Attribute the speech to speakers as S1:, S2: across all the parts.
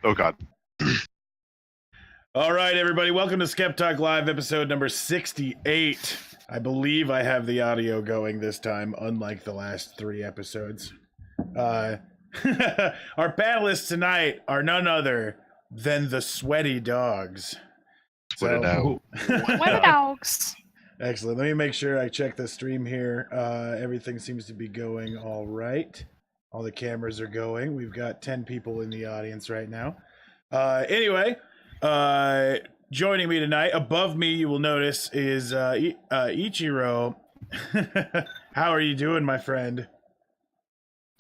S1: Oh God.
S2: All right, everybody, welcome to Skep Talk Live, episode number 68. I believe I have the audio going this time, unlike the last 3 episodes. Our panelists tonight are none other than the Sweaty Dogs.
S1: Split it out.
S3: Sweaty dogs.
S2: Excellent. Let me make sure I check the stream here. Everything seems to be going all right. All the cameras are going. We've got 10 people in the audience right now. Anyway, joining me tonight, above me, you will notice, is Ichiro. How are you doing, my friend?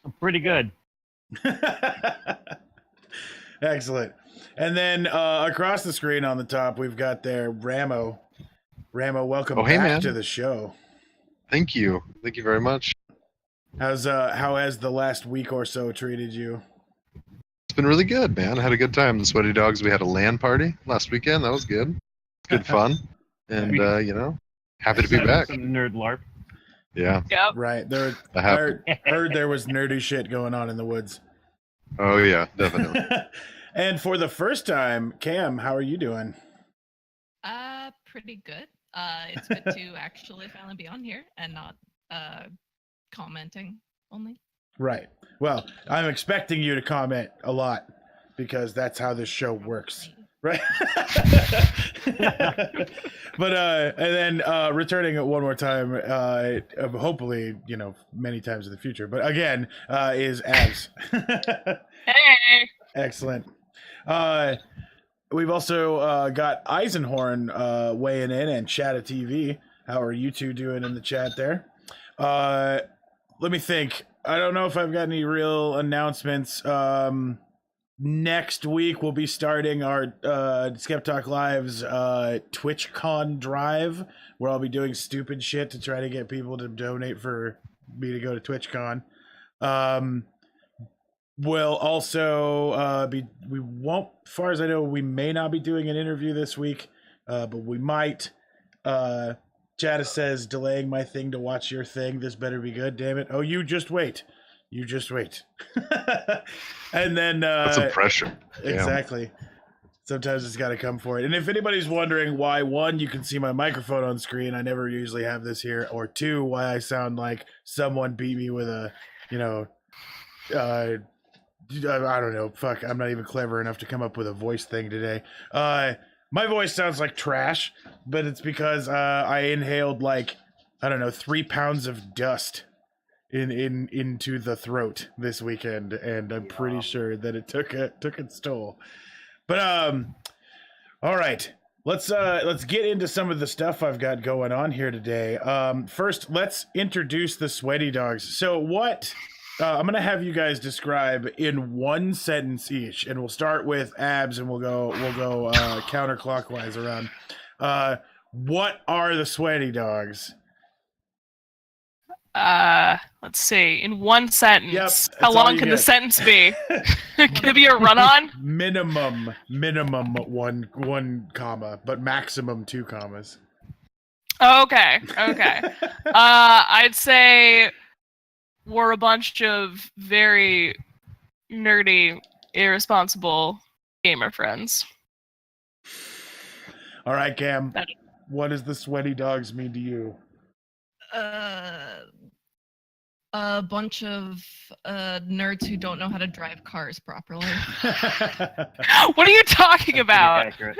S4: I'm pretty good.
S2: Excellent. And then across the screen on the top, we've got there Ramo. Ramo, welcome back to the show.
S1: Thank you. Thank you very much.
S2: How has the last week or so treated you?
S1: It's been really good, man. I had a good time. The Sweaty Dogs, we had a LAN party last weekend. That was good. Good fun. And, happy to be back.
S4: Some nerd LARP.
S1: Yeah.
S3: Yep.
S2: Right. I heard there was nerdy shit going on in the woods.
S1: Oh, yeah, definitely.
S2: And for the first time, Cam, how are you doing?
S3: Pretty good. It's good to actually finally be on here and not commenting only.
S2: Right. Well, I'm expecting you to comment a lot because that's how this show works. Right. But and then returning it one more time, hopefully, many times in the future. But again, is Abs.
S3: Hey.
S2: Excellent. We've also got Eisenhorn weighing in and Chatta TV. How are you two doing in the chat there? Let me think. I don't know if I've got any real announcements. Next week we'll be starting our Skep Talk Live's TwitchCon drive, where I'll be doing stupid shit to try to get people to donate for me to go to TwitchCon. We'll also we won't, as far as I know, we may not be doing an interview this week, but we might. Chatta says, delaying my thing to watch your thing. This better be good, damn it. Oh, you just wait. You just wait. And then...
S1: That's some pressure.
S2: Exactly. Sometimes it's got to come for it. And if anybody's wondering why, 1, you can see my microphone on screen. I never usually have this here. Or 2, why I sound like someone beat me with a, I don't know. Fuck, I'm not even clever enough to come up with a voice thing today. My voice sounds like trash, but it's because I inhaled 3 pounds of dust into the throat this weekend, and I'm pretty sure that it took its toll. But all right, let's get into some of the stuff I've got going on here today. First, let's introduce the Sweaty Dogs. So what? I'm gonna have you guys describe in 1 sentence each, and we'll start with Abs, and we'll go counterclockwise around. What are the Sweaty Dogs?
S3: Let's see. In 1 sentence.
S2: Yep,
S3: How long can the sentence be? Can it be a run-on?
S2: Minimum 1 comma, but maximum 2 commas.
S3: Okay. I'd say we're a bunch of very nerdy, irresponsible gamer friends.
S2: All right, Cam. What does the Sweaty Dogs mean to you?
S3: A bunch of nerds who don't know how to drive cars properly. What are you talking about?
S4: Accurate.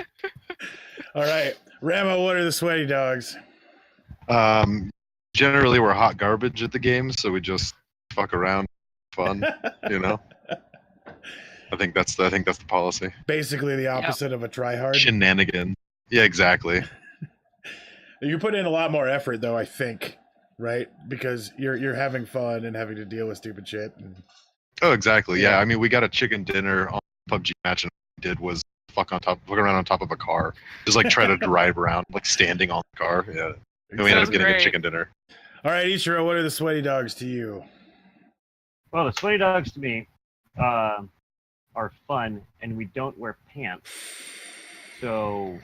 S2: All right, Ramo, what are the Sweaty Dogs?
S1: Generally, we're hot garbage at the game, so we just fuck around, fun, I think that's the policy.
S2: Basically, the opposite of a tryhard.
S1: Shenanigan. Yeah, exactly.
S2: You put in a lot more effort, though, I think, right? Because you're having fun and having to deal with stupid shit.
S1: Oh, exactly. Yeah. I mean, we got a chicken dinner on PUBG match, and what we did was fuck around on top of a car, just try to drive around, standing on the car. Yeah. And we ended up getting a chicken dinner.
S2: All right, Ichiro, what are the Sweaty Dogs to you?
S4: Well, the Sweaty Dogs to me are fun, and we don't wear pants, so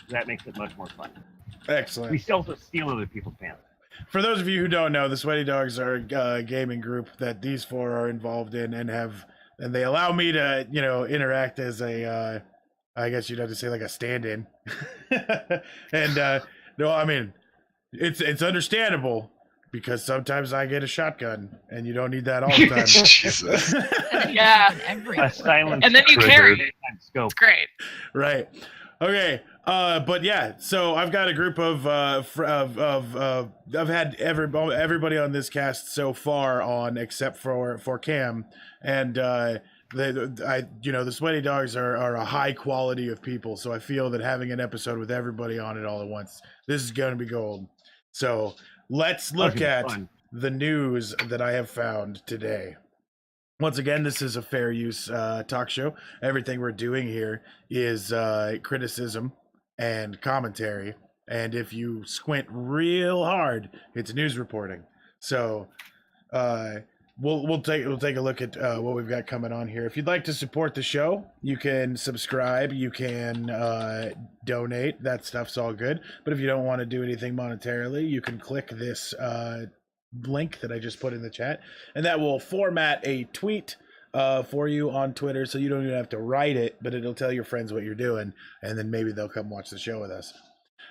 S4: that makes it much more fun.
S2: Excellent.
S4: We still steal other people's pants.
S2: For those of you who don't know, the Sweaty Dogs are a gaming group that these 4 are involved in and have and they allow me to, interact as a, I guess you'd have to say like a stand-in. And no, I mean, it's understandable because sometimes I get a shotgun, and you don't need that all the time.
S1: Jesus.
S3: Yeah.
S4: A silent
S3: And then you carry it.
S4: scope.
S3: It's great.
S2: Right. Okay. But yeah, so I've got a group of I've had everybody on this cast so far on except for Cam, and the Sweaty Dogs are a high quality of people, so I feel that having an episode with everybody on it all at once, this is going to be gold. So let's look at the news that I have found today. Once again, this is a fair use talk show. Everything we're doing here is criticism and commentary, and if you squint real hard, it's news reporting. So we'll take a look at what we've got coming on here. If you'd like to support the show, you can subscribe, you can donate. That stuff's all good. But if you don't want to do anything monetarily, you can click this link that I just put in the chat, and that will format a tweet for you on Twitter, so you don't even have to write it, but it'll tell your friends what you're doing, and then maybe they'll come watch the show with us.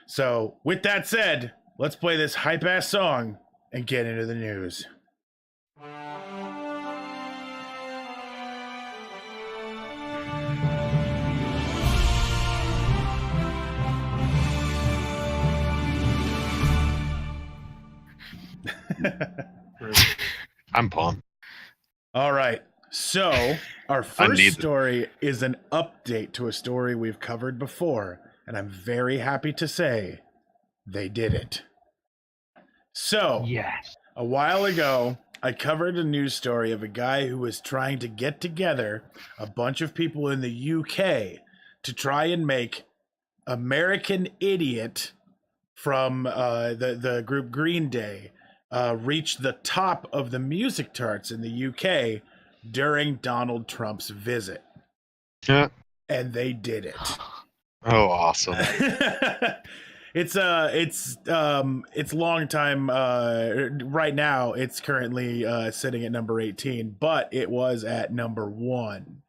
S2: So with that said, let's play this hype ass song and get into the news.
S1: I'm pumped.
S2: All right. So our first story is an update to a story we've covered before, and I'm very happy to say they did it. So
S4: yes,
S2: a while ago, I covered a news story of a guy who was trying to get together a bunch of people in the UK to try and make American Idiot from the group Green Day reach the top of the music charts in the UK during Donald Trump's visit.
S1: Yeah.
S2: And they did it.
S1: Oh, awesome.
S2: It's long time. Right now, it's currently sitting at number 18, but it was at number 1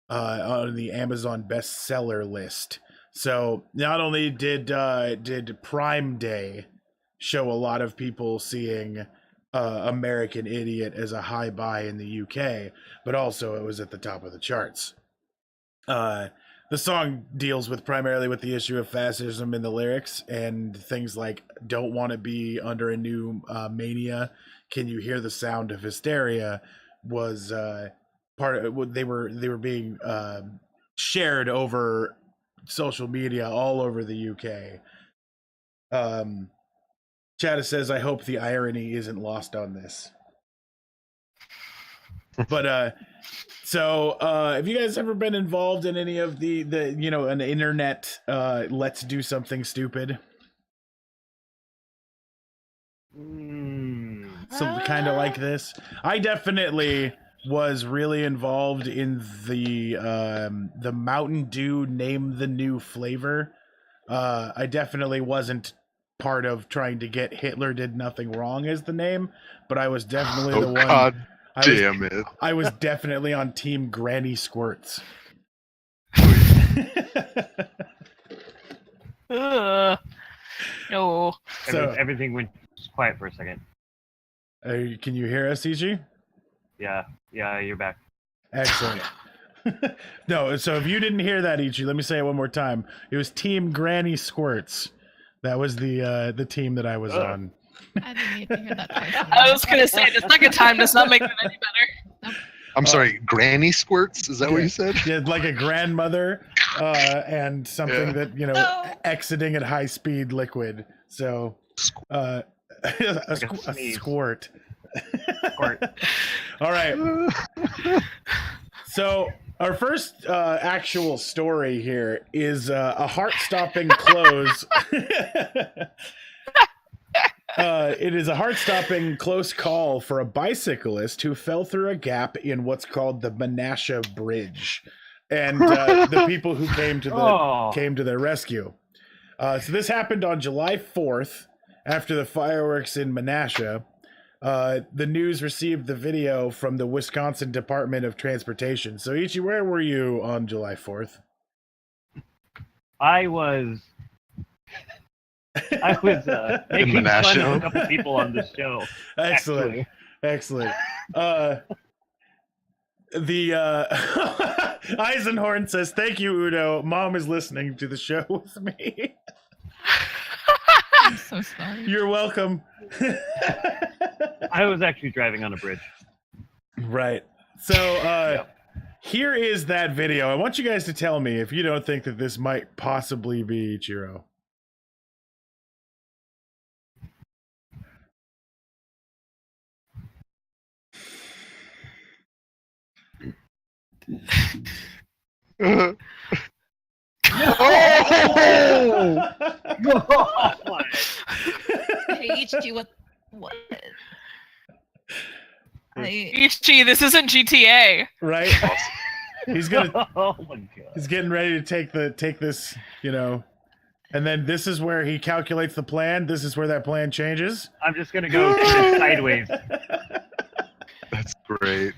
S2: on the Amazon bestseller list. So not only did Prime Day show a lot of people seeing American Idiot as a high buy in the UK, but also it was at the top of the charts. The song deals primarily with the issue of fascism in the lyrics and things like "Don't want to be under a new mania. Can you hear the sound of hysteria?" was part of. They were being shared over social media all over the UK. Chad says, "I hope the irony isn't lost on this." But so have you guys ever been involved in any of the an internet let's do something stupid? Something kind of like this. I definitely was really involved in the Mountain Dew name the new flavor. I definitely wasn't part of trying to get Hitler did nothing wrong as the name, but I was definitely the one.
S1: God damn it.
S2: I was definitely on team Granny Squirts.
S3: No.
S2: So
S4: everything went quiet for a second.
S2: Can you hear us, EG?
S4: Yeah, you're back.
S2: Excellent. No, so if you didn't hear that, EG, let me say it one more time. It was Team Granny Squirts. That was the team that I was on.
S3: I didn't need to hear that twice. I was gonna say the second time does not make it any better. Nope.
S1: I'm sorry, Granny Squirts? Is that what you said?
S2: Yeah, like a grandmother and something that, exiting at high speed liquid. So a squirt. All right. So our first actual story here is a heart-stopping close. It is a heart-stopping close call for a bicyclist who fell through a gap in what's called the Menasha Bridge, and the people who came to their rescue. So this happened on July 4th after the fireworks in Menasha. the news received the video from the Wisconsin Department of Transportation. So, Ichi, where were you on July 4th?
S4: I was making fun of a couple people on this show.
S2: Excellent.
S4: Actually.
S2: Excellent. Eisenhorn says, "Thank you, Udo. Mom is listening to the show with me."
S3: I'm so sorry.
S2: You're welcome.
S4: I was actually driving on a bridge.
S2: Right. So, Here is that video. I want you guys to tell me if you don't think that this might possibly be Ichiro.
S1: Oh!
S3: Hey, Ichi, what?
S5: Ichi, this isn't GTA.
S2: Right? He's gonna.
S4: Oh my god.
S2: He's getting ready to take this, and then this is where he calculates the plan. This is where that plan changes.
S4: I'm just gonna go sideways.
S1: That's great.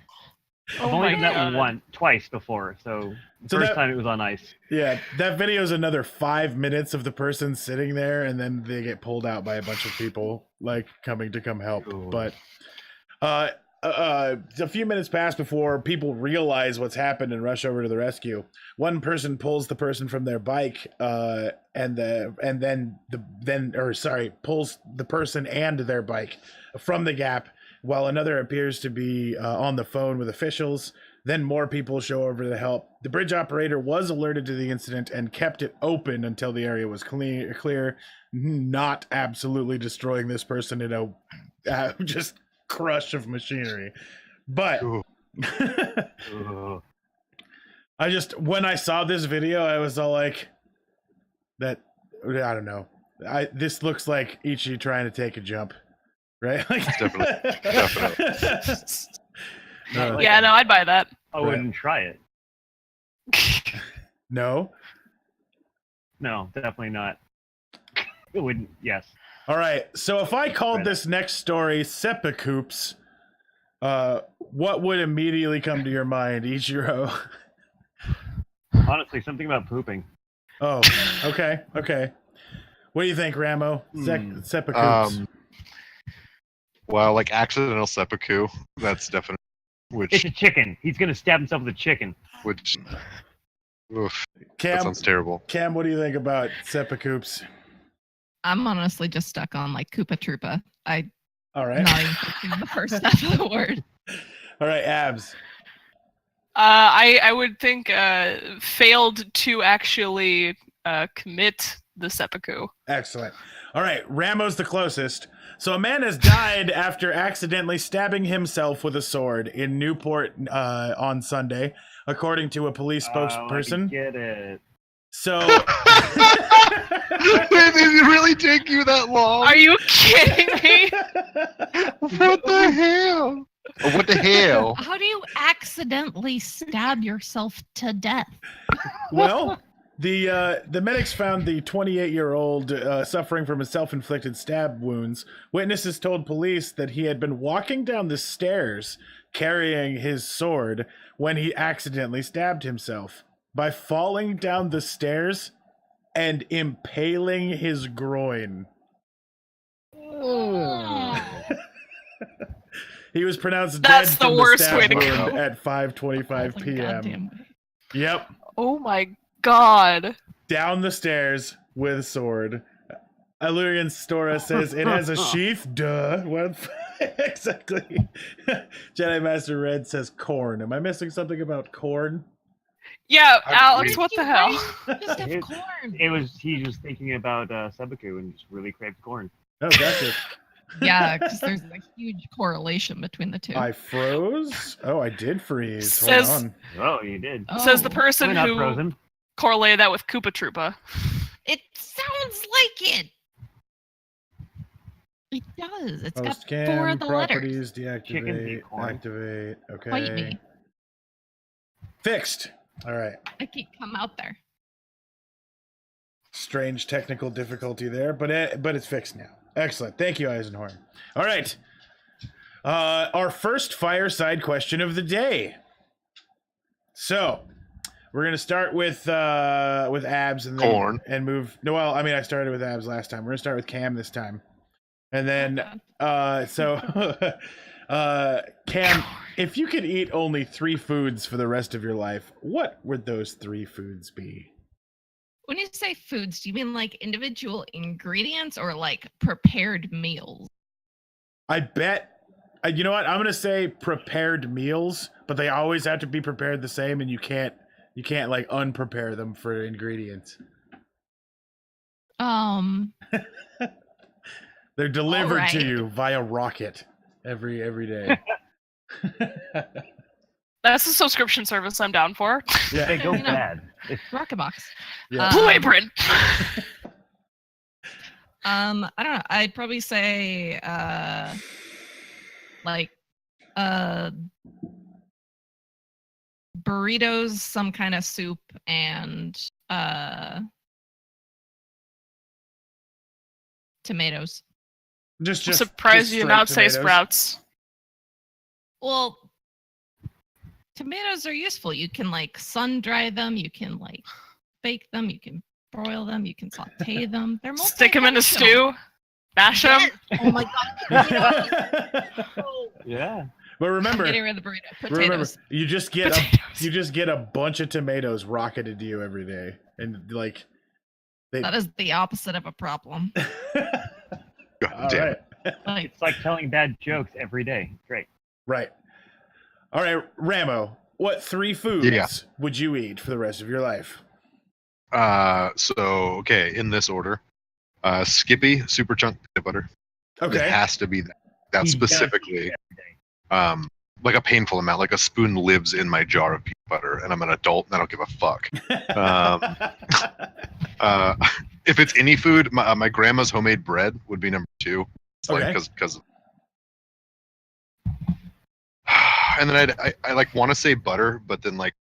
S4: I've only done that one twice before, so the first time it was on ice.
S2: Yeah, that video is another 5 minutes of the person sitting there, and then they get pulled out by a bunch of people coming to come help.
S4: Ooh.
S2: But a few minutes pass before people realize what's happened and rush over to the rescue. One person pulls the person from their bike, pulls the person and their bike from the gap, while another appears to be on the phone with officials. Then more people show over to help. The bridge operator was alerted to the incident and kept it open until the area was clear, not absolutely destroying this person in a just crush of machinery. But when I saw this video, I was all like, I don't know. This looks like Ichi trying to take a jump. Right?
S1: Definitely.
S5: Yeah, no, I'd buy that.
S4: I wouldn't try it.
S2: No?
S4: No, definitely not. It wouldn't. Yes.
S2: All right. So if I called this next story Seppuku, what would immediately come to your mind, Ichiro?
S4: Honestly, something about pooping.
S2: Oh, okay. What do you think, Ramo? Seppuku.
S1: Well, accidental seppuku. That's definitely
S4: It's a chicken. He's gonna stab himself with a chicken.
S1: Oof,
S2: Cam,
S1: that sounds terrible.
S2: Cam, what do you think about seppuku?
S3: I'm honestly just stuck on Koopa Troopa.
S2: All right.
S3: Not even thinking the first half of the word.
S2: All right, Abs.
S5: I would think failed to actually commit the seppuku.
S2: Excellent. All right, Ramo's the closest. So a man has died after accidentally stabbing himself with a sword in Newport on Sunday, according to a police spokesperson.
S4: I get it.
S2: So
S1: Did it really take you that long?
S5: Are you kidding me?
S1: What the hell? What the hell?
S3: How do you accidentally stab yourself to death?
S2: Well, the medics found the 28-year-old suffering from a self-inflicted stab wounds. Witnesses told police that he had been walking down the stairs carrying his sword when he accidentally stabbed himself by falling down the stairs and impaling his groin. He was pronounced dead
S5: That's the
S2: from
S5: worst
S2: stab
S5: way to
S2: wound
S5: go.
S2: at 5:25 p.m. Yep.
S5: Oh my god.
S2: Down the stairs with a sword. Illyrian Stora says it has a sheath. Duh. What? Exactly. Jedi Master Red says corn. Am I missing something about corn?
S5: Yeah, Alex, what the hell?
S3: Just have corn.
S4: He was thinking about seppuku and just really craved corn.
S2: Oh, gotcha.
S3: Yeah, because there's a huge correlation between the two.
S2: I froze? Oh, I did freeze.
S5: Says-
S2: Hold on.
S4: Oh, you did.
S5: Says the
S3: Oh,
S5: person
S4: We're not
S5: who
S4: frozen.
S5: correlated that with Koopa Troopa.
S3: it sounds like it. It does. It's got
S2: Post cam,
S3: 4 of the letters.
S2: properties,
S4: Chicken
S2: deactivate,
S4: feet corn.
S2: activate. Okay.
S3: Fight me.
S2: Fixed. All right.
S3: I can't come out there.
S2: Strange technical difficulty there, but it's fixed now. Excellent. Thank you, Eisenhorn. All right. Our first fireside question of the day. So, we're gonna start with Abs and then
S1: Corn.
S2: and move. No, well, I mean, I started with Abs last time. We're gonna start with Cam this time, and then Cam, if you could eat only 3 foods for the rest of your life, what would those 3 foods be?
S3: When you say foods, do you mean like individual ingredients or like prepared meals?
S2: I bet. You know what? I'm gonna say prepared meals, but they always have to be prepared the same, and you can't like unprepare them for ingredients. They're delivered to you via rocket every day.
S5: That's a subscription service I'm down for.
S2: Yeah.
S4: They go
S3: You know.
S4: bad.
S3: Rocket box.
S2: Yeah.
S5: Blue Apron.
S3: I don't know. I'd probably say burritos, some kind of soup, and tomatoes.
S2: Just
S5: I'm surprised you did not say
S2: tomatoes.
S5: sprouts.
S3: Well, tomatoes are useful. You can like sun dry them, you can like bake them, you can broil them, you can saute them. They're
S5: Stick them in a
S3: multifunctional.
S5: stew. Mash them.
S3: Yes. Oh my god.
S4: Yeah.
S2: But remember,
S3: Getting rid of the burrito.
S2: remember,
S3: Potatoes.
S2: you just get a bunch of tomatoes rocketed to you every day, and like
S3: That is the opposite of a problem.
S1: God
S2: All
S1: damn
S2: right.
S1: it.
S3: Like,
S4: It's like telling bad jokes every day. Great.
S2: Right. All right, Ramo, what 3 foods would you eat for the rest of your life?
S1: Okay, in this order. Skippy, super chunk peanut butter. It
S2: Okay.
S1: has to be that
S4: He does
S1: specifically.
S4: eat every day.
S1: Like a painful amount. Like a spoon lives in my jar of peanut butter, and I'm an adult and I don't give a fuck. If it's any food, my grandma's homemade bread would be number 2. It's like
S2: Okay.
S1: because. And then I like want to say butter, but then like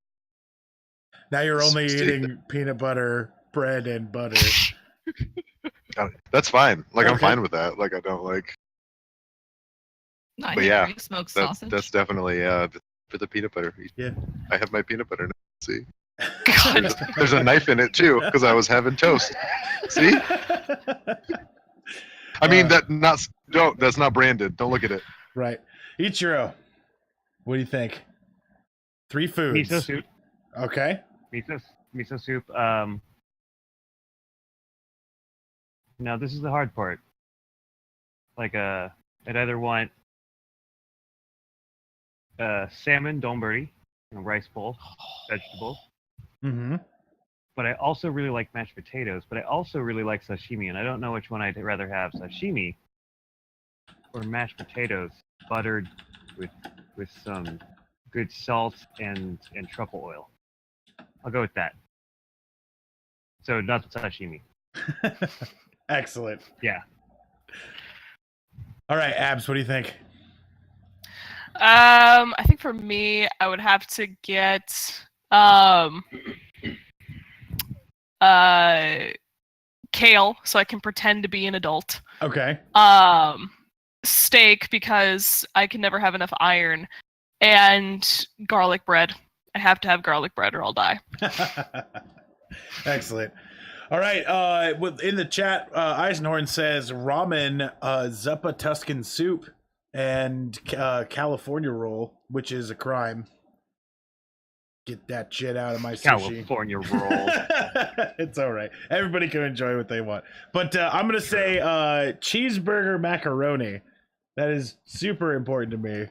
S2: Now you're only
S1: Steve-
S2: eating peanut butter, bread, and butter.
S1: that's fine. Like I'm
S2: Okay.
S1: fine with that. Like I don't like.
S3: not
S1: But yeah,
S3: smoked
S1: That's
S3: sausage.
S1: that's definitely for the peanut butter.
S2: Yeah.
S1: I have my peanut butter now. See,
S5: God.
S1: there's a knife in it too because I was having toast. See, I mean that's not branded. Don't look at it.
S2: Right. Ichiro, what do you think? 3 foods.
S4: Miso soup.
S2: Okay.
S4: Miso soup. Now this is the hard part. Like I'd either want salmon donburi, rice bowl, vegetables.
S2: Mm-hmm.
S4: But I also really like mashed potatoes. But I also really like sashimi, and I don't know which one I'd rather have: sashimi or mashed potatoes, buttered with some good salt and truffle oil. I'll go with that. So not the sashimi.
S2: Excellent.
S4: Yeah.
S2: All right, Abs, what do you think?
S5: I think for me, I would have to get kale, so I can pretend to be an adult.
S2: Okay.
S5: Steak, because I can never have enough iron, and garlic bread. I have to have garlic bread or I'll die.
S2: Excellent. All right. In the chat, Eisenhorn says ramen, Zuppa Tuscan soup, and California roll, which is a crime. Get that shit out of my sushi.
S4: California roll.
S2: It's all right. Everybody can enjoy what they want. But I'm going to say cheeseburger macaroni. That is super important to me.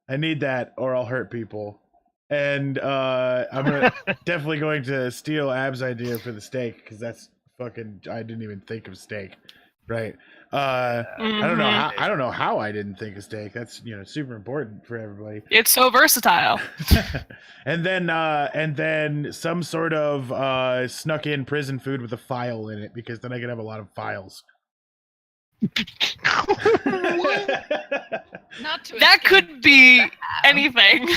S2: I need that or I'll hurt people. And I'm definitely going to steal Ab's idea for the steak because that's fucking. I didn't even think of steak, right? I don't know how I didn't think of steak. That's super important for everybody.
S5: It's so versatile.
S2: And then some sort of snuck in prison food with a file in it because then I could have a lot of files.
S3: Not to
S5: That
S3: escape
S5: could be
S3: the
S5: anything.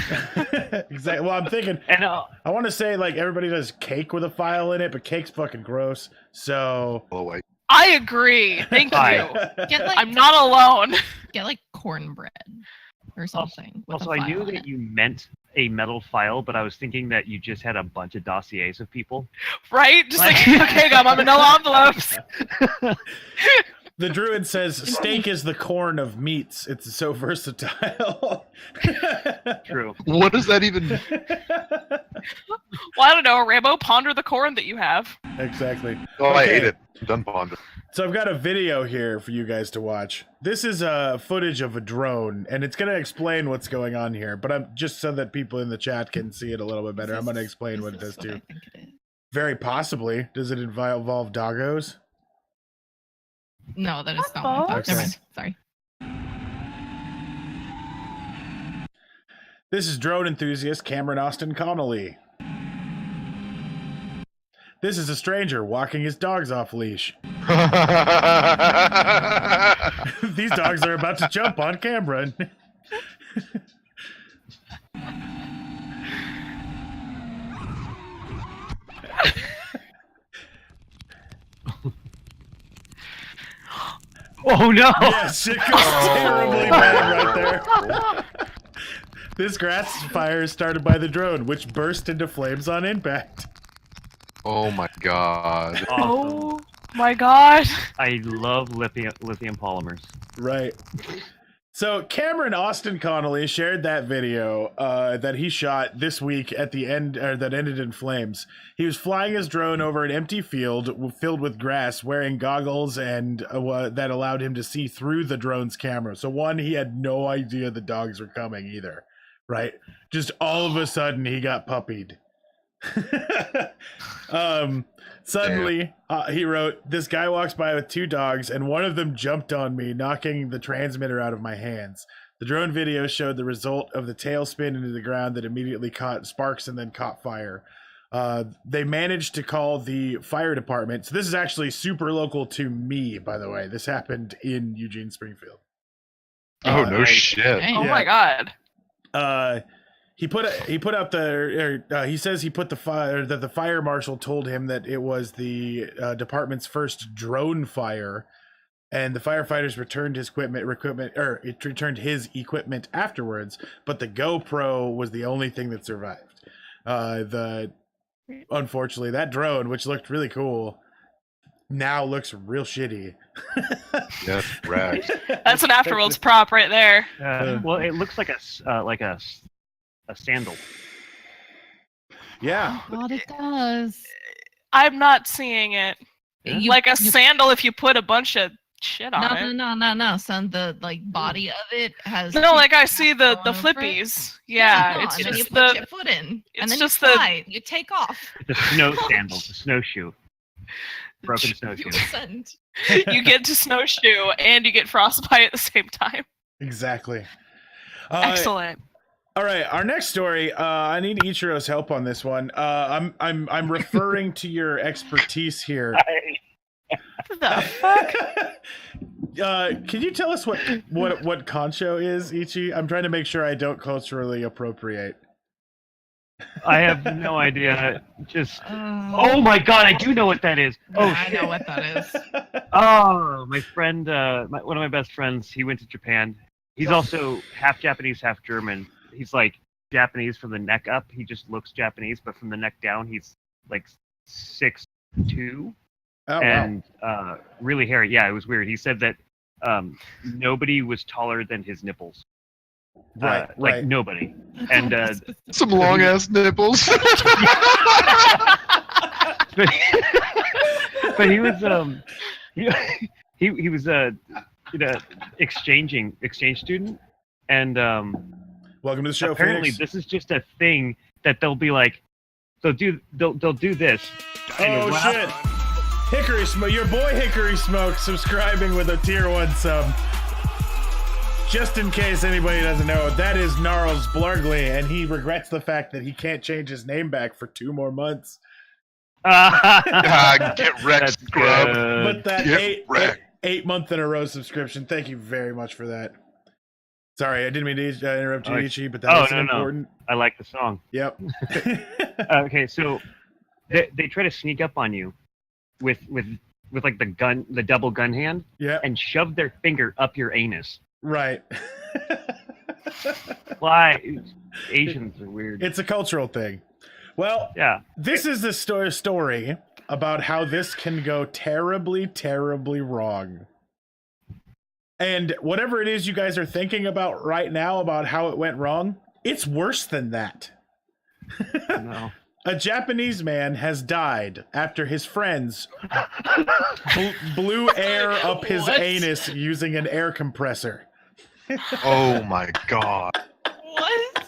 S2: Exactly. Well, I'm thinking.
S4: And
S2: I want to say like everybody does cake with a file in it, but cake's fucking gross. So
S1: Oh, wait.
S5: I agree. Thank
S4: Hi.
S5: you.
S3: Get like
S5: I'm not alone.
S3: get like cornbread. or something. With
S4: Also,
S3: a
S4: I
S3: file
S4: knew
S3: in
S4: that
S3: it.
S4: you meant a metal file, but I was thinking that you just had a bunch of dossiers of people.
S5: Right? Just like, okay, got my manila envelopes.
S2: The druid says, steak is the corn of meats. It's so versatile.
S4: True.
S1: What does that even?
S5: Well, I don't know, Rambo, ponder the corn that you have.
S2: Exactly.
S1: Oh, I
S2: Okay.
S1: ate it. I'm done ponder.
S2: So I've got a video here for you guys to watch. This is footage of a drone, and it's going to explain what's going on here. But I'm just so that people in the chat can see it a little bit better. I'm going to explain what it does
S3: Is this
S2: too.
S3: I think it is.
S2: Very possibly. Does it involve doggos?
S3: No, that is not.
S5: Oh.
S3: Never
S2: Okay.
S3: mind. Sorry.
S2: This is drone enthusiast Cameron Austin Connolly. This is a stranger walking his dogs off leash. These dogs are about to jump on Cameron.
S4: Oh no!
S2: Yes, shit goes terribly bad right there. This grass fire is started by the drone, which burst into flames on impact.
S1: Oh my god.
S4: Awesome.
S5: Oh my god.
S4: I love lithium polymers.
S2: Right. So Cameron Austin Connolly shared that video that he shot this week at the end, or that ended in flames. He was flying his drone over an empty field filled with grass, wearing goggles and that allowed him to see through the drone's camera. So one, he had no idea the dogs were coming either, right? Just all of a sudden he got puppied. Suddenly, he wrote, "This guy walks by with two dogs, and one of them jumped on me, knocking the transmitter out of my hands. The drone video showed the result of the tail spin into the ground that immediately caught sparks and then caught fire. They managed to call the fire department." So this is actually super local to me, by the way. This happened in Eugene, Springfield.
S1: Oh no
S4: Right.
S1: shit.
S3: Dang.
S5: Oh
S2: Yeah.
S5: my god.
S2: He put out the he says he put the fire that the fire marshal told him that it was the department's first drone fire, and the firefighters returned his returned his equipment afterwards, but the GoPro was the only thing that survived. Unfortunately, that drone, which looked really cool, now looks real shitty.
S1: Yes, rags.
S5: That's an afterworld's prop right there.
S4: Well, it looks like a sandal.
S2: Yeah.
S3: Oh, God, it does.
S5: I'm not seeing it.
S3: You-
S5: Like a
S3: you-
S5: sandal if you put a bunch of shit on it.
S3: No, son. The body of it has.
S5: No, like I see the
S3: all over it.
S5: flippies. Yeah,
S3: no,
S5: it's
S3: and then you
S5: just
S3: put
S5: the
S3: your foot in,
S5: it's
S3: and then
S5: just
S3: you
S5: the-
S3: fly. You take off.
S4: It's a snow sandal, it's a snowshoe. Broken snowshoe.
S5: you get to snowshoe and you get frostbite at the same time.
S2: Exactly.
S5: Excellent.
S2: All right, our next story. I need Ichiro's help on this one. I'm referring to your expertise here.
S5: What the fuck?
S2: Can you tell us what concho is, Ichi? I'm trying to make sure I don't culturally appropriate.
S4: I have no idea. Just
S3: Oh,
S4: oh my god, I do know what that is. Oh
S3: I
S4: shit.
S3: know what that is.
S4: Oh, my friend, one of my best friends, he went to Japan. He's also half Japanese, half German. He's like Japanese from the neck up. He just looks Japanese, but from the neck down, he's like 6'2",
S2: Oh, wow.
S4: and really hairy. Yeah, it was weird. He said that nobody was taller than his nipples.
S2: Right,
S4: like
S2: right.
S4: nobody. And
S1: Some long ass nipples.
S4: but he was he was a exchange student, and
S2: Welcome to the show,
S4: apparently
S2: Phoenix.
S4: this is just a thing that they'll be like they'll do this.
S2: Oh shit! Hickory Smoke, your boy Hickory Smoke, subscribing with a tier 1 sub. Just in case anybody doesn't know, that is Gnarls Blargley, and he regrets the fact that he can't change his name back for 2 more months.
S1: Get wrecked,
S4: That's
S1: scrub.
S4: good.
S2: But that
S1: Get wrecked.
S2: 8 month in a row subscription, thank you very much for that. Sorry, I didn't mean to interrupt you,
S4: Oh,
S2: Ichi, but that was
S4: no.
S2: important.
S4: I like the song.
S2: Yep.
S4: Okay, so they try to sneak up on you with like the double gun hand,
S2: Yep.
S4: and shove their finger up your anus.
S2: Right.
S4: Why? Asians are weird.
S2: It's a cultural thing. Well,
S4: Yeah.
S2: this is the story about how this can go terribly, terribly wrong. And whatever it is you guys are thinking about right now about how it went wrong, it's worse than that.
S4: No.
S2: A Japanese man has died after his friends blew air up his
S3: What?
S2: anus using an air compressor.
S1: Oh my god.
S3: What?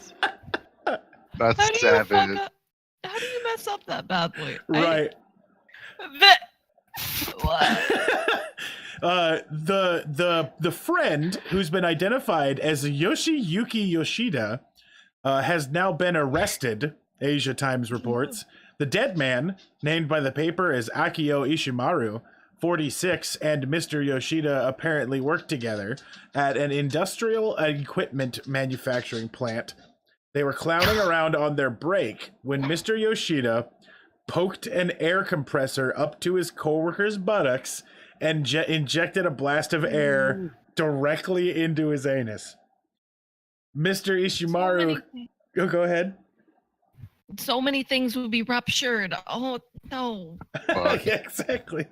S1: That's
S3: How do you
S1: savage.
S3: how do you mess up that badly?
S2: Right.
S3: What?
S2: The friend who's been identified as Yoshiyuki Yoshida has now been arrested, Asia Times reports. The dead man, named by the paper as Akio Ishimaru, 46, and Mr. Yoshida apparently worked together at an industrial equipment manufacturing plant. They were clowning around on their break when Mr. Yoshida poked an air compressor up to his coworker's buttocks and injected a blast of air directly into his anus. Mr. Ishimaru... Oh, go ahead.
S3: So many things would be ruptured. Oh, no.
S1: Fuck.
S2: Yeah, exactly.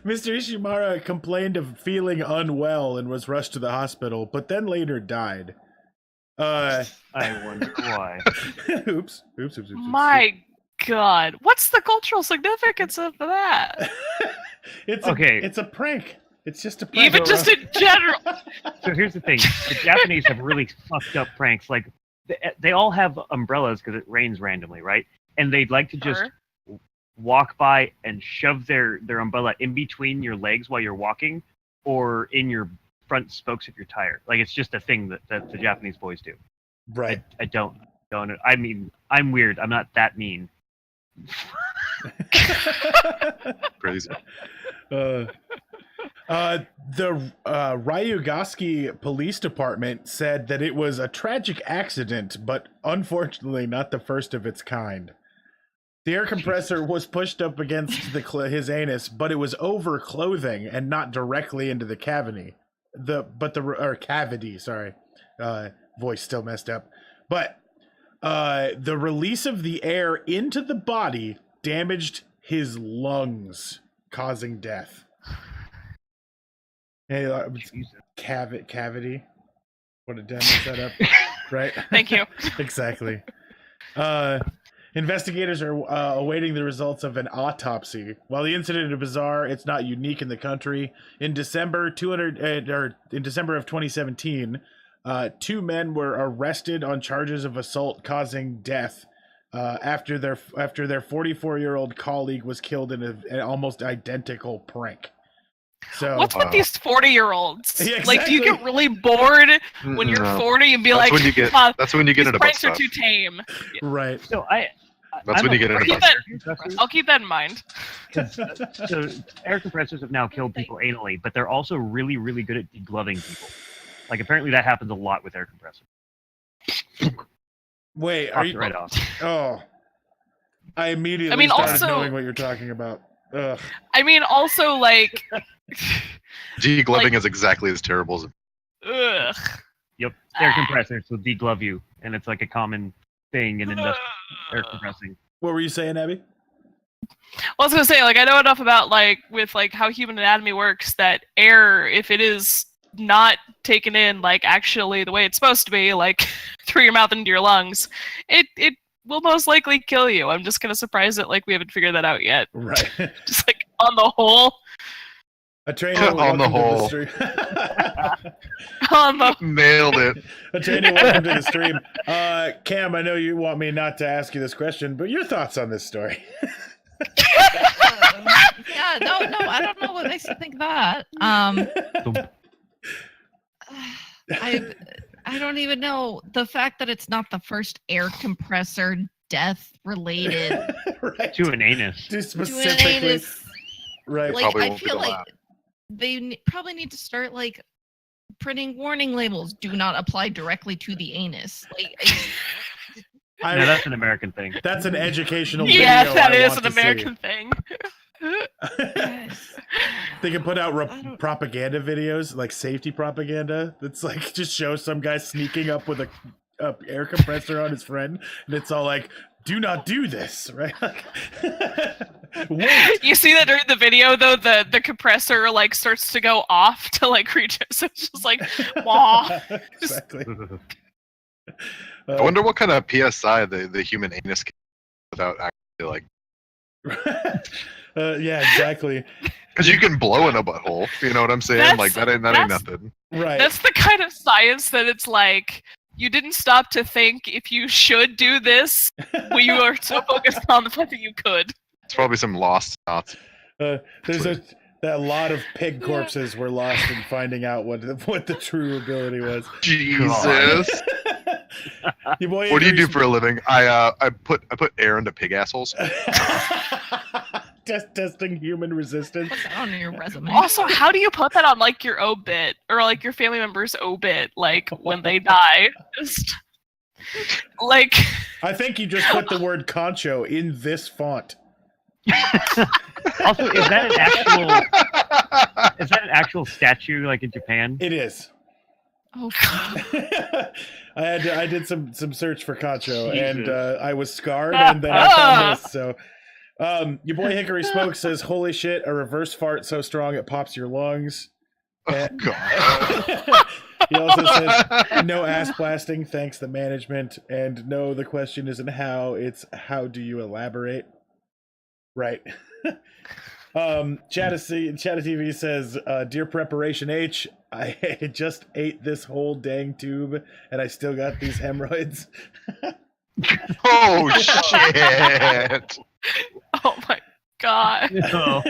S2: Mr. Ishimaru complained of feeling unwell and was rushed to the hospital, but then later died.
S4: I wonder why.
S2: Oops.
S5: My God, what's the cultural significance of that?
S2: It's
S4: Okay.
S2: It's a prank. It's just a prank.
S5: Even just in general.
S4: So here's the thing: the Japanese have really fucked up pranks. Like they all have umbrellas because it rains randomly, right? And they'd like to just walk by and shove their umbrella in between your legs while you're walking, or in your front spokes of your tire. Like it's just a thing that the Japanese boys do.
S2: Right.
S4: I don't. I mean, I'm weird. I'm not that mean.
S1: Crazy.
S2: The Ryugaski Police Department said that it was a tragic accident, but unfortunately not the first of its kind. The air compressor was pushed up against his anus, but it was over clothing and not directly into the cavity. Cavity. Sorry, voice still messed up. But the release of the air into the body damaged his lungs, causing death. Hey, cavity. What a demo setup, right?
S5: Thank you.
S2: Exactly. Investigators are awaiting the results of an autopsy. While the incident is bizarre, it's not unique in the country. In December of 2017, two men were arrested on charges of assault causing death after their 44-year-old colleague was killed in an almost identical prank. So
S5: What's with these 40-year-olds?
S2: Yeah,
S5: Like, do you
S2: exactly.
S5: get really bored when you're
S1: No.
S5: 40 and be
S1: That's
S5: like,
S1: when you get. That's when you get
S5: these
S1: into butt
S5: pranks are
S1: stuff.
S5: too tame?
S2: right.
S4: So
S1: That's
S4: I'm
S1: when you get into
S5: Keep
S1: butt
S5: that,
S1: stuff.
S5: I'll keep that in mind.
S4: So air compressors have now killed people anally, but they're also really, really good at degloving people. Like apparently that happens a lot with air compressors.
S2: Wait, are
S4: Pops
S2: you?
S4: it right off.
S2: Oh, I immediately started
S5: also-
S2: knowing what you're talking about. Ugh.
S5: I mean, also, like,
S1: Degloving
S5: Like-
S1: is exactly as terrible as.
S5: ugh.
S4: Yep, air compressors will deglove you, and it's like a common thing in industrial air compressing.
S2: What were you saying, Abby?
S5: Well, I was gonna say, like, I know enough about with how human anatomy works that air, if it is not taken in actually the way it's supposed to be, through your mouth into your lungs, it will most likely kill you. I'm just kind of surprised that we haven't figured that out yet.
S2: Right.
S5: Just on the whole,
S2: A trainer
S1: On the whole.
S5: on the
S1: Nailed it.
S2: A trainer, welcome to the stream. Cam, I know you want me not to ask you this question, but your thoughts on this story?
S3: Yeah, no, I don't know what makes you think that. I don't even know. The fact that it's not the first air compressor death related
S2: Right.
S4: To an anus.
S2: To
S3: to
S2: specifically.
S3: an anus.
S2: Right.
S1: Probably
S3: I
S1: won't be
S3: feel
S1: the
S3: like
S1: last.
S3: they probably need to start printing warning labels. Do not apply directly to the anus.
S4: No, that's an American thing.
S2: That's an educational
S5: yeah,
S2: video
S5: that
S2: I
S5: is
S2: want
S5: an
S2: to see.
S5: American thing.
S2: They can put out propaganda videos, like safety propaganda, that's like just show some guy sneaking up with a air compressor on his friend, and it's all like, do not do this, right? Wait.
S5: You see that during the video though, the compressor like starts to go off to like reach it, so it's just like wah.
S2: Exactly.
S1: I wonder what kind of PSI the human anus can without actually like.
S2: Yeah, exactly.
S1: Because you can blow in a butthole. You know what I'm saying? Like that ain't nothing.
S2: Right.
S5: That's the kind of science that it's like you didn't stop to think if you should do this. You are so focused on the fact that you could.
S1: It's probably some lost thoughts.
S2: There's a lot of pig corpses were lost in finding out what the true ability was.
S1: Jesus. What do you do for a living? I put air into pig assholes.
S2: Testing human resistance.
S3: Put that on your resume.
S5: Also, how do you put that on like your obit or like your family member's obit, like when they die? Just like.
S2: I think you just put the word concho in this font.
S4: Also, is that an actual statue like in Japan?
S2: It is.
S3: Oh God.
S2: I did some search for concho,
S4: Jesus.
S2: and I was scarred, and then I found this. So, your boy Hickory Smoke says, "Holy shit! A reverse fart so strong it pops your lungs."
S1: Oh God.
S2: He also says, "No ass blasting, thanks the management." And no, the question isn't how; it's how do you elaborate? Right. Chatta TV says, "Dear Preparation H, I just ate this whole dang tube, and I still got these hemorrhoids."
S1: Oh shit!
S5: Oh my God.
S4: No.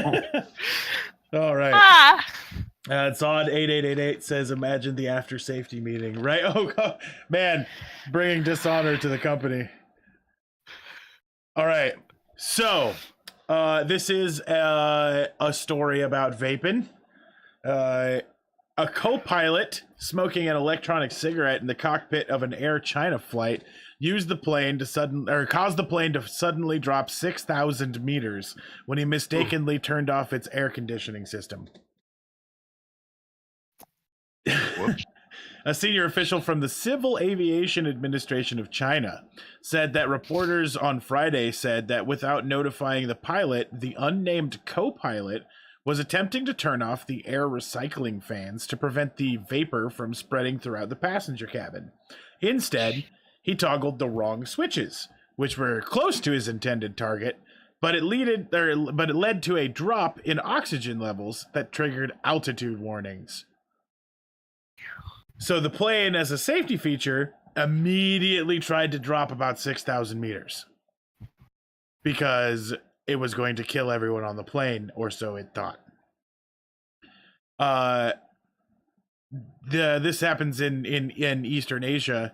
S2: All right.
S5: Ah.
S2: It's odd 8888 says, "Imagine the after safety meeting." Right? Oh God. Man, bringing dishonor to the company. All right. So, this is a story about vaping. A co-pilot smoking an electronic cigarette in the cockpit of an Air China flight caused the plane to suddenly drop 6,000 meters when he mistakenly turned off its air conditioning system. A senior official from the Civil Aviation Administration of China said that reporters on Friday said that without notifying the pilot, the unnamed co-pilot was attempting to turn off the air recycling fans to prevent the vapor from spreading throughout the passenger cabin. Instead, he toggled the wrong switches, which were close to his intended target, but it led to a drop in oxygen levels that triggered altitude warnings. So the plane, as a safety feature, immediately tried to drop about 6,000 meters because it was going to kill everyone on the plane, or so it thought. This happens in Eastern Asia.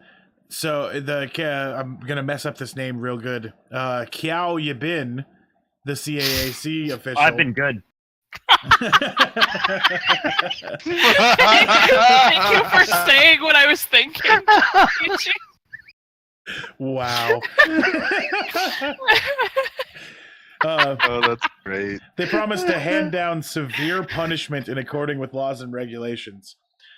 S2: So I'm gonna mess up this name real good. Kiao Yibin, the CAAC official.
S4: I've been good.
S5: Thank you for saying what I was thinking.
S2: Wow.
S1: Oh, that's great.
S2: They promised to hand down severe punishment in accordance with laws and regulations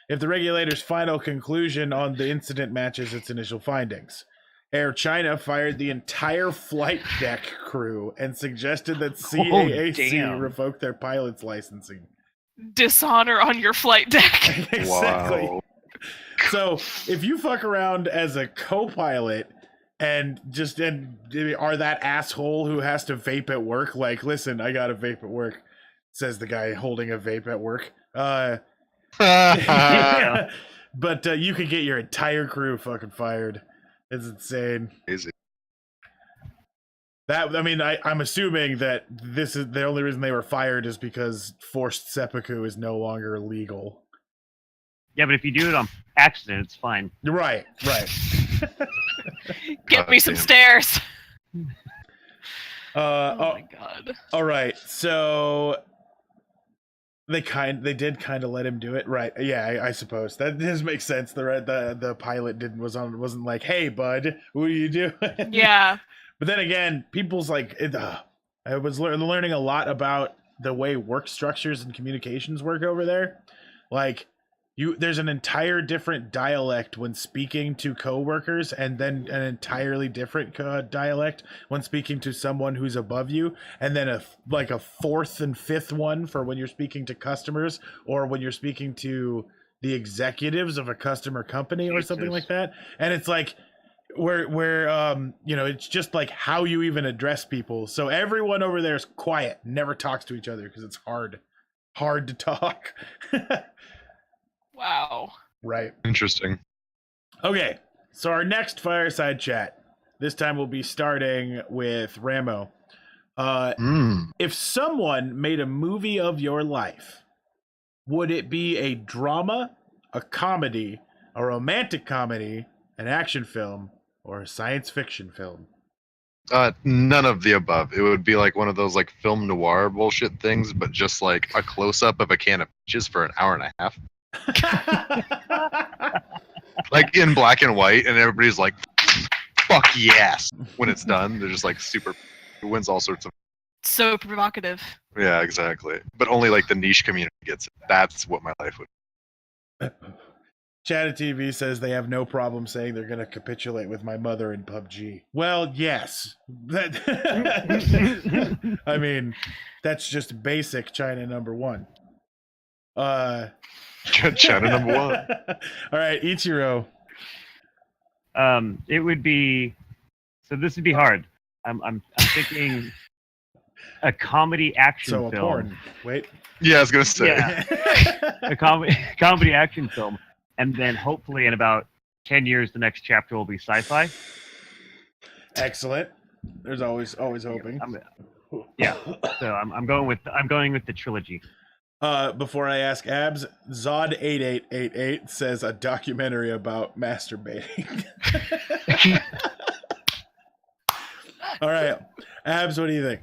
S2: if the regulator's final conclusion on the incident matches its initial findings. Air China fired the entire flight deck crew and suggested that CAAC revoke their pilot's licensing.
S5: Dishonor on your flight deck.
S2: Exactly.
S1: Wow.
S2: So if you fuck around as a co-pilot and are that asshole who has to vape at work, like, listen, I got to vape at work, says the guy holding a vape at work.
S4: Yeah.
S2: But you could get your entire crew fucking fired. It's insane.
S1: Crazy.
S2: I'm assuming that this is the only reason they were fired is because forced seppuku is no longer legal.
S4: Yeah, but if you do it on accident, it's fine.
S2: Right.
S5: Get me some stairs.
S2: Oh
S5: my God.
S2: All right. So they did kind of let him do it, right? Yeah, I suppose that does make sense. The pilot wasn't like, "Hey, bud, what are you doing?"
S5: Yeah.
S2: But then again, people's like, I was learning a lot about the way work structures and communications work over there. Like, there's an entire different dialect when speaking to coworkers, and then an entirely different dialect when speaking to someone who's above you, and then a fourth and fifth one for when you're speaking to customers or when you're speaking to the executives of a customer company or something like that. And it's like where it's just like how you even address people. So everyone over there is quiet, never talks to each other because it's hard to talk.
S5: Wow.
S2: Right.
S1: Interesting.
S2: Okay, so our next fireside chat, this time we'll be starting with Ramo. If someone made a movie of your life, would it be a drama, a comedy, a romantic comedy, an action film, or a science fiction film?
S1: None of the above. It would be like one of those like film noir bullshit things, but just like a close up of a can of peaches for an hour and a half. Like in black and white, and everybody's like, fuck yes. When it's done, they're just like super, it wins all sorts of.
S5: So provocative.
S1: Yeah, exactly. But only like the niche community gets it. That's what my life would.
S2: Chat TV says they have no problem saying they're going to capitulate with my mother in PUBG. Well, yes. I mean, that's just basic China number one.
S1: China number one.
S2: All right, Ichiro.
S4: It would be. So this would be hard. I'm thinking a comedy action
S2: So a
S4: film.
S2: porn. Wait.
S1: Yeah, I was gonna say.
S4: Yeah. A comedy action film, and then hopefully in about 10 years, the next chapter will be sci-fi.
S2: Excellent. There's always hoping.
S4: So I'm going with the trilogy.
S2: Before I ask Abs, Zod8888 says a documentary about masturbating. All right, Abs, what do you think?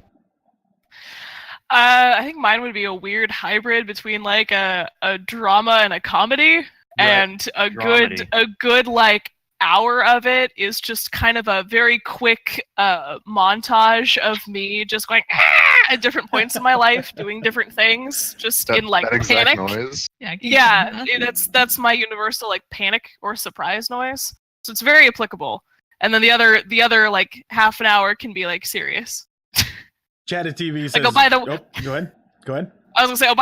S5: I think mine would be a weird hybrid between like a drama and a comedy, and a good like hour of it is just kind of a very quick montage of me just going at different points in my life doing different things, just in like panic.
S1: Noise.
S5: Yeah, that's my universal like panic or surprise noise. So it's very applicable. And then the other like half an hour can be like serious.
S2: Chat at TV says.
S5: Like, go ahead.
S2: Go ahead.
S5: I was gonna say,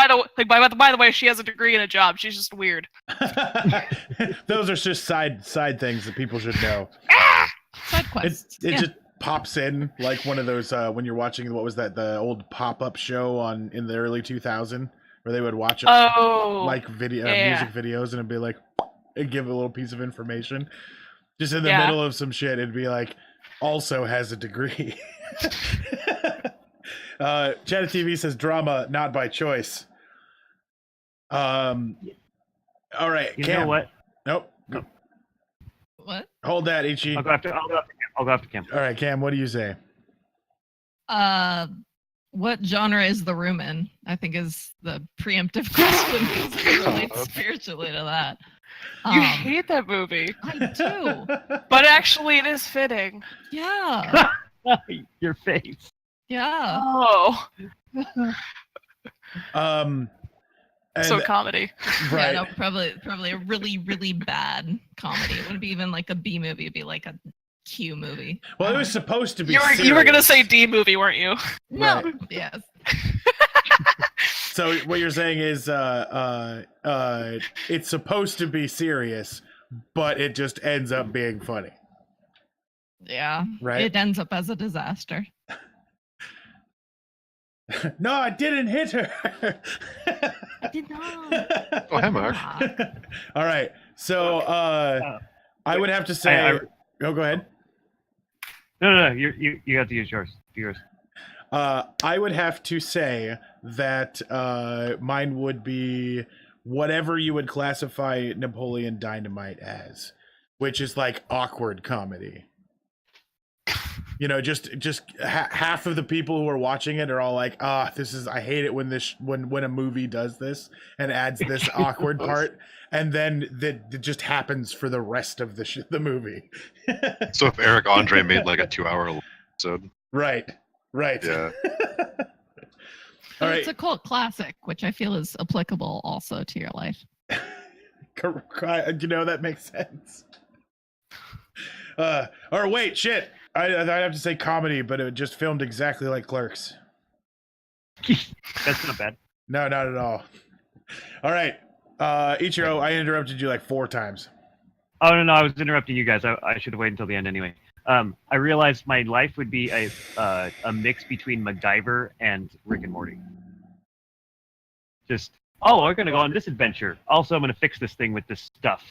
S5: by the way, she has a degree and a job. She's just weird.
S2: Those are just side things that people should know.
S3: Side quests.
S2: It just pops in like one of those when you're watching the old pop-up show in the early 2000s where they would watch music videos, and it'd be like, it'd give a little piece of information just in the middle of some shit. It'd be like, also has a degree. Chat TV says drama, not by choice. All right,
S4: You
S2: Cam.
S4: know what?
S2: Nope.
S3: What?
S2: Hold that, Ichi.
S4: I'll go after Cam.
S2: All right, Cam, what do you say?
S3: What genre is the room in? I think is the preemptive question because it relates spiritually to that.
S5: You hate that movie.
S3: I do.
S5: But actually, it is fitting.
S3: Yeah.
S4: Your face.
S3: Yeah.
S5: Oh. So
S2: And-
S5: comedy.
S2: right.
S3: Yeah, no, probably a really, really bad comedy. It wouldn't be even like a B movie. It'd be like a Q movie.
S2: Well, it was supposed to be.
S5: You were gonna
S2: serious.
S5: say D movie, weren't you?
S3: No.
S2: Right.
S3: Yes.
S2: So what you're saying is, it's supposed to be serious, but it just ends up being funny.
S3: Yeah.
S2: Right.
S3: It ends up as a disaster.
S2: No, I didn't hit her.
S3: I did not.
S1: Oh, hi, Mark.
S2: All right. So I would have to say. Go ahead.
S4: No. You have to use yours. Do yours.
S2: I would have to say that mine would be whatever you would classify Napoleon Dynamite as, which is like awkward comedy. You know, just half of the people who are watching it are all like, I hate it when when a movie does this and adds this awkward part, and then it just happens for the rest of the movie.
S1: So if Eric Andre made like a 2-hour episode.
S2: Right.
S1: Yeah.
S2: All
S3: It's
S2: right.
S3: a cult classic, which I feel is applicable also to your life.
S2: That makes sense. Or wait, shit. I have to say comedy, but it just filmed exactly like Clerks.
S4: That's not bad.
S2: No, not at all. All right. Ichiro, I interrupted you like 4 times.
S4: Oh no, I was interrupting you guys. I should have waited until the end anyway. I realized my life would be a mix between MacGyver and Rick and Morty. Just we're gonna go on this adventure. Also, I'm gonna fix this thing with this stuff.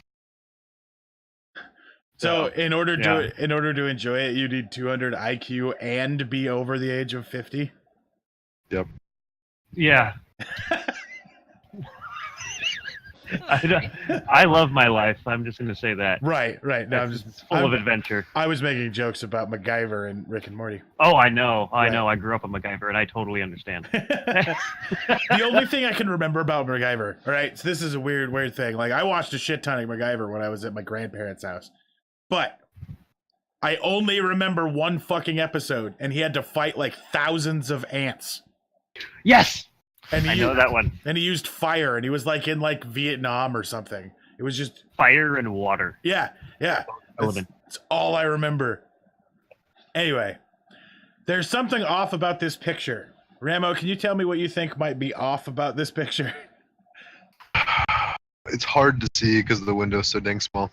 S2: So in order to enjoy it, you need 200 IQ and be over the age of 50.
S1: Yep.
S4: Yeah. I love my life. I'm just gonna say that.
S2: Right. No,
S4: It's full of adventure.
S2: I was making jokes about MacGyver and Rick and Morty.
S4: Oh, I know.
S2: Right.
S4: I grew up on MacGyver, and I totally understand.
S2: The only thing I can remember about MacGyver, all right, so this is a weird thing. Like, I watched a shit ton of MacGyver when I was at my grandparents' house, but I only remember one fucking episode, and he had to fight like thousands of ants.
S4: Yes,
S2: And
S4: I know that one.
S2: And he used fire, and he was like in like Vietnam or something. It was just
S4: Fire and water.
S2: yeah. That's all I remember. Anyway, there's something off about this picture. Ramo, can you tell me what you think might be off about this picture?
S1: It's hard to see because the window's so dang small.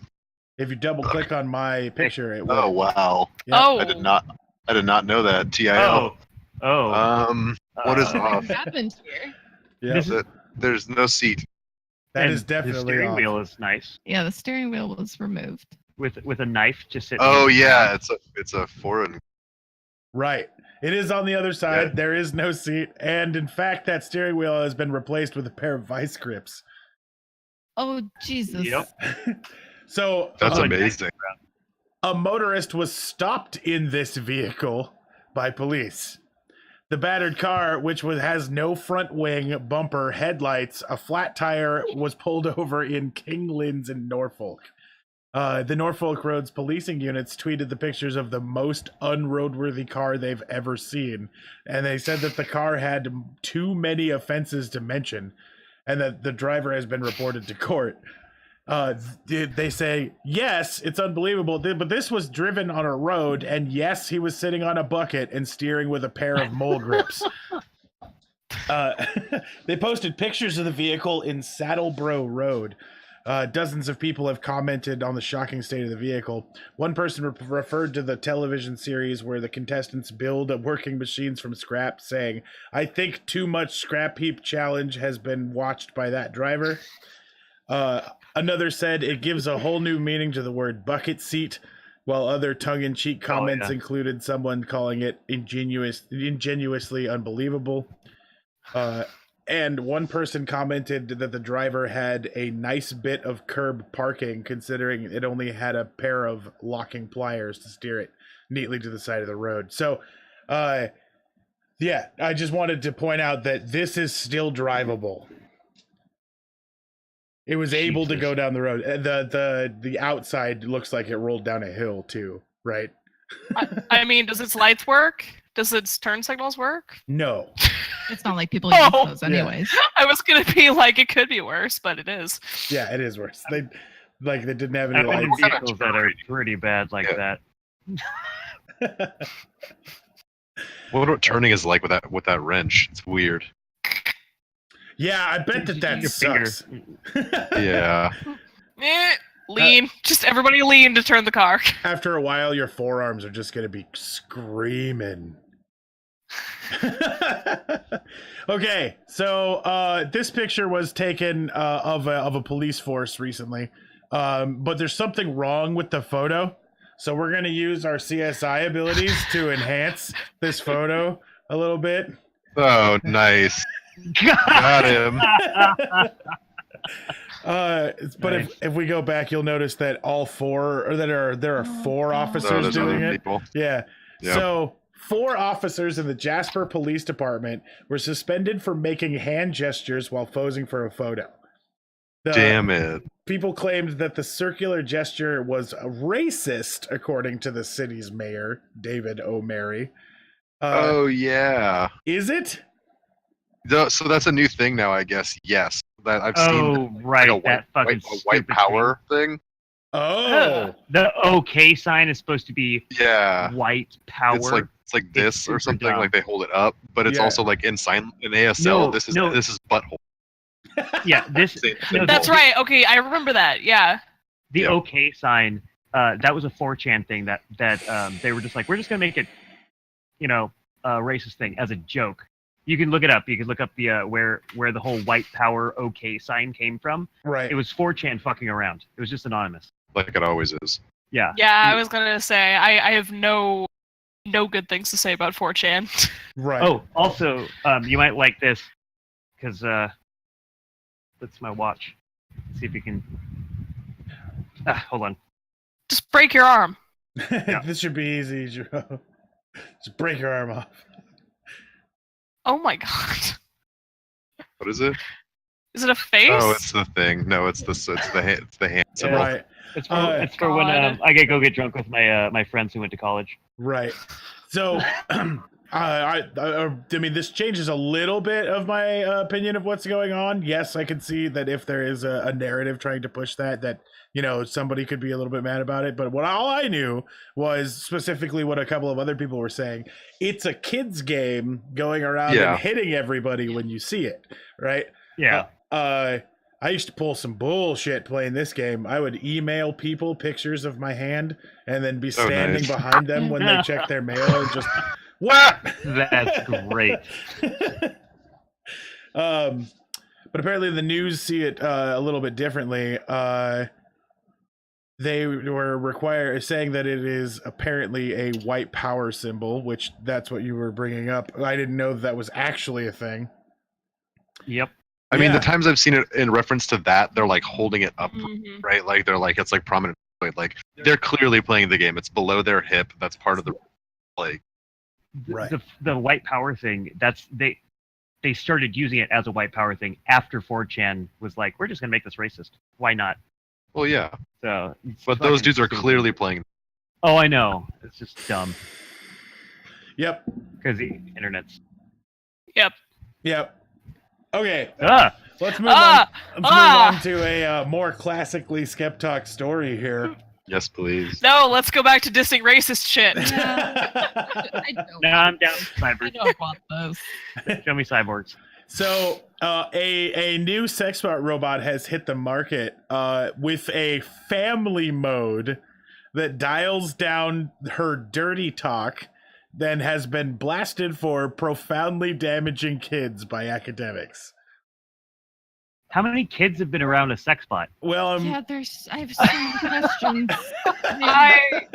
S2: If you double click on my picture, it will.
S1: Oh wow!
S2: Yep.
S5: Oh,
S1: I did not know that. TIL. What is off?
S3: What happened here?
S2: Yep.
S1: There's no seat.
S2: That
S4: And
S2: is definitely
S4: the steering
S2: off.
S4: wheel is nice
S3: Yeah, the steering wheel was removed.
S4: with a knife just sitting.
S1: Oh
S4: on the
S1: yeah,
S4: ground.
S1: it's a foreign.
S2: Right. It is on the other side.
S1: Yeah.
S2: There is no seat. And in fact, that steering wheel has been replaced with a pair of vice grips.
S3: Oh, Jesus.
S4: Yep.
S2: So
S1: That's
S4: Oh,
S1: amazing.
S2: a motorist was stopped in this vehicle by police. The battered car, which has no front wing, bumper, headlights, a flat tire, was pulled over in Kinglands in Norfolk. The Norfolk Roads policing units tweeted the pictures of the most unroadworthy car they've ever seen. And they said that the car had too many offenses to mention and that the driver has been reported to court. They say, yes, it's unbelievable, but this was driven on a road, and yes, he was sitting on a bucket and steering with a pair of mole grips. They posted pictures of the vehicle in Saddlebrow Road. Dozens of people have commented on the shocking state of the vehicle. One person referred to the television series where the contestants build working machines from scrap, saying, I think too much scrap heap challenge has been watched by that driver. Another said it gives a whole new meaning to the word bucket seat, while other tongue-in-cheek comments included someone calling it ingenuously unbelievable. And one person commented that the driver had a nice bit of curb parking, considering it only had a pair of locking pliers to steer it neatly to the side of the road. So, yeah, I just wanted to point out that this is still drivable. It was able to go down the road. The outside looks like it rolled down a hill too, right?
S5: I mean, does its lights work? Does its turn signals work?
S2: No.
S3: It's not like people use those anyways.
S5: I was gonna be like, it could be worse, but it is.
S2: Yeah, it is worse. They didn't have any
S4: I've been in
S2: lights.
S4: vehicles that are pretty bad like that.
S1: What turning is like with that wrench? It's weird.
S2: Yeah, I bet that
S4: Your finger.
S2: sucks.
S1: Yeah.
S5: Lean. Just everybody lean to turn the car.
S2: After a while, your forearms are just going to be screaming. Okay, so this picture was taken of a police force recently, but there's something wrong with the photo, so we're going to use our CSI abilities to enhance this photo a little bit.
S1: Oh, nice. Got him.
S2: But if we go back, you'll notice that there are 4 officers
S1: there's
S2: doing
S1: other
S2: it.
S1: people.
S2: Yeah.
S1: Yep.
S2: So 4 officers in the Jasper Police Department were suspended for making hand gestures while posing for a photo.
S1: Damn it.
S2: People claimed that the circular gesture was racist, according to the city's mayor, David O'Mary.
S1: Oh yeah.
S2: Is it?
S1: So that's a new thing now, I guess. Yes, that I've seen.
S4: Oh, right,
S1: Like
S4: that fucking
S1: a white
S4: stupid
S1: power thing.
S2: Oh,
S4: The OK sign is supposed to be
S1: Yeah,
S4: white power.
S1: it's like this or
S4: super
S1: something.
S4: dumb.
S1: Like they hold it up, but it's
S2: Yeah.
S1: also like in ASL.
S4: No,
S1: this is
S4: no.
S1: this is butthole.
S4: Yeah, this.
S1: Same
S4: No,
S5: That's
S1: symbol.
S5: right. Okay, I remember that. Yeah.
S4: The
S1: Yeah.
S4: OK sign. That was a 4chan thing that they were just like, we're just gonna make it, racist thing as a joke. You can look it up. You can look up the where the whole white power OK sign came from.
S2: right.
S4: It was 4chan fucking around. It was just anonymous.
S1: Like it always is.
S4: Yeah.
S5: Yeah, I was gonna say I have no good things to say about 4chan.
S2: right.
S4: Oh, also, you might like this because that's my watch. Let's see if you can. Hold on.
S5: Just break your arm.
S2: This should be easy, Joe. Just break your arm off.
S5: Oh my god.
S1: What is it?
S5: Is it a face?
S1: Oh, it's the thing. No, it's the hand symbol.
S2: Right.
S4: It's for when
S5: God.
S4: I get drunk with my friends who went to college.
S2: Right. So, I mean, this changes a little bit of my opinion of what's going on. Yes, I can see that if there is a narrative trying to push that somebody could be a little bit mad about it. But all I knew was specifically what a couple of other people were saying. It's a kid's game going around
S1: Yeah.
S2: and hitting everybody when you see it, right?
S4: Yeah.
S2: I used to pull some bullshit playing this game. I would email people pictures of my hand and then be standing
S1: nice.
S2: behind them when they check their mail and just what?
S4: That's great.
S2: But apparently the news see it a little bit differently. They were saying that it is apparently a white power symbol, which that's what you were bringing up. I didn't know that was actually a thing.
S4: Yep.
S1: I mean,
S2: Yeah.
S1: the times I've seen it in reference to that, they're like holding it up,
S5: Mhm.
S1: right? Like they're like it's like prominent. Like they're clearly playing the game. It's below their hip. That's part of the like.
S2: Right.
S4: The white power thing. They started using it as a white power thing after 4chan was like, we're just gonna make this racist. Why not?
S1: Well, yeah,
S4: So. it's
S1: but those
S4: fucking
S1: dudes are
S4: stupid.
S1: clearly playing.
S4: Oh, I know. It's just dumb
S2: Yep.
S4: because the internet's.
S5: Yep.
S2: Okay.
S4: Ah.
S2: Let's move on. Let's move
S5: Ah!
S2: on to a more classically Skeptalk story here.
S1: Yes, please.
S5: No, let's go back to dissing racist shit.
S3: I don't.
S4: No, I'm down.
S3: I
S4: Cyborgs.
S3: don't want those.
S4: Show me cyborgs.
S2: So, a new sexbot robot has hit the market with a family mode that dials down her dirty talk, then has been blasted for profoundly damaging kids by academics.
S4: How many kids have been around a sex bot?
S2: Well,
S3: Yeah, I have so many questions.
S5: I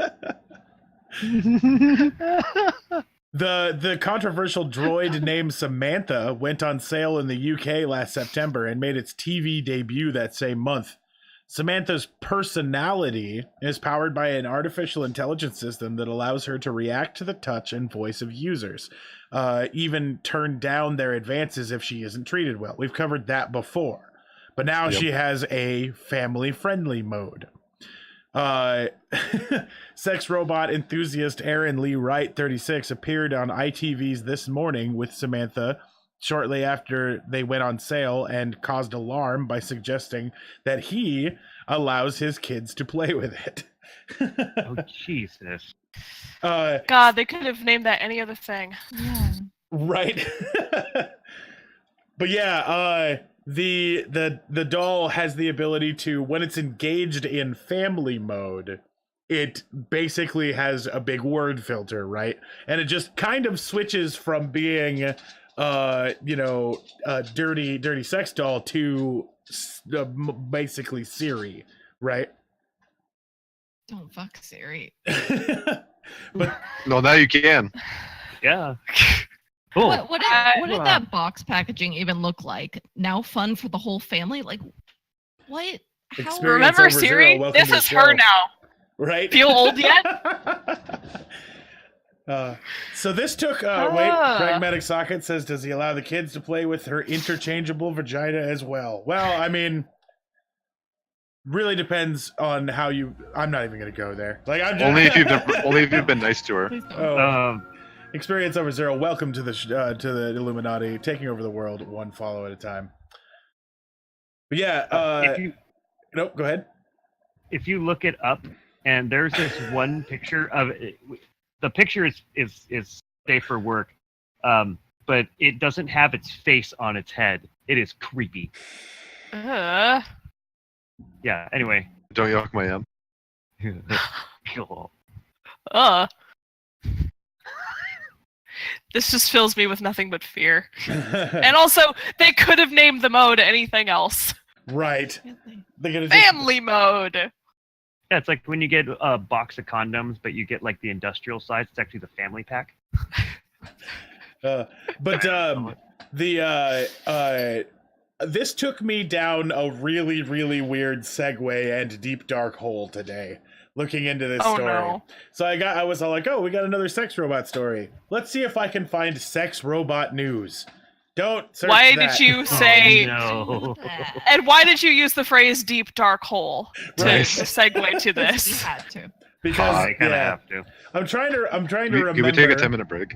S2: The controversial droid named Samantha went on sale in the UK last September and made its TV debut that same month. Samantha's personality is powered by an artificial intelligence system that allows her to react to the touch and voice of users, even turn down their advances if she isn't treated well. We've covered that before, but now she has a family-friendly mode. Sex robot enthusiast Aaron Lee Wright, 36, appeared on ITV's This Morning with Samantha shortly after they went on sale and caused alarm by suggesting that he allows his kids to play with it.
S4: Oh Jesus!
S5: God, they could have named that any other thing.
S3: Yeah.
S2: Right. But yeah, the doll has the ability to, when it's engaged in family mode, it basically has a big word filter, right? And it just kind of switches from being a dirty sex doll to basically Siri, right?
S3: Don't fuck Siri.
S2: But
S1: No, now you can.
S4: Yeah. Cool.
S3: What did that box packaging even look like? Now fun for the whole family? Like, what? How?
S2: Experience
S5: Remember
S2: over
S5: Siri?
S2: zero, welcome
S5: This
S2: to the
S5: is her
S2: show.
S5: now.
S2: Right?
S5: Feel old yet?
S2: So this took Pragmatic Socket says, does he allow the kids to play with her interchangeable vagina as well? Well, I mean, really depends on how you. I'm not even gonna go there. Like I'm just,
S1: Only if you've been nice to her.
S3: Please don't.
S2: Oh, Experience over zero. Welcome to the Illuminati, taking over the world one follow at a time. But yeah, nope. Go ahead.
S4: If you look it up, and there's this one picture of it, the picture is safe for work, but it doesn't have its face on its head. It is creepy. Yeah. Anyway.
S1: Don't yuck my yum.
S4: Cool.
S5: This just fills me with nothing but fear. And also, they could have named the mode anything else.
S2: Right.
S5: Family mode.
S4: Yeah, it's like when you get a box of condoms, but you get like the industrial size. It's actually the family pack.
S2: This took me down a really, really weird segue and deep dark hole today, looking into this story.
S5: No.
S2: So I was all like, oh, we got another sex robot story. Let's see if I can find sex robot news. Don't search
S5: Why
S2: that.
S5: did you say...
S4: No.
S5: And why did you use the phrase deep dark hole to segue to
S3: You
S5: this?
S3: had to.
S2: Because
S4: I kind of have to.
S2: I'm trying to remember.
S1: Can we take a 10-minute break?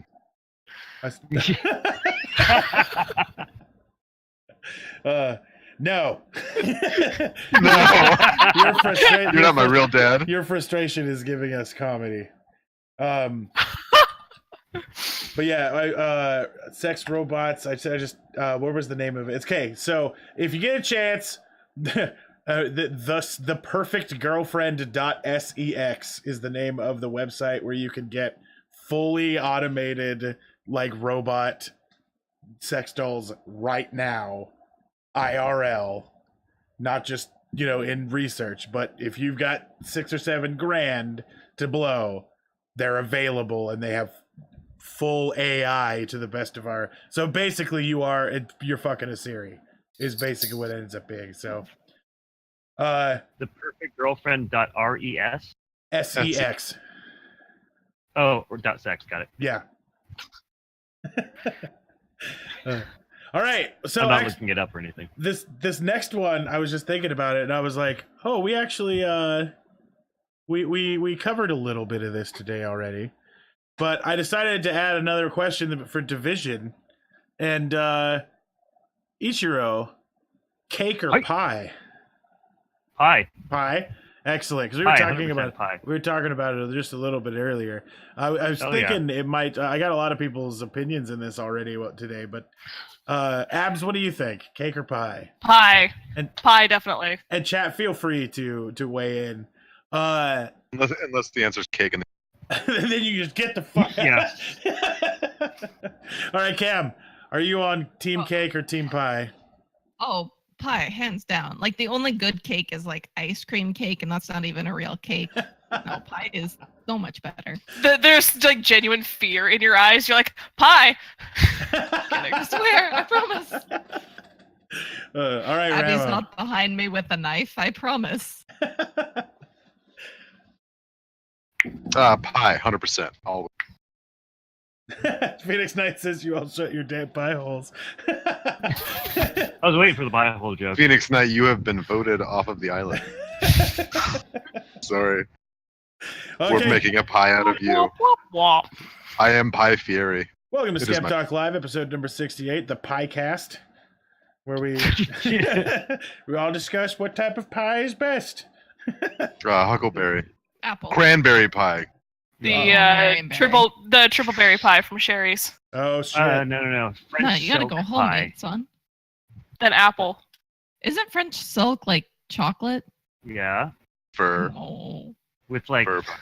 S2: No.
S1: No.
S2: You're
S1: You're not my real dad.
S2: Your frustration is giving us comedy. But yeah, sex robots. What was the name of it? It's okay. So if you get a chance, the perfectgirlfriend.sex is the name of the website where you can get fully automated like robot sex dolls right now, IRL, not just in research. But if you've got $6 or $7 grand to blow, they're available and they have full AI to the best of our. So basically, you're fucking a Siri is basically what it ends up being. So,
S4: The perfectgirlfriend.res.
S2: sex.
S4: Oh, or .sex. Got it.
S2: Yeah. All right. So
S4: I'm not looking it up or anything.
S2: This next one, I was just thinking about it, and I was like, oh, we actually we covered a little bit of this today already, but I decided to add another question for division, and Ichiro, cake or pie?
S4: Pie.
S2: Excellent, because we were talking about it just a little bit earlier. I was thinking it might. I got a lot of people's opinions in this already today, but Abs, what do you think? Cake or pie?
S5: Pie.
S2: And
S5: pie, definitely.
S2: And chat, feel free to weigh in.
S1: Unless the answer's cake, and
S2: then you just get the fuck out. All right, Cam, are you on team cake or team pie?
S3: Oh, pie, hands down. Like the only good cake is like ice cream cake, and that's not even a real cake. No, pie is so much better.
S5: There's like genuine fear in your eyes. You're like, pie.
S3: I swear, I promise.
S2: All right,
S3: Abby's
S2: Ramo.
S3: not behind me with a knife, I promise.
S1: Pie, 100%. Always.
S2: Phoenix Knight says you all shut your damn pie holes.
S4: I was waiting for the pie hole joke.
S1: Phoenix Knight, you have been voted off of the island. Sorry.
S2: Okay.
S1: We're making a pie out of you. I am Pie Fury.
S2: Welcome to
S1: It is
S2: Scam Talk Live, episode number 68, the Pie Cast, where we we all discuss what type of pie is best.
S1: Huckleberry.
S3: Apple.
S1: Cranberry pie.
S5: The triple berry pie from Sherry's.
S2: Oh shit!
S4: No. French
S3: No, you gotta
S4: silk
S3: go home,
S4: pie.
S3: son.
S5: Then apple.
S3: Isn't French silk like chocolate?
S4: Yeah,
S1: Fur.
S3: Oh.
S4: with like
S1: Fur pie.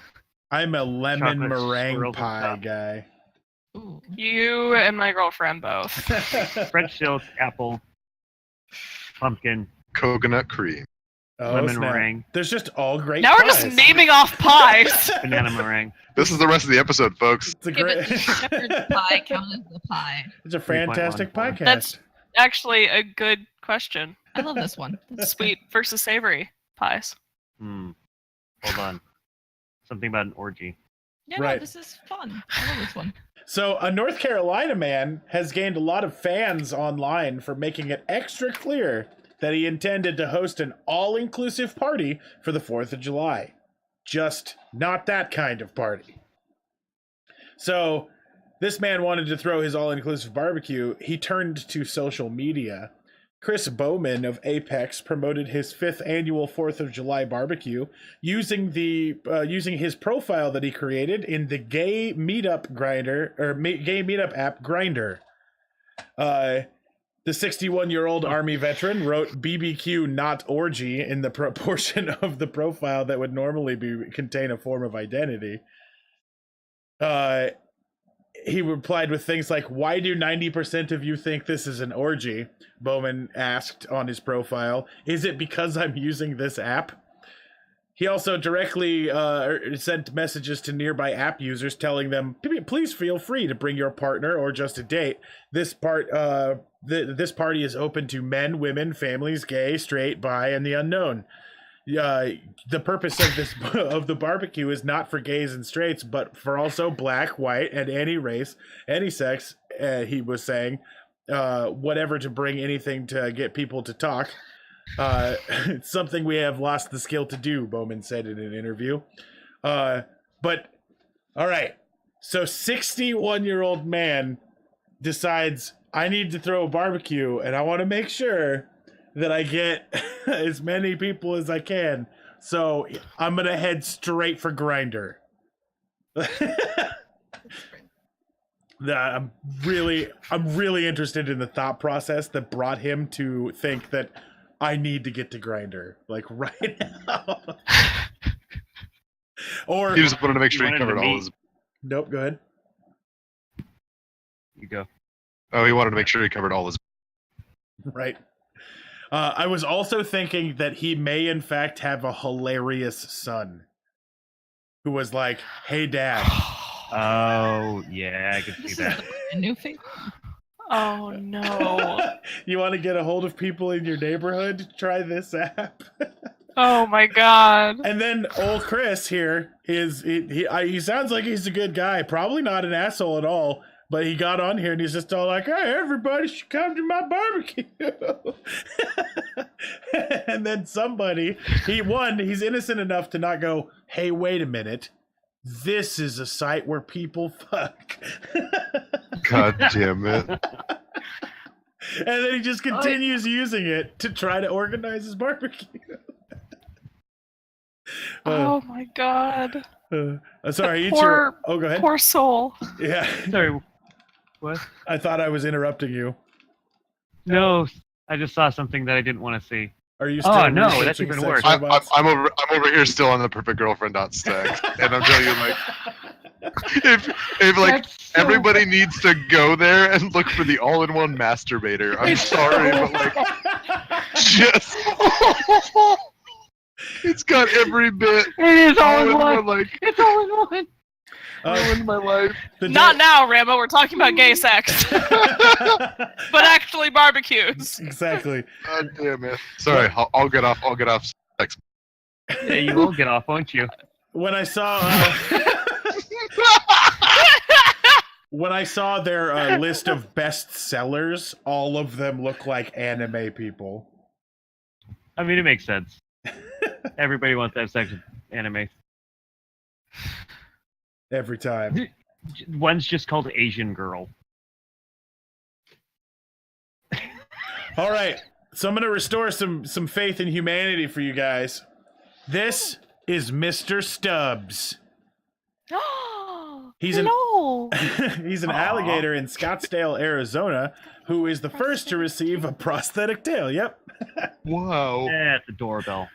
S2: I'm a lemon
S4: Chocolate
S2: meringue
S4: swirls on
S2: pie
S4: top.
S2: guy.
S3: Ooh.
S5: You and my girlfriend both.
S4: French silk, apple, pumpkin,
S1: Coconut cream.
S4: lemon
S2: snap.
S4: meringue,
S2: There's just all great.
S5: Now we're
S2: pies.
S5: just naming off pies.
S4: banana meringue.
S1: This is the rest of the episode, folks.
S3: Give it the shepherd's pie count as the pie.
S2: It's a fantastic
S4: 3.14.
S2: podcast.
S5: That's actually a good question.
S3: I love this one.
S5: Sweet versus savory pies.
S4: Hold on. Something about an orgy.
S3: Yeah,
S2: Right.
S3: no, this is fun. I love this one.
S2: So, a North Carolina man has gained a lot of fans online for making it extra clear that he intended to host an all-inclusive party for the 4th of July. Just not that kind of party. So, This man wanted to throw his all-inclusive barbecue. He turned to social media. Chris Bowman of Apex promoted his 5th annual 4th of July barbecue using his profile that he created in the gay meetup app Grindr. The 61-year-old Army veteran wrote BBQ not orgy in the portion of the profile that would normally contain a form of identity. He replied with things like, "Why do 90% of you think this is an orgy?" Bowman asked on his profile. "Is it because I'm using this app?" He also directly sent messages to nearby app users telling them, "Please feel free to bring your partner or just a date. This party is open to men, women, families, gay, straight, bi, and the unknown. The purpose of the barbecue is not for gays and straights, but for also black, white, and any race, any sex," he was saying, whatever, to bring anything to get people to talk. It's something we have lost the skill to do, Bowman said in an interview. But, all right. So 61-year-old man decides, I need to throw a barbecue, and I want to make sure that I get as many people as I can. So I'm going to head straight for Grindr. I'm really interested in the thought process that brought him to think that I need to get to Grindr, like, right now. Or
S1: He just wanted to make sure he covered all his.
S2: Nope, go ahead.
S4: You go.
S1: Oh, he wanted to make sure he covered all his.
S2: Right. I was also thinking that he may, in fact, have a hilarious son who was like, "Hey, Dad."
S4: Oh, yeah, I could see that.
S3: A new thing.
S5: Oh no.
S2: You want to get a hold of people in your neighborhood? Try this app.
S5: Oh my god.
S2: And then old Chris here he sounds like he's a good guy. Probably not an asshole at all. But he got on here and he's just all like, "Hey, everybody should come to my barbecue." And then somebody, he's innocent enough to not go, "Hey, wait a minute. This is a site where people fuck."
S1: God damn it.
S2: And then he just continues using it to try to organize his barbecue.
S5: Oh my god.
S2: Sorry,
S5: Poor-
S2: go ahead.
S5: Poor soul.
S2: Yeah,
S4: Sorry, what?
S2: I thought I was interrupting you.
S4: No, I just saw something that I didn't want to see.
S2: Are you still
S4: Oh, no, that's
S2: researching
S4: even
S2: sex
S4: worse.
S2: robots?
S1: I'm over here still on the perfectgirlfriend.stack, and I'm telling you, like, if like
S4: That's so
S1: everybody needs to go there and look for the all-in-one masturbator. I'm sorry, but like, just it's got every bit.
S4: It is all in
S1: all-in-one,
S4: one.
S1: like,
S4: It's all in one.
S1: ruined my life.
S5: Not now, Rambo. We're talking about gay sex. But actually barbecues.
S2: Exactly.
S1: God damn it. Sorry, I'll get off. I'll get off. Sex.
S4: Yeah, you will get off, won't you?
S2: When I saw when I saw their list of best sellers, all of them look like anime people.
S4: I mean, it makes sense. Everybody wants to have sex with anime.
S2: Every time.
S4: One's just called Asian Girl.
S2: All right. So I'm going to restore some faith in humanity for you guys. This is Mr. Stubbs. He's
S5: Hello.
S2: he's an alligator in Scottsdale, Arizona, who is the first to receive a prosthetic tail. Yep.
S1: Wow.
S4: At the doorbell.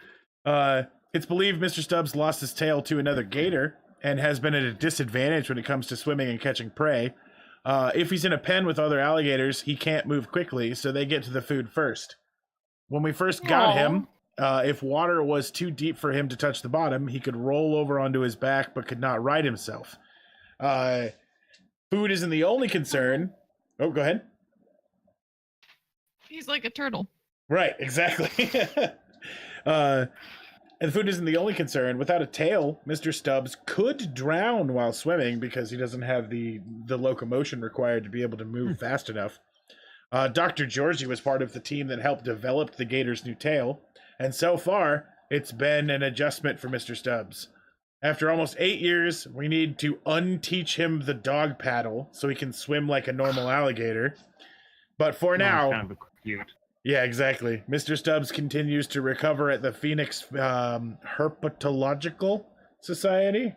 S2: It's believed Mr. Stubbs lost his tail to another gator and has been at a disadvantage when it comes to swimming and catching prey. If he's in a pen with other alligators, he can't move quickly, so they get to the food first. When we first got him, if water was too deep for him to touch the bottom, he could roll over onto his back but could not right himself. Food isn't the only concern. Oh, go ahead.
S3: He's like a turtle.
S2: Right, exactly. And food isn't the only concern. Without a tail, Mr. Stubbs could drown while swimming because he doesn't have the locomotion required to be able to move fast enough. Dr. Georgie was part of the team that helped develop the gator's new tail, and so far, it's been an adjustment for Mr. Stubbs. After almost 8 years, we need to unteach him the dog paddle so he can swim like a normal alligator. But for now,
S4: kind of cute.
S2: Yeah, exactly. Mr. Stubbs continues to recover at the Phoenix Herpetological Society,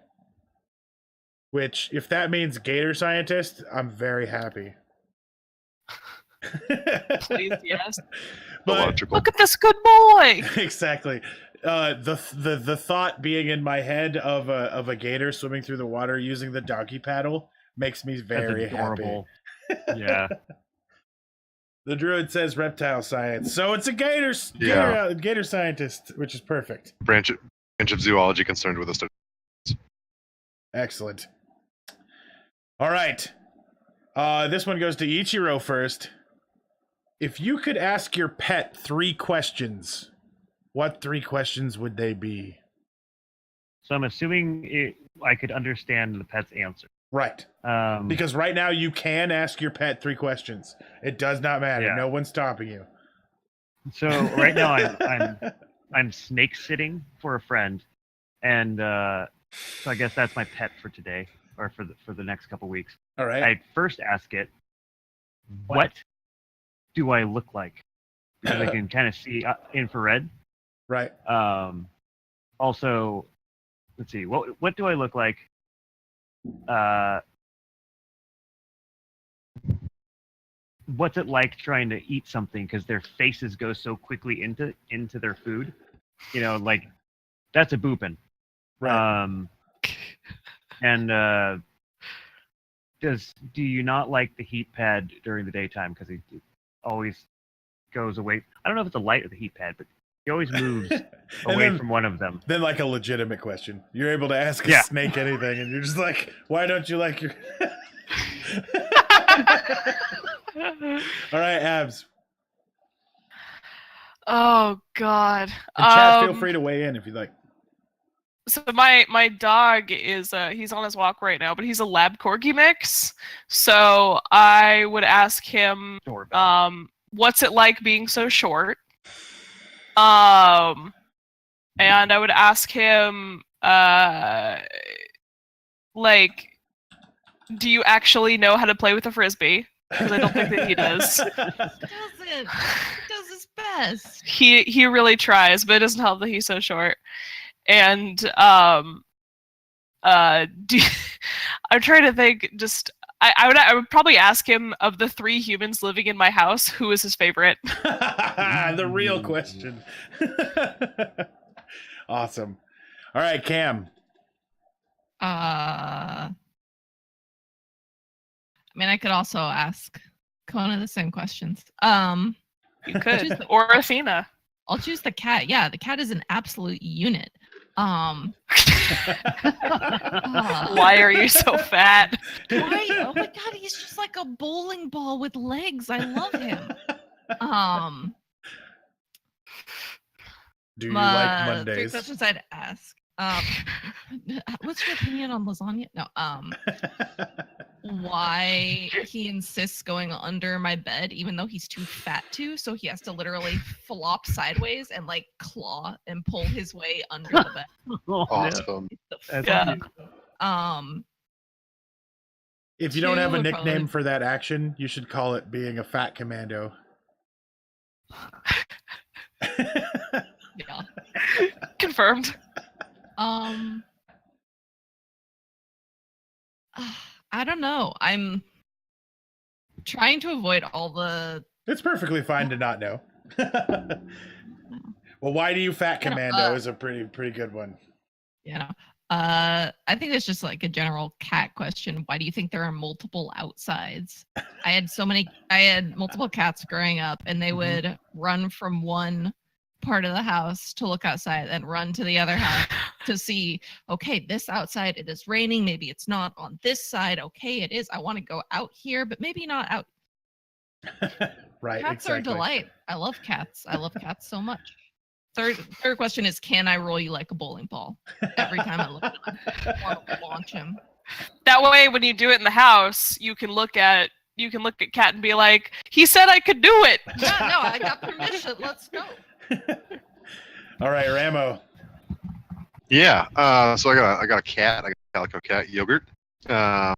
S2: which, if that means gator scientist, I'm very happy.
S5: Please, yes.
S2: But
S5: Look at this good boy.
S2: exactly. The thought being in my head of a gator swimming through the water using the doggy paddle makes me very
S4: That's adorable.
S2: happy.
S4: Yeah.
S2: The druid says reptile science, so it's a gator scientist, which is perfect.
S1: Branch of zoology concerned with the study.
S2: Excellent. All right. This one goes to Ichiro first. If you could ask your pet 3 questions, what 3 questions would they be?
S4: So I'm assuming I could understand the pet's answer.
S2: Right. Because right now you can ask your pet 3 questions. It does not matter.
S4: Yeah.
S2: No one's stopping you.
S4: So right now I'm snake sitting for a friend, and so I guess that's my pet for today or for the next couple weeks.
S2: All right.
S4: I'd first ask it, what do I look like? Because I can kind of see infrared.
S2: Right.
S4: Also, let's see, what do I look like? What's it like trying to eat something because their faces go so quickly into their food? You know, like that's a boopin'.
S2: Right.
S4: And do you not like the heat pad during the daytime because it always goes away? I don't know if it's the light or the heat pad, but he always moves away from one of them.
S2: Then, like a legitimate question, you're able to ask a snake anything, and you're just like, "Why don't you like your?" All right, Abs.
S5: Oh God.
S2: And chat, feel free to weigh in if you'd like.
S5: So my dog is he's on his walk right now, but he's a lab corgi mix. So I would ask him, what's it like being so short? And I would ask him, like, do you actually know how to play with a frisbee? Because I don't think that he does.
S3: He doesn't. He does his best.
S5: He really tries, but it doesn't help that he's so short. And I'm trying to think. Just I would probably ask him, of the 3 humans living in my house, who is his favorite.
S2: The real question. Awesome. All right, Cam.
S3: I mean, I could also ask Kona the same questions.
S5: You could, or Athena.
S3: I'll choose the cat. Yeah, the cat is an absolute unit.
S5: Why are you so fat?
S3: Why? Oh my God, he's just like a bowling ball with legs. I love him.
S2: Do you like
S3: 3
S2: Mondays?
S3: questions I'd ask. What's your opinion on lasagna? No. Why he insists going under my bed even though he's too fat to, so he has to literally flop sideways and like claw and pull his way under the bed.
S1: Awesome.
S5: Yeah.
S2: If you don't have a
S3: 2 would
S2: nickname
S3: probably-
S2: for that action, you should call it being a fat commando.
S3: Yeah.
S5: Confirmed.
S3: I don't know. I'm trying to avoid all the.
S2: It's perfectly fine to not know. Well, why do you fat commando is a pretty good one.
S3: You know, I think it's just like a general cat question. Why do you think there are multiple outsides? I had multiple cats growing up, and they would run from one part of the house to look outside and run to the other house to see, okay, this outside, it is raining, maybe it's not. On this side, okay, it is. I want to go out here, but maybe not out.
S2: Right.
S3: Cats are a delight. I love cats. I love cats so much. Third question is, can I roll you like a bowling ball every time I look at him? I want to launch him.
S5: That way, when you do it in the house, you can look at Cat and be like, he said I could do it.
S3: Yeah, no, I got permission. Let's go.
S2: All right, Ramo.
S1: Yeah. So I got a cat. I got a calico cat, Yogurt. I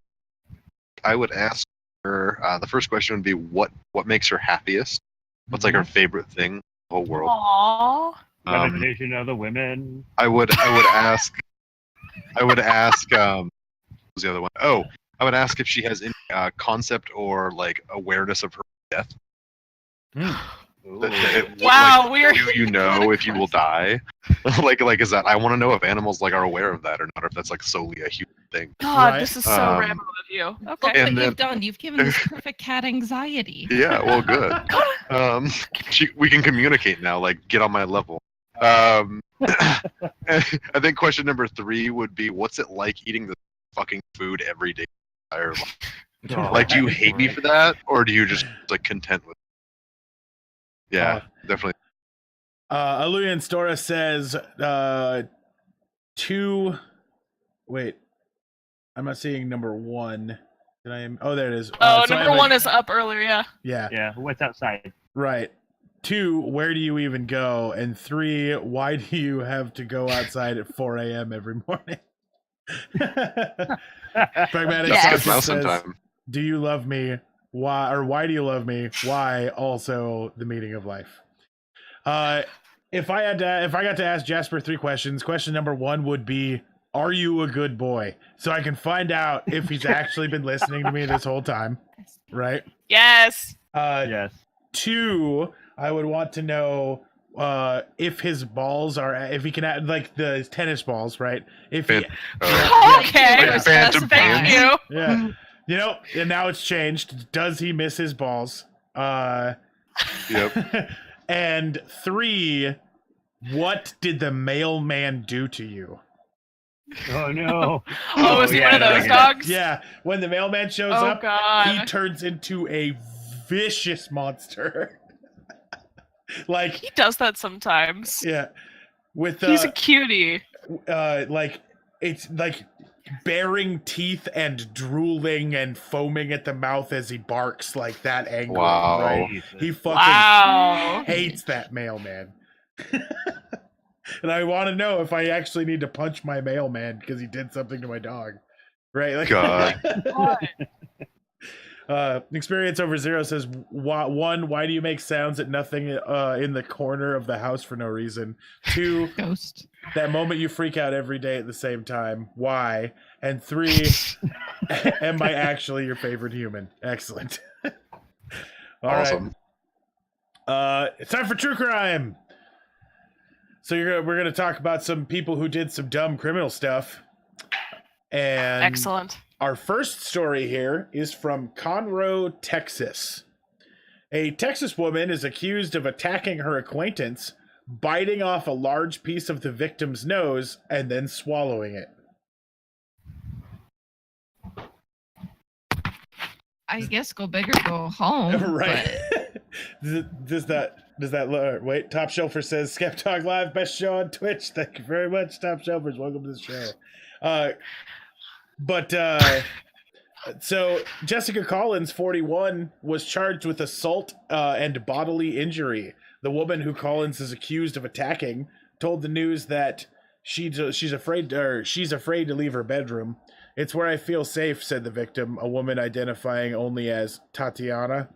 S1: would ask her. The first question would be what makes her happiest. What's like her favorite thing in the whole world?
S5: Aww.
S4: Representation of the women.
S1: I would ask. What was the other one? Oh, I would ask if she has any concept or like awareness of her death.
S5: Wow,
S1: like,
S5: weird.
S1: Do you know if you will die? like is that? I want to know if animals like are aware of that or not, or if that's like solely a human thing.
S5: God,
S2: Right.
S5: this is so Rambo of you.
S3: Look
S5: Okay.
S3: what
S1: And then-
S3: you've done. You've given this perfect cat anxiety.
S1: Yeah, well, good. We can communicate now. Like, get on my level. I think question number 3 would be, what's it like eating this fucking food every day? Like, do you hate me for that, or do you just like content with it? Yeah, definitely.
S2: Aluyan Stora says 2. Wait, I'm not seeing number 1. Did I? Oh, there it is.
S5: Oh,
S2: so I
S5: number
S2: have
S5: 1 is up earlier, yeah.
S2: Yeah.
S4: Yeah, what's outside?
S2: Right. 2, where do you even go? And 3, why do you have to go outside at 4 a.m. every morning? Pragmatic
S3: Yes.
S2: Sausage
S1: Mouse
S2: says,
S1: sometime.
S2: do you love me? Why, or why do you love me? Why also the meaning of life? If I got to ask Jasper 3 questions, question number 1 would be, are you a good boy? So I can find out if he's actually been listening to me this whole time, right?
S5: Yes.
S4: Yes.
S2: 2, I would want to know if his balls are, if he can add like the tennis balls, right? If he,
S5: Okay.
S1: Like phantom
S5: Thank
S1: pains.
S5: you.
S2: yeah, you know, and now it's changed. Does he miss his balls?
S1: Yep.
S2: And 3, what did the mailman do to you?
S4: Oh no.
S5: Oh, is he one of those dogs?
S2: Yeah, when the mailman shows
S5: Oh,
S2: up,
S5: God.
S2: he turns into a vicious monster. Like,
S5: He does that sometimes.
S2: yeah, with
S5: He's a cutie.
S2: like it's like baring teeth and drooling and foaming at the mouth as he barks like that angry.
S1: Wow.
S2: Right? He fucking
S5: Wow.
S2: hates that mailman. And I want to know if I actually need to punch my mailman because he did something to my dog. Right? Like,
S1: God.
S2: Experience over 0 says, 1, why do you make sounds at nothing in the corner of the house for no reason? 2,
S3: Ghost.
S2: that moment you freak out every day at the same time. Why? And 3, am I actually your favorite human? Excellent. All
S1: Awesome.
S2: right. It's time for true crime. So we're gonna talk about some people who did some dumb criminal stuff. And
S5: Excellent.
S2: our first story here is from Conroe, Texas. A Texas woman is accused of attacking her acquaintance, biting off a large piece of the victim's nose, and then swallowing it.
S3: I guess go big or go home.
S2: Right. Does that wait? Top Shelfer says Skeptalk Live, best show on Twitch. Thank you very much, Top Shelfers. Welcome to the show. So Jessica Collins, 41, was charged with assault and bodily injury. The woman who Collins is accused of attacking told the news that she's afraid to leave her bedroom. It's where I feel safe, said the victim, a woman identifying only as Tatiana.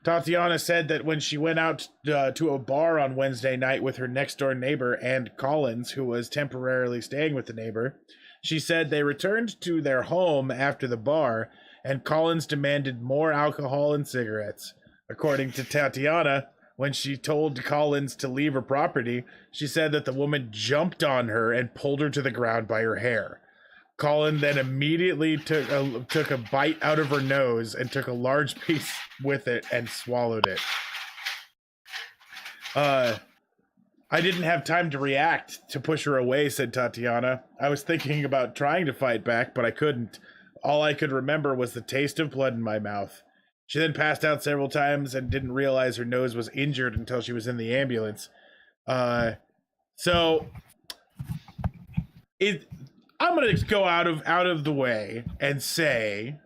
S2: Tatiana said that when she went out to a bar on Wednesday night with her next-door neighbor and Collins, who was temporarily staying with the neighbor, she said they returned to their home after the bar, and Collins demanded more alcohol and cigarettes. According to Tatiana, when she told Collins to leave her property, she said that the woman jumped on her and pulled her to the ground by her hair. Colin then immediately took a bite out of her nose and took a large piece with it and swallowed it. I didn't have time to react to push her away, said Tatiana. I was thinking about trying to fight back, but I couldn't. All I could remember was the taste of blood in my mouth. She then passed out several times and didn't realize her nose was injured until she was in the ambulance. I'm going to go out of the way and say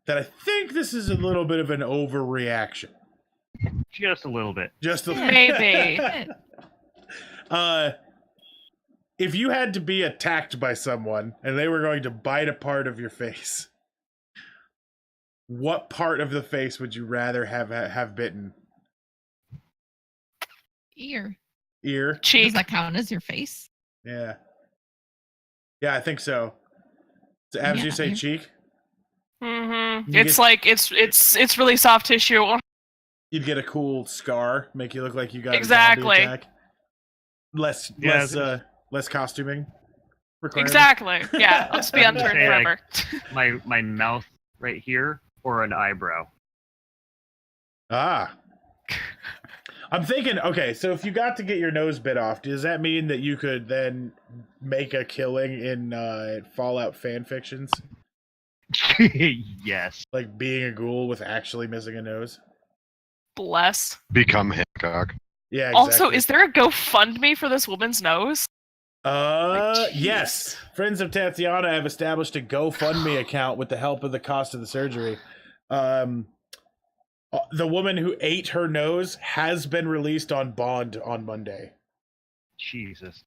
S2: that I think this is a little bit of an overreaction.
S4: Just a little bit.
S2: Just a
S5: Maybe.
S2: If you had to be attacked by someone and they were going to bite a part of your face, what part of the face would you rather have bitten?
S3: Ear.
S2: Ear?
S3: Does
S5: Cheek.
S3: that count as your face?
S2: Yeah. Yeah, I think so. So, Abs, you say
S3: ear.
S2: cheek?
S5: Mm-hmm.
S2: You
S5: It's
S2: get-
S5: like it's really soft tissue.
S2: You'd get a cool scar, make you look like you got
S5: Exactly.
S2: a zombie attack. Less costuming required.
S5: Exactly. Yeah, I'll just be unturned
S4: Say,
S5: forever.
S4: My mouth right here or an eyebrow.
S2: Ah. I'm thinking, okay, so if you got to get your nose bit off, does that mean that you could then make a killing in Fallout fan fictions?
S4: Yes.
S2: Like being a ghoul with actually missing a nose?
S5: Bless.
S1: Become Hancock.
S2: Yeah, exactly.
S5: Also, is there a GoFundMe for this woman's nose?
S2: Yes. Friends of Tatiana have established a GoFundMe account with the help of the cost of the surgery. The woman who ate her nose has been released on bond on Monday.
S4: Jesus.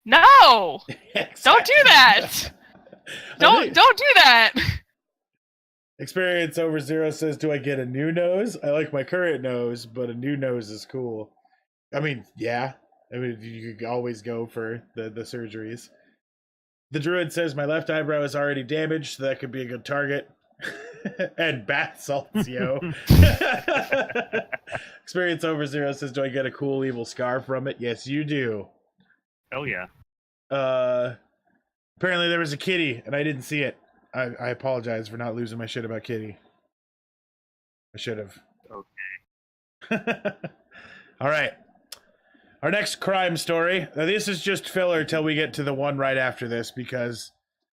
S5: No!
S2: Exactly.
S5: Don't do that! Don't do that!
S2: Experience over zero says, do I get a new nose? I like my current nose, but a new nose is cool. I mean, yeah. I mean, you could always go for the surgeries. The Druid says, my left eyebrow is already damaged, so that could be a good target. And bath salts, yo. Experience over zero says, do I get a cool evil scar from it? Yes, you do.
S4: Hell yeah.
S2: Apparently there was a kitty, and I didn't see it. I apologize for not losing my shit about Kitty. I should have.
S4: Okay.
S2: All right. Our next crime story. Now, this is just filler till we get to the one right after this, because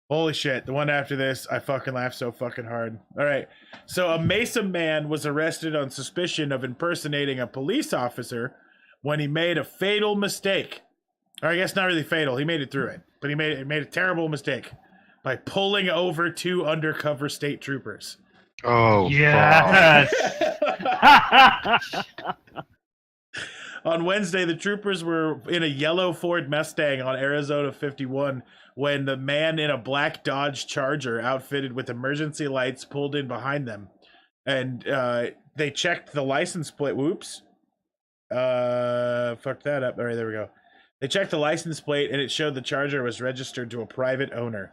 S2: holy shit, the one after this, I fucking laughed so fucking hard. All right. So a Mesa man was arrested on suspicion of impersonating a police officer when he made a fatal mistake. Or I guess not really fatal. He made it through it, but he made a terrible mistake by pulling over two undercover state troopers.
S1: Oh,
S4: Yes.
S2: On Wednesday, the troopers were in a yellow Ford Mustang on Arizona 51 when the man in a black Dodge Charger outfitted with emergency lights pulled in behind them. And they checked the license plate. Whoops. Fucked that up. All right, there we go. They checked the license plate, and it showed the Charger was registered to a private owner.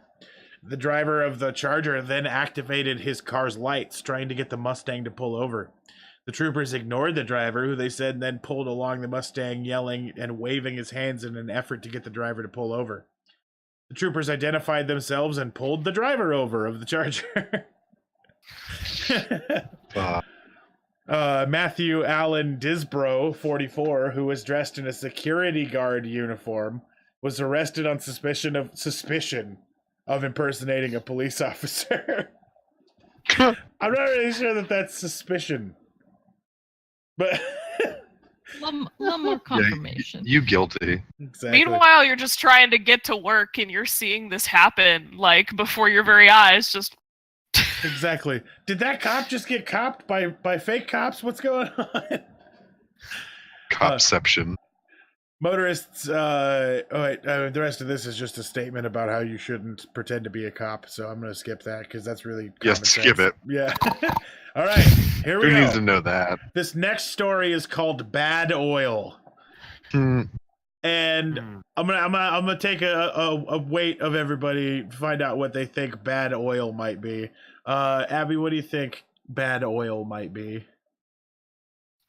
S2: The driver of the Charger then activated his car's lights, trying to get the Mustang to pull over. The troopers ignored the driver, who they said then pulled along the Mustang, yelling and waving his hands in an effort to get the driver to pull over. The troopers identified themselves and pulled the driver over of the Charger. Matthew Allen Disbro, 44, who was dressed in a security guard uniform, was arrested on suspicion of impersonating a police officer. I'm not really sure that that's suspicion. But
S3: A little more confirmation.
S1: You guilty.
S2: exactly.
S5: Meanwhile, you're just trying to get to work and you're seeing this happen, like, before your very eyes, just...
S2: Exactly. Did that cop just get copped by fake cops? What's going on?
S1: Copception.
S2: Motorists, the rest of this is just a statement about how you shouldn't pretend to be a cop, so I'm going to skip that because that's really
S1: Yes,
S2: common
S1: skip
S2: sense.
S1: it.
S2: Yeah. All right, here we
S1: Who
S2: go.
S1: needs to know that?
S2: This next story is called Bad Oil.
S1: Hmm.
S2: And I'm gonna take a weight of everybody to find out what they think bad oil might be. Abby, what do you think bad oil might be?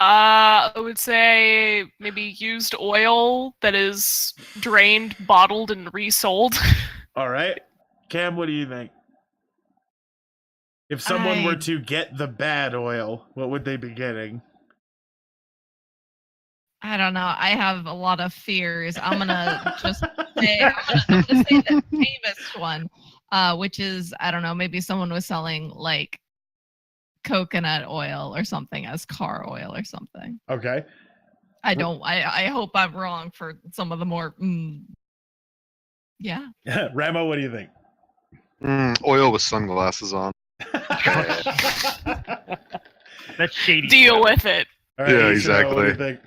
S5: I would say maybe used oil that is drained, bottled, and resold.
S2: All right, Cam, what do you think? If someone were to get the bad oil, what would they be getting?
S3: I don't know. I have a lot of fears. I'm gonna just say I'm gonna say the famous one, which is, I don't know, maybe someone was selling like coconut oil or something as car oil or something.
S2: Okay.
S3: I hope I'm wrong for some of the more yeah.
S2: Ramo, what do you think?
S1: Oil with sunglasses on.
S4: That's shady.
S5: Deal
S4: oil.
S5: with it.
S2: All
S1: Yeah,
S2: Ichiro,
S1: exactly.
S2: What do you think?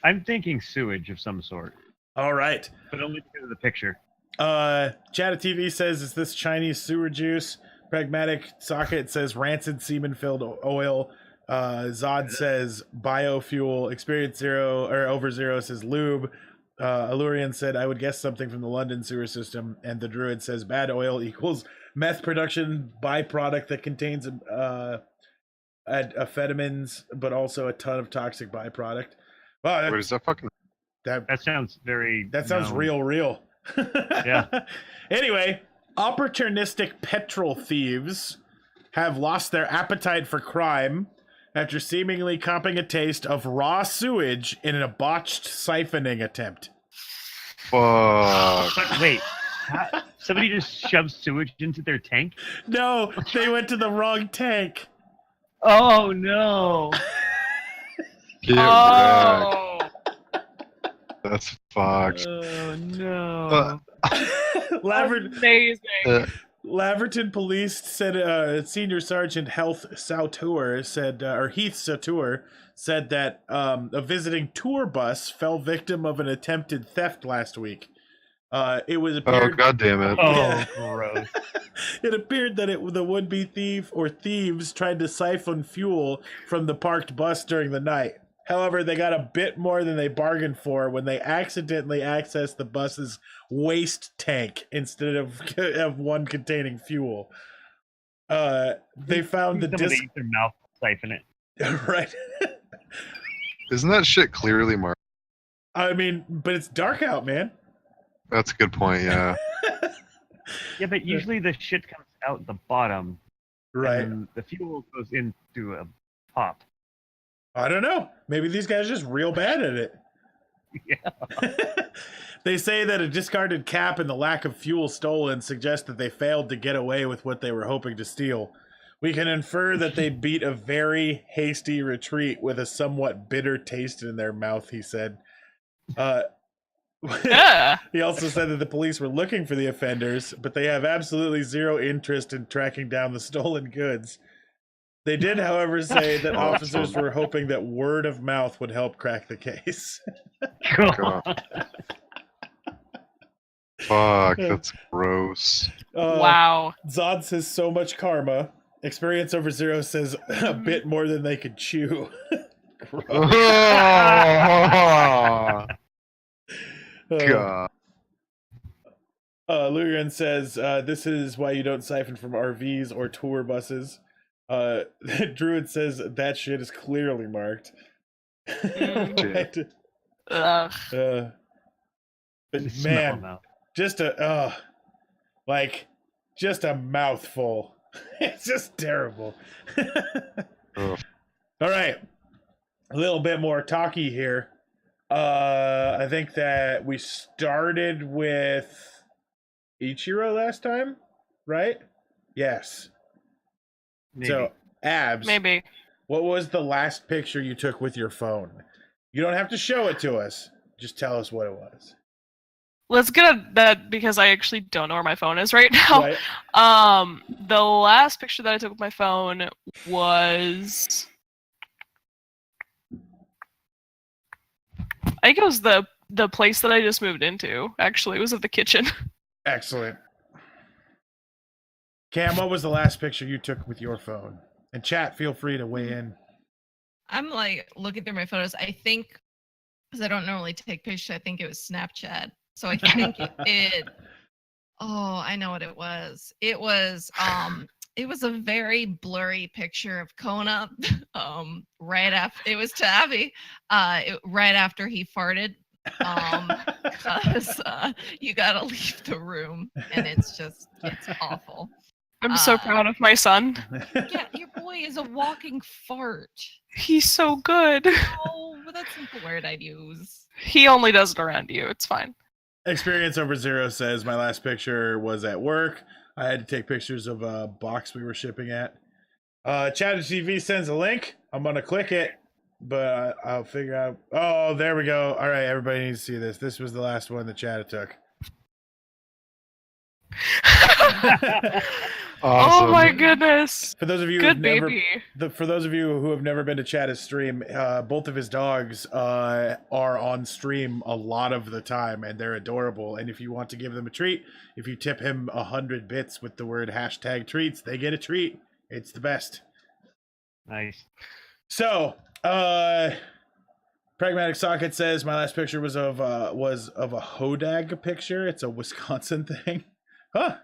S4: I'm thinking sewage of some sort.
S2: All right.
S4: But only because of the picture.
S2: Chatta TV says, is this Chinese sewer juice? Pragmatic Socket says rancid semen-filled oil. Zod says biofuel. Experience Zero or Over Zero says lube. Allurian said, I would guess something from the London sewer system. And the Druid says bad oil equals meth production byproduct that contains amphetamines, but also a ton of toxic byproduct. Wow,
S1: Wait, is that fucking?
S4: That sounds very.
S2: that sounds real.
S4: Yeah.
S2: Anyway, opportunistic petrol thieves have lost their appetite for crime after seemingly copping a taste of raw sewage in a botched siphoning attempt.
S1: Fuck.
S4: But wait, somebody just shoved sewage into their tank?
S2: No, they went to the wrong tank.
S4: Oh no!
S1: Get wrecked.
S5: Oh.
S1: That's fucked.
S4: Oh no!
S5: Amazing.
S2: Laverton Police said Senior Sergeant Heath Sautour said, or Heath Sautour said that a visiting tour bus fell victim of an attempted theft last week. It was
S1: Oh,
S2: appeared.
S1: god damn it.
S4: Oh, gross!
S2: It appeared that the would-be thief or thieves tried to siphon fuel from the parked bus during the night. However, they got a bit more than they bargained for when they accidentally accessed the bus's waste tank instead of one containing fuel. They found the
S4: Somebody use their mouth to siphon it.
S2: right.
S1: Isn't that shit clearly marked?
S2: I mean, but it's dark out, man.
S1: That's a good point, yeah.
S4: Yeah, but usually the shit comes out the bottom,
S2: Right.
S4: and the fuel goes into a pop.
S2: I don't know. Maybe these guys are just real bad at it.
S4: Yeah.
S2: They say that a discarded cap and the lack of fuel stolen suggest that they failed to get away with what they were hoping to steal. We can infer that they beat a very hasty retreat with a somewhat bitter taste in their mouth, he said.
S5: Yeah.
S2: He also said that the police were looking for the offenders, but they have absolutely zero interest in tracking down the stolen goods. They did, however, say that officers were hoping that word of mouth would help crack the case.
S1: God. Fuck, that's gross.
S5: Wow.
S2: Zod says so much karma. Experience Over Zero says a bit more than they could chew.
S1: God.
S2: Lugan says this is why you don't siphon from RVs or tour buses. Druid says that shit is clearly marked. Right.
S5: Ugh.
S2: But
S4: The smell
S2: man,
S4: mouth.
S2: just a mouthful. It's just terrible.
S1: Ugh.
S2: All right, a little bit more talky here. I think that we started with Ichiro last time, right? Yes.
S4: Maybe.
S2: So, Abs,
S5: Maybe.
S2: what was the last picture you took with your phone? You don't have to show it to us. Just tell us what it was.
S5: Let's get at that because I actually don't know where my phone is right now.
S2: Right?
S5: The last picture that I took with my phone was, I think it was the place that I just moved into. Actually, it was of the kitchen.
S2: Excellent. Cam, what was the last picture you took with your phone? And chat, feel free to weigh in.
S3: I'm like looking through my photos. I think, because I don't normally take pictures, I think it was Snapchat. So I think I know what it was. It was a very blurry picture of Kona. Right after it was to Abby. Right after he farted. Because you gotta leave the room, and it's awful.
S5: I'm so proud of my son.
S3: Yeah, your boy is a walking fart.
S5: He's so good.
S3: Oh, but that's not the word I'd use.
S5: He only does it around you. It's fine.
S2: Experience Over Zero says my last picture was at work. I had to take pictures of a box we were shipping at. Chatter TV sends a link. I'm gonna click it, but I'll figure out. Oh, there we go. All right, everybody needs to see this. This was the last one that Chatter took.
S1: Awesome.
S5: Oh my goodness.
S2: For those of you
S5: Good baby.
S2: for those of you who have never been to Chad's stream, both of his dogs are on stream a lot of the time, and they're adorable. And if you want to give them a treat, if you tip him 100 bits with the word #treats, they get a treat. It's the best.
S4: Nice.
S2: So, Pragmatic Socket says my last picture was of a hodag picture. It's a Wisconsin thing. Huh.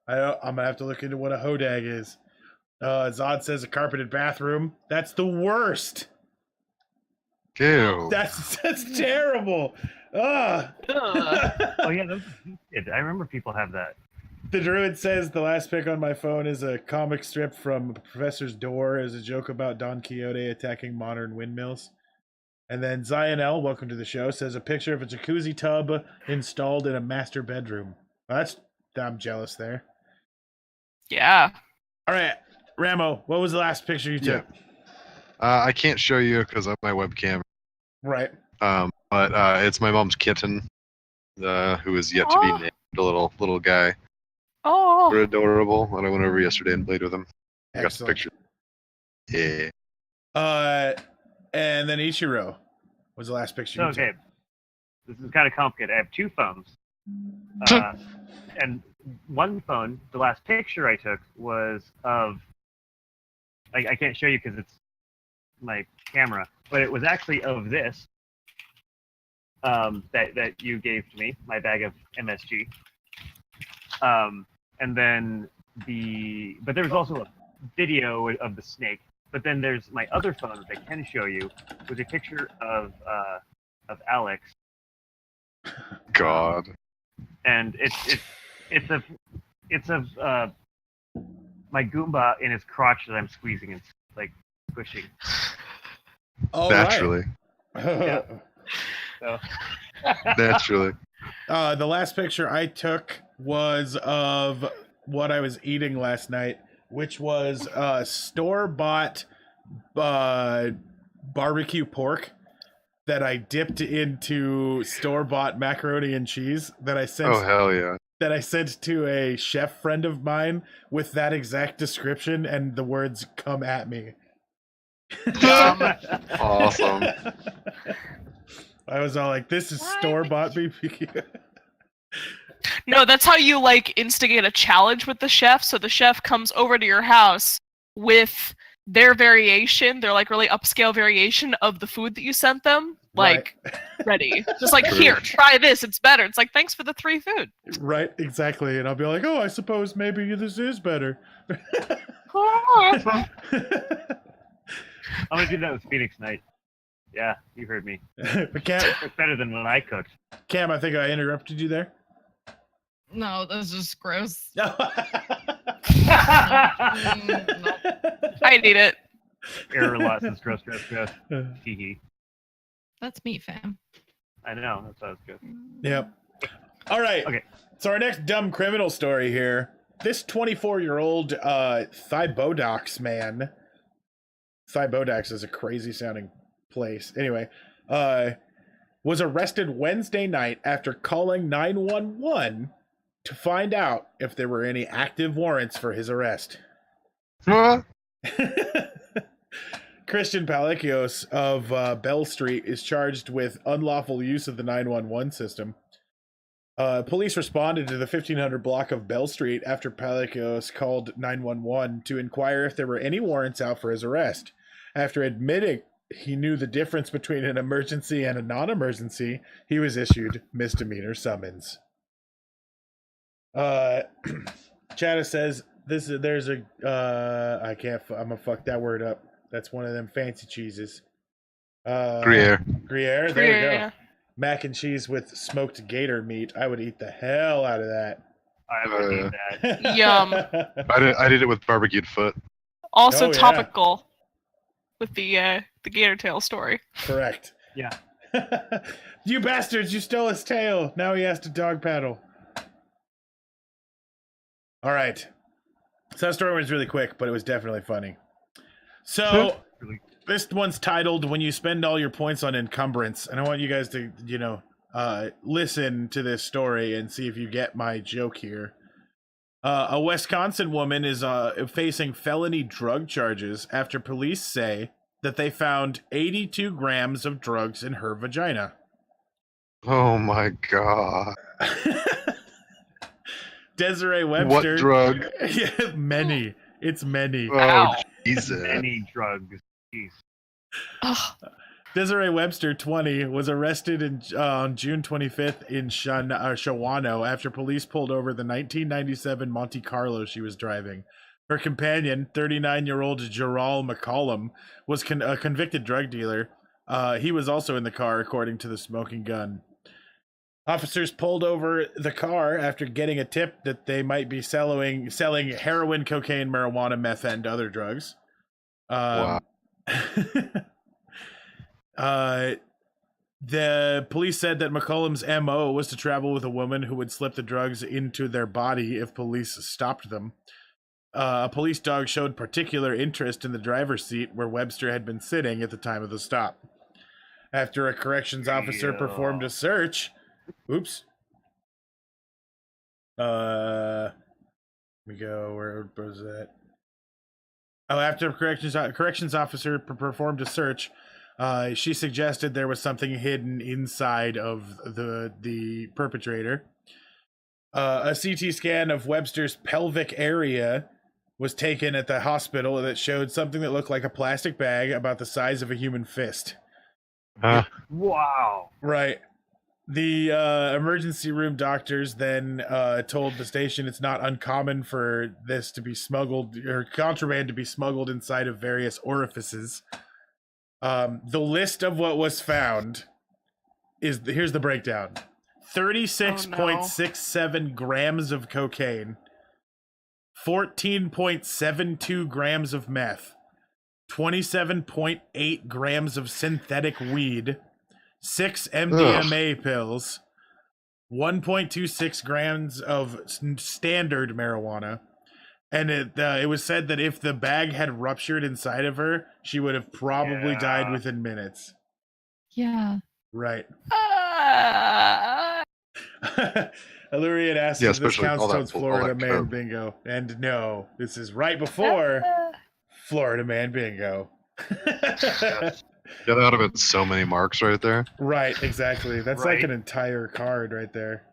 S2: I'm gonna have to look into what a hodag is. Zod says a carpeted bathroom. That's the worst.
S1: Ew.
S2: That's terrible.
S4: Oh yeah, those are good. I remember people have that.
S2: The Druid says the last pic on my phone is a comic strip from Professor's Door as a joke about Don Quixote attacking modern windmills. And then Zion L, welcome to the show, says a picture of a jacuzzi tub installed in a master bedroom. I'm jealous there.
S5: Yeah.
S2: All right, Ramo, what was the last picture you took?
S1: I can't show you because of my webcam.
S2: Right.
S1: But it's my mom's kitten, who is yet to be named. A little guy.
S5: Oh.
S1: They're adorable. And I went over yesterday and played with them. I got the
S2: Excellent.
S1: picture. Yeah.
S2: And then Ichiro was the last picture you took.
S4: Okay. This is kind of complicated. I have two phones. And one phone, the last picture I took was of, I can't show you because it's my camera, but it was actually of this that you gave to me, my bag of MSG. And then but there was also a video of the snake. But then there's my other phone that I can show you with a picture of Alex.
S1: God.
S4: And it's of my Goomba in his crotch that I'm squeezing and like pushing.
S1: Naturally.
S2: Right.
S4: So.
S1: Naturally.
S2: The last picture I took was of what I was eating last night, which was store-bought barbecue pork that I dipped into store-bought macaroni and cheese that I sent.
S1: Oh hell yeah!
S2: That I sent to a chef friend of mine with that exact description and the words "come at me."
S1: Awesome.
S2: I was all like, "This is store-bought BBQ."
S5: No, that's how you like instigate a challenge with the chef. So the chef comes over to your house with their variation, their like really upscale variation of the food that you sent them, like ready. Just like, here, try this, it's better. It's like, thanks for the 3 food.
S2: Right, exactly. And I'll be like, oh, I suppose maybe this is better.
S4: I'm gonna do that with Phoenix Night. Yeah, you heard me.
S2: But Cam,
S4: it's better than when I cooked.
S2: Cam, I think I interrupted you there.
S3: No, that's just gross.
S5: I need it.
S4: Error loss is gross. Hee hee.
S3: That's me, fam.
S4: I know, that sounds good.
S2: Yep. All right.
S4: Okay.
S2: So our next dumb criminal story here. This 24-year-old Thibodax man. Thibodax is a crazy sounding place. Anyway, was arrested Wednesday night after calling 911 to find out if there were any active warrants for his arrest.
S1: Huh?
S2: Christian Palacios of Bell Street is charged with unlawful use of the 911 system. Police responded to the 1500 block of Bell Street after Palacios called 911 to inquire if there were any warrants out for his arrest. After admitting he knew the difference between an emergency and a non-emergency, he was issued misdemeanor summons. Chada says there's a I'm gonna fuck that word up. That's one of them fancy cheeses.
S1: Gruyere.
S2: Gruyere, there
S5: Gruyere,
S2: you go.
S5: yeah.
S2: Mac and cheese with smoked gator meat. I would eat the hell out of that.
S4: I would need that.
S5: Yum.
S1: I did it with barbecued foot.
S5: Also
S2: Oh, yeah.
S5: topical with the gator tail story.
S2: Correct.
S4: Yeah.
S2: You bastards, you stole his tail. Now he has to dog paddle. All right. So that story was really quick, but it was definitely funny. So this one's titled "When You Spend All Your Points on Encumbrance," and I want you guys to, listen to this story and see if you get my joke here. A Wisconsin woman is facing felony drug charges after police say that they found 82 grams of drugs in her vagina.
S1: Oh my god.
S2: Desiree Webster.
S1: What drug?
S2: Yeah, many. It's many.
S1: Oh,
S5: Ow.
S1: Jesus.
S4: Any drugs. Jeez.
S5: Ugh.
S2: Desiree Webster, 20, was arrested on June 25th in Shawano after police pulled over the 1997 Monte Carlo she was driving. Her companion, 39-year-old Gerald McCollum, was a convicted drug dealer. He was also in the car, according to the Smoking Gun. Officers pulled over the car after getting a tip that they might be selling heroin, cocaine, marijuana, meth, and other drugs.
S1: Wow.
S2: The police said that McCollum's MO was to travel with a woman who would slip the drugs into their body if police stopped them. A police dog showed particular interest in the driver's seat where Webster had been sitting at the time of the stop. After a corrections officer performed a search, oops. Where was that? Oh, after a corrections officer performed a search, she suggested there was something hidden inside of the perpetrator. A CT scan of Webster's pelvic area was taken at the hospital that showed something that looked like a plastic bag about the size of a human fist.
S4: Wow.
S2: Right. The emergency room doctors then told the station it's not uncommon for this to be smuggled, or contraband to be smuggled inside of various orifices. The list of what was found here's the breakdown: 36.67 grams of cocaine, 14.72 grams of meth, 27.8 grams of synthetic weed, 6 MDMA pills, 1.26 grams of standard marijuana. And it was said that if the bag had ruptured inside of her, she would have probably died within minutes.
S3: Yeah.
S2: Right.
S5: Ah.
S2: Illyrian asks if this counts towards
S1: all
S2: Florida
S1: that
S2: Man
S1: coke.
S2: Bingo. And no, this is right before Florida Man Bingo.
S1: Get out of it so many marks right there.
S2: Right, exactly. That's like
S4: Right.
S2: an entire card right there.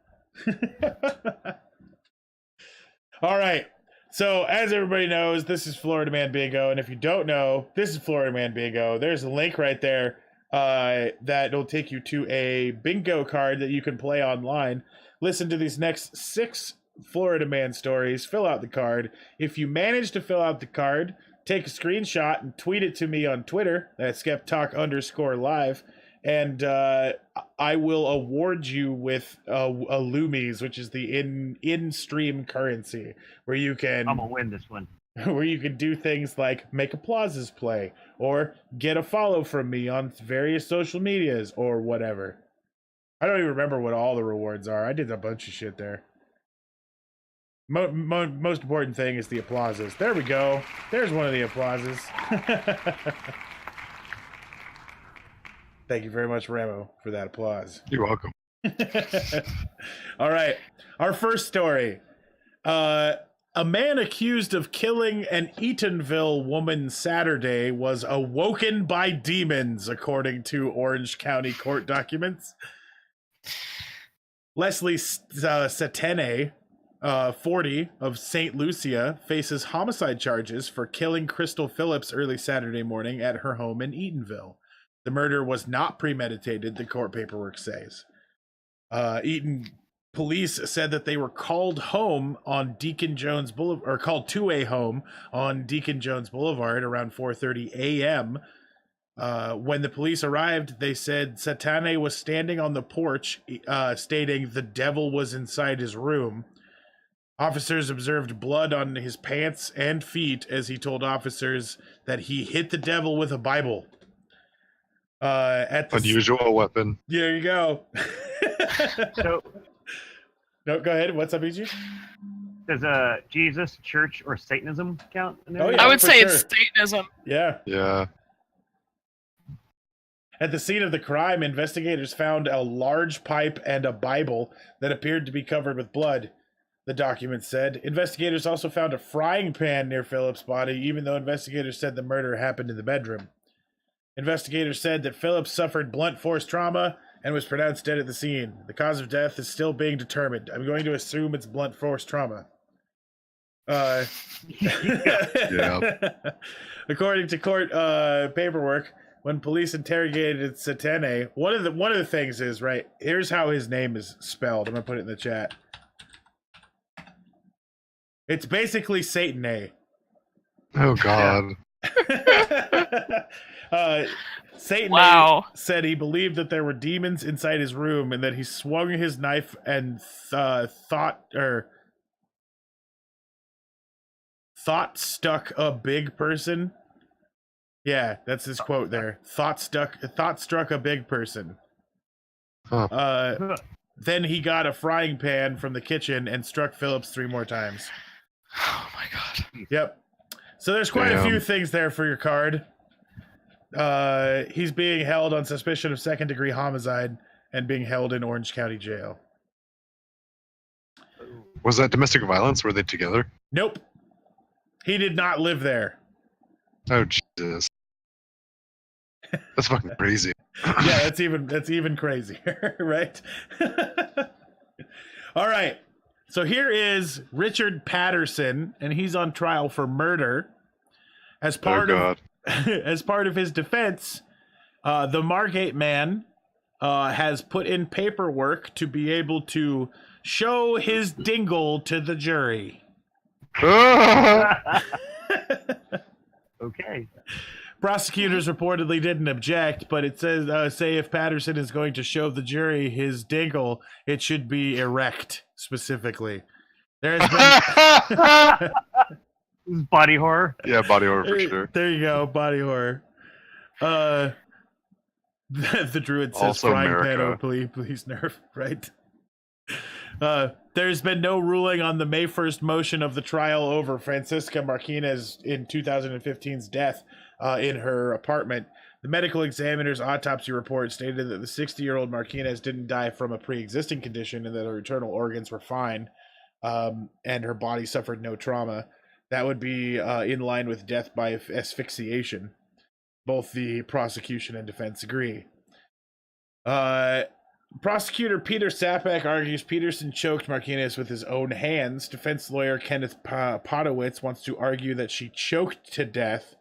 S2: All right. So, as everybody knows, this is Florida Man Bingo. And if you don't know, this is Florida Man Bingo. There's a link right there that will take you to a bingo card that you can play online. Listen to these next 6 Florida Man stories. Fill out the card. If you manage to fill out the card, take a screenshot and tweet it to me on Twitter. That's skeptalk_live. And I will award you with a Loomies, which is the in-stream currency, where you can
S4: I'm gonna win this one.
S2: where you can do things like make applauses play or get a follow from me on various social medias or whatever. I don't even remember what all the rewards are. I did a bunch of shit there. Most important thing is the applauses. There we go. There's one of the applauses. Thank you very much, Ramo, for that applause.
S1: You're welcome.
S2: All right. Our first story. A man accused of killing an Eatonville woman Saturday was awoken by demons, according to Orange County court documents. Leslie Satene, 40, of St. Lucia, faces homicide charges for killing Crystal Phillips early Saturday morning at her home in Eatonville. The murder was not premeditated, the court paperwork says. Eaton police said that they were called home on Deacon Jones Boulevard, or called to a home on Deacon Jones Boulevard around 4:30 a.m. When the police arrived, they said Satane was standing on the porch, stating the devil was inside his room. Officers observed blood on his pants and feet as he told officers that he hit the devil with a Bible. At the
S1: Unusual weapon.
S2: There you go.
S4: So,
S2: No, go ahead. What's up, EG?
S4: does Jesus, church, or Satanism count? In there?
S2: Oh, yeah.
S5: I would
S2: for
S5: say
S2: sure.
S5: it's Satanism.
S2: Yeah.
S1: Yeah.
S2: At the scene of the crime, investigators found a large pipe and a Bible that appeared to be covered with blood. the document said. Investigators also found a frying pan near Phillips' body, even though investigators said the murder happened in the bedroom. Investigators said that Phillips suffered blunt force trauma and was pronounced dead at the scene. The cause of death is still being determined. I'm going to assume it's blunt force trauma. According to court paperwork, when police interrogated Satene, one of the things is, right, here's how his name is spelled. I'm gonna put it in the chat. It's basically Satan A.
S1: Oh God.
S2: Satan
S5: Wow.
S2: said he believed that there were demons inside his room and that he swung his knife and thought struck a big person. Yeah, that's his quote there. Thought struck a big person.
S1: Huh.
S2: Then he got a frying pan from the kitchen and struck Phillips 3 more times.
S5: Oh my God.
S2: Yep. So there's quite a
S1: Damn.
S2: few things there for your card. He's being held on suspicion of second-degree homicide and being held in Orange County Jail.
S1: Was that domestic violence? Were they together?
S2: Nope. He did not live there.
S1: Oh Jesus. That's fucking crazy.
S2: Yeah, that's even crazier, right? All right. So here is Richard Patterson, and he's on trial for murder. As part of his defense, the Margate man has put in paperwork to be able to show his dingle to the jury.
S4: Okay.
S2: Prosecutors reportedly didn't object, but it says, say if Patterson is going to show the jury his dingle, it should be erect, specifically. There has been...
S4: Body horror.
S1: Yeah, body horror for sure.
S2: There you go, body horror. The druid says
S1: Also
S2: frying pan,
S1: America.
S2: oh, please nerf, right? There's been no ruling on the May 1st motion of the trial over Francisca Martinez in 2015's death in her apartment. The medical examiner's autopsy report stated that the 60-year-old Martinez didn't die from a pre-existing condition and that her internal organs were fine, and her body suffered no trauma. That would be in line with death by asphyxiation. Both the prosecution and defense agree. Prosecutor Peter Sapak argues Peterson choked Martinez with his own hands. Defense lawyer Kenneth Potowitz wants to argue that she choked to death.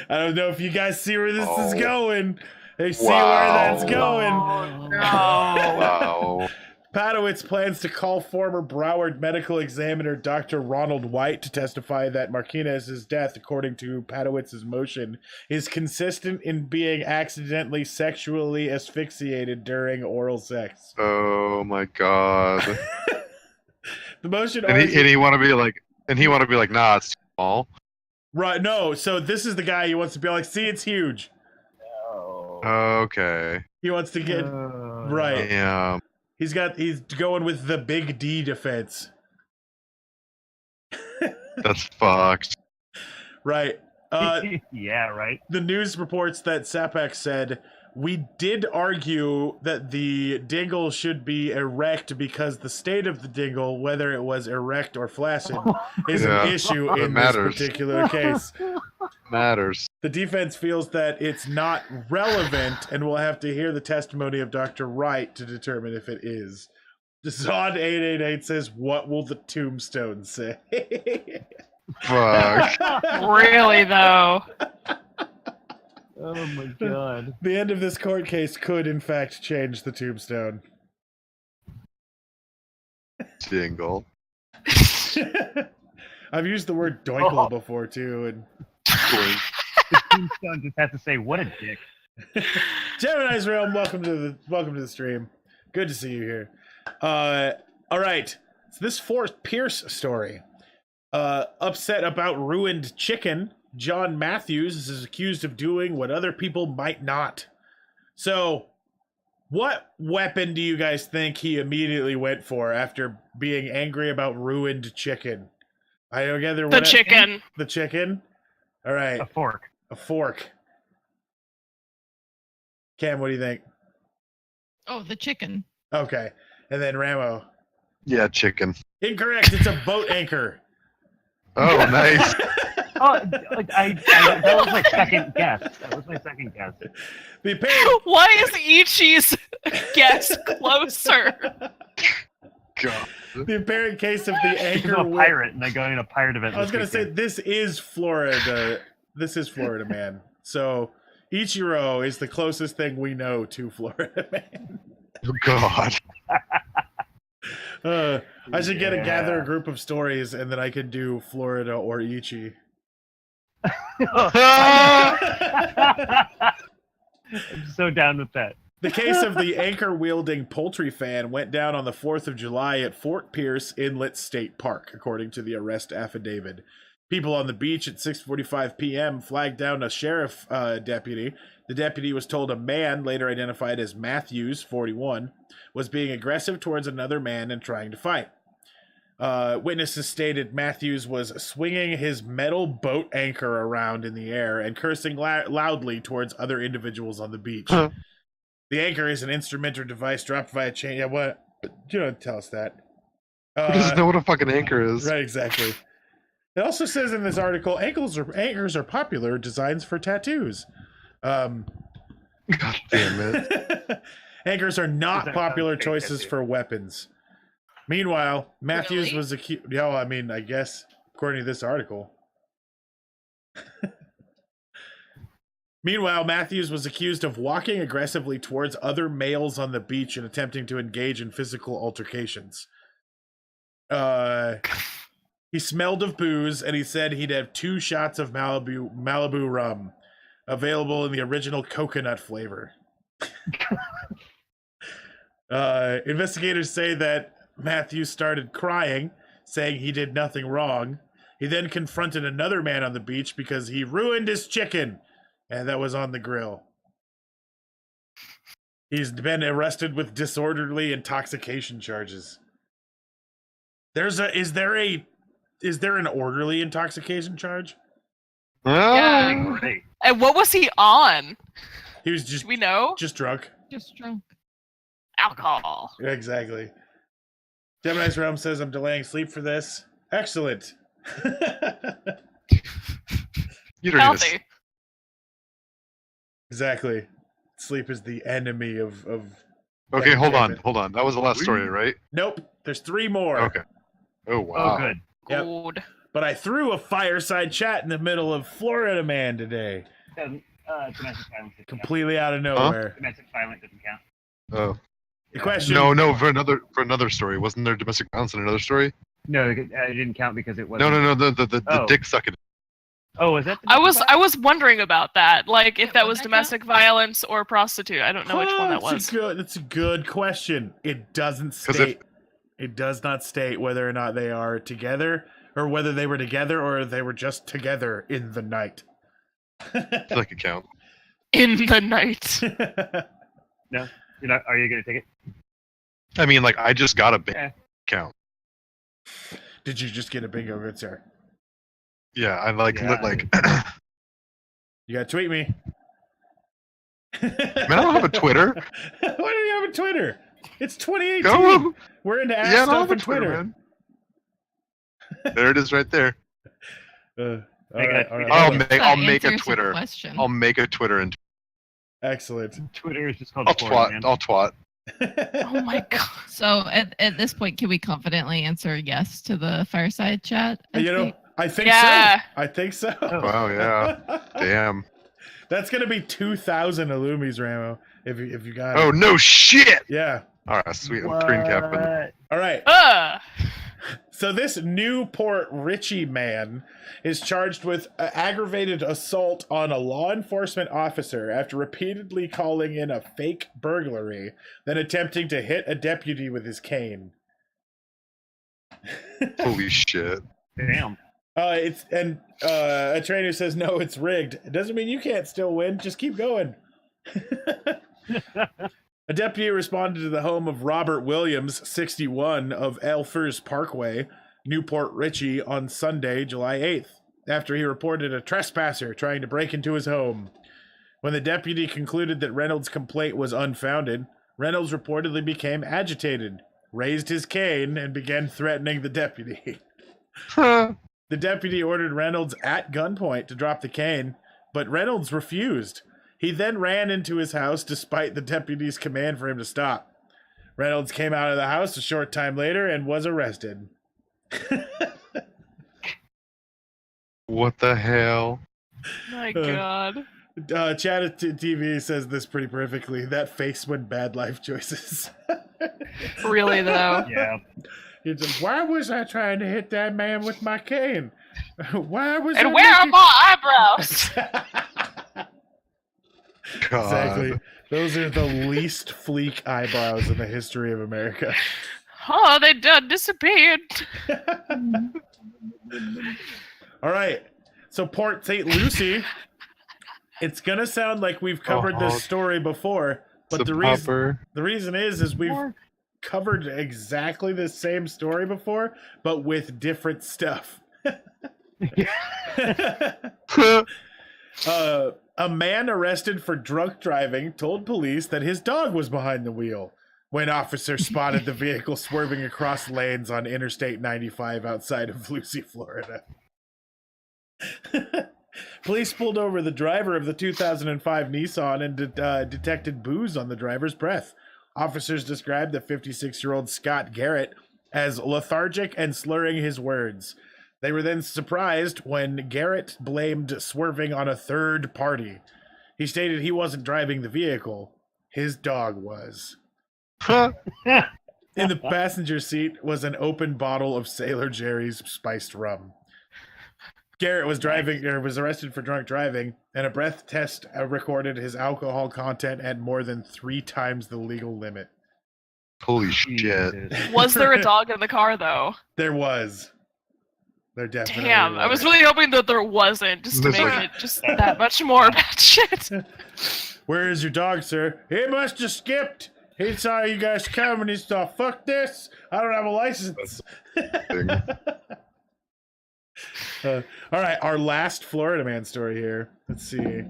S2: I don't know if you guys see where this is going. They see where that's going.
S4: Oh, no.
S1: Wow.
S2: Potowitz plans to call former Broward medical examiner Dr. Ronald White to testify that Martinez's death, according to Potowitz's motion, is consistent in being accidentally sexually asphyxiated during oral sex.
S1: Oh my God.
S2: The motion
S1: And he want to be like, nah, it's too small.
S2: right? No, so this is the guy who wants to be like, see, it's huge.
S1: Okay.
S2: He wants to get right.
S1: Yeah.
S2: He's going with the big D defense.
S1: That's fucked.
S2: Right.
S4: Yeah, right.
S2: The news reports that Sapak said, we did argue that the dingle should be erect because the state of the dingle, whether it was erect or flaccid, is an issue in this particular case.
S1: Matters.
S2: The defense feels that it's not relevant and will have to hear the testimony of Dr. Wright to determine if it is. Zod888 says, what will the tombstone say?
S1: Fuck.
S5: Really though.
S4: Oh my God.
S2: The end of this court case could, in fact, change the tombstone.
S1: Jingle.
S2: I've used the word doinkle before, too, and
S4: The tombstone just has to say, "What a dick."
S2: Gemini's Realm, welcome to the stream. Good to see you here. All right. So this Fort Pierce story. Upset about ruined chicken, John Matthews is accused of doing what other people might not. So, what weapon do you guys think he immediately went for after being angry about ruined chicken? I don't gather
S5: The chicken.
S2: The chicken? All right.
S4: A fork.
S2: A fork. Cam, what do you think?
S3: Oh, the chicken.
S2: Okay. And then Ramo.
S1: Yeah, chicken.
S2: Incorrect. It's a boat anchor.
S1: Oh, nice.
S4: Oh, that was my second guess.
S2: The apparent,
S5: Why is Ichi's guess closer?
S1: God.
S2: the apparent case of the
S4: Because
S2: anchor.
S4: I'm a pirate, and I go in a pirate event.
S2: I was
S4: going
S2: gonna say this is Florida. This is Florida Man. So Ichiro is the closest thing we know to Florida Man.
S1: Oh, God.
S2: I should gather a group of stories, and then I could do Florida or Ichi.
S4: I'm so down with that.
S2: The case of the anchor-wielding poultry fan went down on the 4th of July at Fort Pierce Inlet State Park, according to the arrest affidavit. People on the beach at 6:45 p.m. flagged down a sheriff deputy. The deputy was told a man, later identified as Matthews, 41, was being aggressive towards another man and trying to fight. Witnesses stated Matthews was swinging his metal boat anchor around in the air and cursing loudly towards other individuals on the beach.
S1: Huh.
S2: The anchor is an instrument or device dropped via chain. Yeah, what? You don't tell us that.
S1: Who doesn't know what a fucking anchor is?
S2: Right, exactly. It also says in this article, anchors are popular designs for tattoos.
S1: God damn it.
S2: Anchors are not popular choices for weapons. Meanwhile, Matthews
S3: Really?
S2: was accused. Yeah, I mean, I guess according to this article. Meanwhile, Matthews was accused of walking aggressively towards other males on the beach and attempting to engage in physical altercations. He smelled of booze, and he said he'd have 2 shots of Malibu rum, available in the original coconut flavor. Investigators say that Matthews started crying, saying he did nothing wrong. He then confronted another man on the beach because he ruined his chicken, and that was on the grill. He's been arrested with disorderly intoxication charges. Is there an orderly intoxication charge?
S5: Yeah.
S4: Great.
S5: And what was he on?
S2: He was just
S5: Do we know?
S2: just drunk.
S3: Just drunk.
S5: Alcohol.
S2: Exactly. Gemini's Realm says I'm delaying sleep for this. Excellent.
S1: You don't need
S5: Healthy.
S2: Exactly. Sleep is the enemy of
S1: Okay, hold on.
S2: entertainment.
S1: That was the last story, right?
S2: Nope. There's 3 more.
S1: Okay. Oh, wow.
S4: Oh, good.
S2: Yep.
S5: Good.
S2: But I threw a fireside chat in the middle of Florida Man today.
S4: Domestic violence doesn't count.
S2: Completely out of nowhere.
S4: Domestic violence doesn't count.
S1: Oh.
S2: The question.
S1: No, for another story. Wasn't there domestic violence in another story?
S4: No, it didn't count because it wasn't.
S1: No, the
S4: Oh.
S1: dick sucking.
S4: Oh, was that?
S5: I was wondering about that, like if
S3: Yeah,
S5: that
S3: would
S5: was
S3: that
S5: domestic violence or prostitute. I don't know which one that was.
S2: That's a good question. It doesn't
S1: 'Cause
S2: state. It does not state whether or not they are together, or whether they were together, or they were just together in the night.
S1: That could count.
S5: In the night.
S4: No, you're not. Are you gonna take it?
S1: I mean, like, I just got a big
S4: Yeah.
S1: count.
S2: Did you just get a bingo, good sir?
S1: Yeah, I like
S4: Yeah.
S1: like.
S2: You gotta tweet me.
S1: Man, I don't have a Twitter.
S2: Why do you have a Twitter? It's 2018.
S1: Go.
S2: We're into ass
S1: Yeah, I don't
S2: stuff
S1: have a
S2: and
S1: Twitter,
S2: Twitter.
S1: man. There it is, right there.
S2: All
S4: Make it
S2: right,
S4: a
S2: all
S4: tweet.
S2: right.
S1: I'll
S2: hold on.
S1: make I'll
S3: That
S1: make a
S3: answers your
S1: Twitter.
S3: question.
S1: I'll make a Twitter and
S2: Excellent.
S4: Twitter is just called
S1: I'll
S4: Florida,
S1: twat.
S4: man.
S1: I'll twat.
S5: Oh my god.
S3: So at this point, can we confidently answer yes to the fireside chat?
S2: You know, I think
S5: Yeah.
S2: so. I think so.
S1: Wow, yeah. Damn.
S2: That's gonna be 2,000 Illumis, Ramo. If you got it.
S1: Oh no shit.
S2: Yeah.
S1: All right, sweet. I'm green capping.
S4: What?
S2: All right. So this Newport Richie man is charged with aggravated assault on a law enforcement officer after repeatedly calling in a fake burglary, then attempting to hit a deputy with his cane.
S1: Holy shit.
S4: Damn.
S2: A trainer says no, it's rigged. It doesn't mean you can't still win. Just keep going. A deputy responded to the home of Robert Williams, 61, of Elfers Parkway, Newport Richie, on Sunday, July 8th, after he reported a trespasser trying to break into his home. When the deputy concluded that Reynolds' complaint was unfounded, Reynolds reportedly became agitated. raised his cane and began threatening the deputy. The deputy ordered Reynolds at gunpoint to drop the cane, but Reynolds refused. He then ran into his house despite the deputy's command for him to stop. Reynolds came out of the house a short time later and was arrested.
S1: What the hell?
S5: My God.
S2: Chat TV says this pretty perfectly. That face when bad life choices.
S5: Really though.
S4: Yeah.
S2: It's like, why was I trying to hit that man with my cane? Why was
S5: And
S2: I
S5: where are
S2: making-
S5: my eyebrows?
S1: God.
S2: Exactly. Those are the least fleek eyebrows in the history of America.
S5: Oh, they done disappeared.
S2: All right. So Port St. Lucie. It's gonna sound like we've covered this story before, but the reason is we've covered exactly the same story before, but with different stuff. A man arrested for drunk driving told police that his dog was behind the wheel when officers spotted the vehicle swerving across lanes on Interstate 95 outside of Lucie, Florida. Police pulled over the driver of the 2005 Nissan and detected booze on the driver's breath. Officers described the 56-year-old Scott Garrett as lethargic and slurring his words. They were then surprised when Garrett blamed swerving on a third party. He stated he wasn't driving the vehicle. His dog was. In the passenger seat was an open bottle of Sailor Jerry's spiced rum. Garrett was arrested for drunk driving, and a breath test recorded his alcohol content at more than 3 times the legal limit.
S1: Holy shit.
S5: Was there a dog in the car though?
S2: There was. There definitely
S5: Damn, I was really hoping that there wasn't, just to
S1: This
S5: make it just that much more bad shit.
S2: Where is your dog, sir? He must have skipped. He saw you guys come and he thought, fuck this. I don't have a license. All right, our last Florida man story here. Let's see.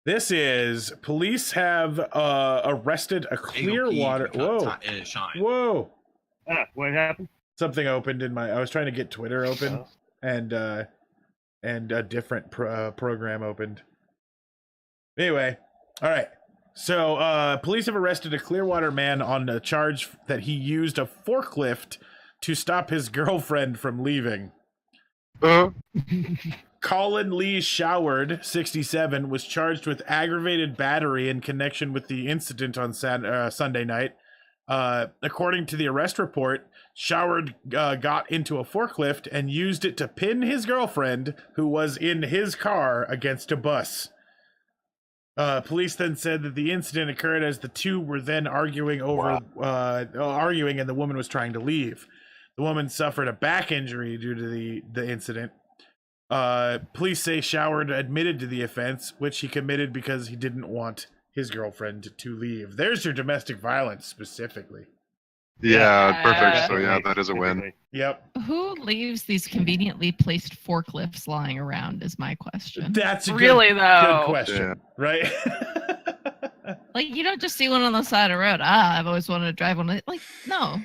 S2: This is police have arrested a Clearwater. Whoa. Whoa.
S4: What happened?
S2: Something opened in my. I was trying to get Twitter open, and a different program opened. Anyway, all right. So police have arrested a Clearwater man on a charge that he used a forklift to stop his girlfriend from leaving. Colin Lee Showard, 67, was charged with aggravated battery in connection with the incident on Sunday night. According to the arrest report, Showard got into a forklift and used it to pin his girlfriend, who was in his car, against a bus. Police then said that the incident occurred as the two were then arguing and the woman was trying to leave. The woman suffered a back injury due to the incident. Police say Showard admitted to the offense, which he committed because he didn't want his girlfriend to leave. There's your domestic violence specifically.
S1: Yeah, perfect. So yeah, that is a win.
S2: Yep.
S3: Who leaves these conveniently placed forklifts lying around is my question.
S2: That's a
S5: Really,
S2: good
S5: though.
S2: question, right?
S3: Like, you don't just see one on the side of the road. I've always wanted to drive one. Like, no.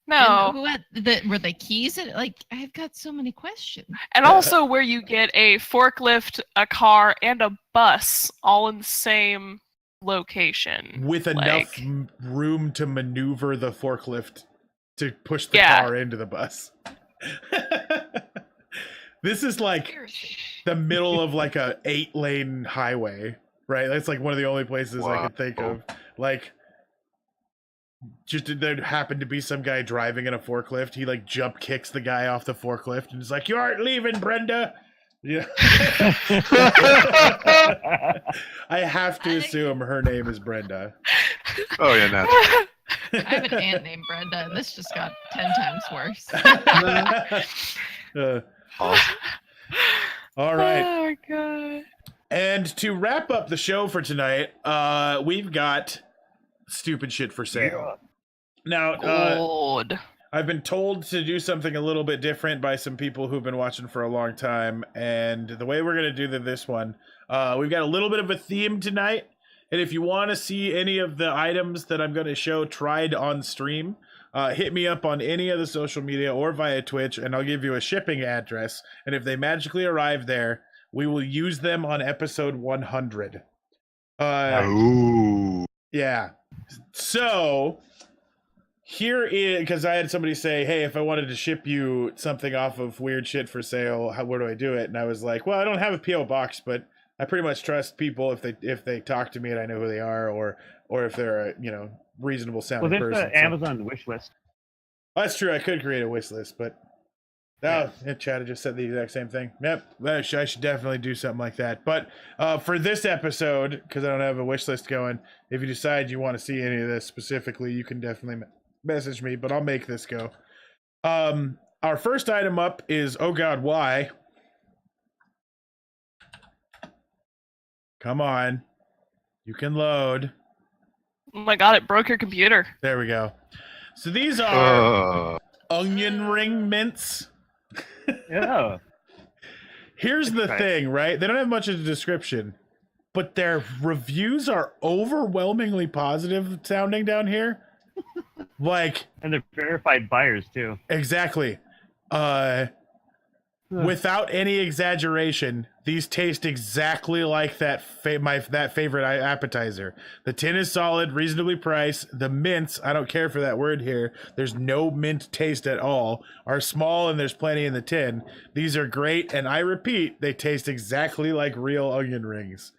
S5: No.
S3: And who had were they keys? Like, I've got so many questions.
S5: And also where you get a forklift, a car, and a bus all in the same location.
S2: With enough
S5: Like,
S2: room to maneuver the forklift to push the
S5: Yeah.
S2: car into the bus. This is like the middle of like a 8-lane highway, right? That's like one of the only places I could think of. Like, just there happened to be some guy driving in a forklift. He like jump kicks the guy off the forklift and is like, "You aren't leaving, Brenda." Yeah. I have to assume her name is Brenda.
S1: Oh yeah, naturally.
S3: I have an aunt named Brenda, and this just got 10 times worse.
S1: Awesome.
S2: All right.
S5: Oh my god.
S2: And to wrap up the show for tonight, we've got stupid shit for sale. Now,
S5: God.
S2: I've been told to do something a little bit different by some people who've been watching for a long time, and the way we're going to do this one, we've got a little bit of a theme tonight, And if you want to see any of the items that I'm going to show tried on stream, hit me up on any of the social media or via Twitch, and I'll give you a shipping address. And if they magically arrive there, we will use them on episode 100.
S1: Ooh.
S2: Yeah. So here is, because I had somebody say, hey, if I wanted to ship you something off of Weird Shit for Sale, where do I do it? And I was like, well, I don't have a P.O. box, but I pretty much trust people if they talk to me and I know who they are, or if they're a reasonable sounding
S4: Well,
S2: person.
S4: there's the Amazon wish list.
S2: That's true. I could create a wish list, but Chad just said the exact same thing. Yep, I should definitely do something like that. But for this episode, because I don't have a wish list going, if you decide you want to see any of this specifically, you can definitely message me. But I'll make this go. Our first item up is oh god, why? Come on, you can load.
S5: Oh my god, it broke your computer.
S2: There we go. So these are onion ring mints.
S4: Yeah.
S2: Here's the thing, right? They don't have much of a description, but their reviews are overwhelmingly positive sounding down here. Like,
S4: And they're verified buyers too.
S2: exactly. Without any exaggeration, these taste exactly like that favorite appetizer. The tin is solid, reasonably priced. The mints, I don't care for that word here, there's no mint taste at all, are small and there's plenty in the tin. These are great, and I repeat, they taste exactly like real onion rings.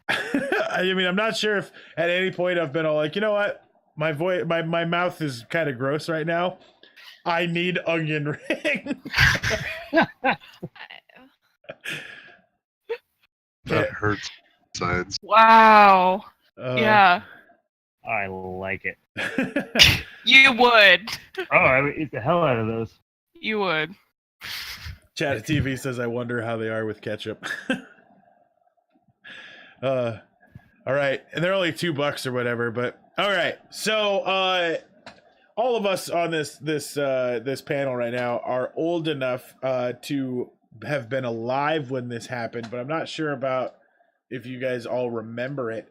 S2: I mean, I'm not sure if at any point I've been all like, you know what? My mouth is kind of gross right now. I need onion ring.
S1: That hurts sides.
S5: Wow. Yeah.
S4: I like it.
S5: You would.
S4: Oh, I would eat the hell out of those.
S5: You would.
S2: Chat TV says, I wonder how they are with ketchup. All right. And they're only $2 or whatever, but all right. So, all of us on this panel right now are old enough to have been alive when this happened, but I'm not sure about if you guys all remember it.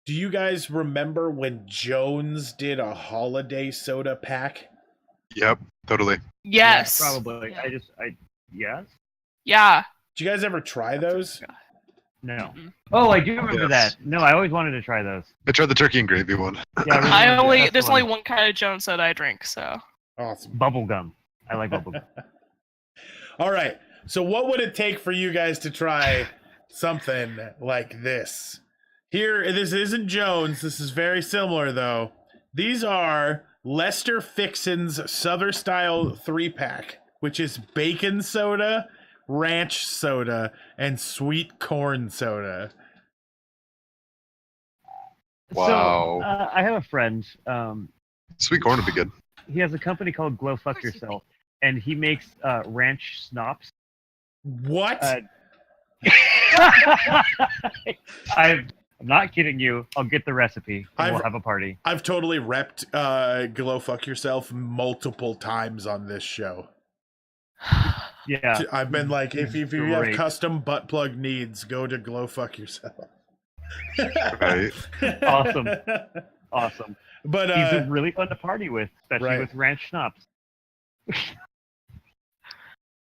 S2: Do you guys remember when Jones did a holiday soda pack?
S1: Yep, totally.
S5: Yes.
S4: Yeah, probably.
S3: Yeah.
S4: Yes?
S5: Yeah.
S2: Did you guys ever try those?
S4: No.
S5: Mm-mm.
S4: Oh, I do remember
S1: Yes.
S4: that. No, I always wanted to try those.
S1: I tried the turkey and gravy one.
S4: Yeah,
S5: There's only one kind of Jones soda I drink, so.
S2: Awesome.
S4: bubble gum. I like bubble gum.
S2: All right. So what would it take for you guys to try something like this? Here, this isn't Jones. This is very similar, though. These are Lester Fixin's Southern Style 3-pack, which is bacon soda, ranch soda, and sweet corn soda.
S1: Wow.
S4: So, I have a friend.
S1: Sweet corn would be good.
S4: He has a company called Glow Fuck
S3: course you
S4: Yourself, and he makes ranch schnapps.
S2: What?
S4: I'm not kidding you. I'll get the recipe. And we'll have a party.
S2: I've totally repped Glow Fuck Yourself multiple times on this show.
S4: Yeah.
S2: I've been like, if you have
S4: Great.
S2: custom butt plug needs, go to Glow Fuck Yourself.
S1: Right.
S4: Awesome. Awesome.
S2: But
S4: He's really fun to party with, especially
S2: right.
S4: with ranch schnapps.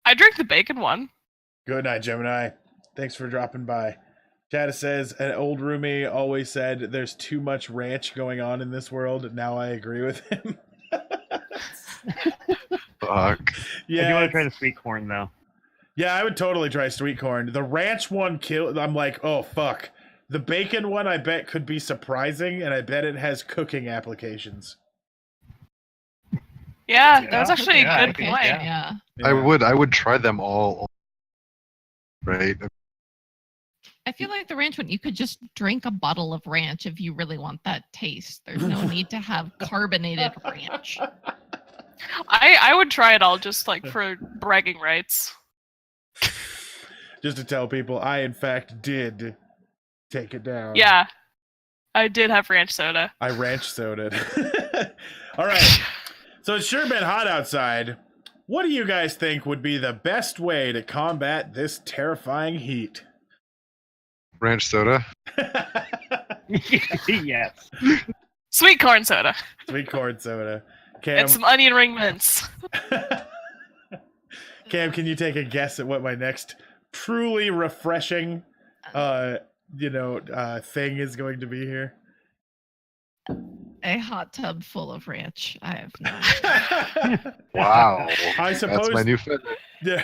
S5: I drink the bacon one.
S2: Good night, Gemini. Thanks for dropping by. Chad says, an old roomie always said there's too much ranch going on in this world. Now I agree with him.
S1: Fuck.
S2: Yeah,
S4: I do want to try the sweet corn, though.
S2: yeah, I would totally try sweet corn. The ranch one I'm like, oh fuck. The bacon one I bet could be surprising, and I bet it has cooking applications.
S5: Yeah, that was
S4: Yeah.
S5: actually
S4: Yeah,
S5: a
S4: I
S5: good
S4: think-
S5: point.
S3: Yeah.
S1: I would try them all. Right.
S3: I feel like the ranch one, you could just drink a bottle of ranch if you really want that taste. There's no need to have carbonated ranch.
S5: I would try it all just like for bragging rights.
S2: Just to tell people, I in fact did take it down.
S5: Yeah. I did have ranch soda.
S2: I ranch soda'd. All right. So it's sure been hot outside. What do you guys think would be the best way to combat this terrifying heat?
S1: Ranch soda.
S4: Yes.
S5: Sweet corn soda.
S2: Sweet corn soda. Cam,
S5: And some onion ring mints.
S2: Cam, can you take a guess at what my next truly refreshing, thing is going to be here?
S3: A hot tub full of ranch. I have no idea.
S1: Wow.
S2: I suppose.
S1: That's my new fit.
S2: Yeah.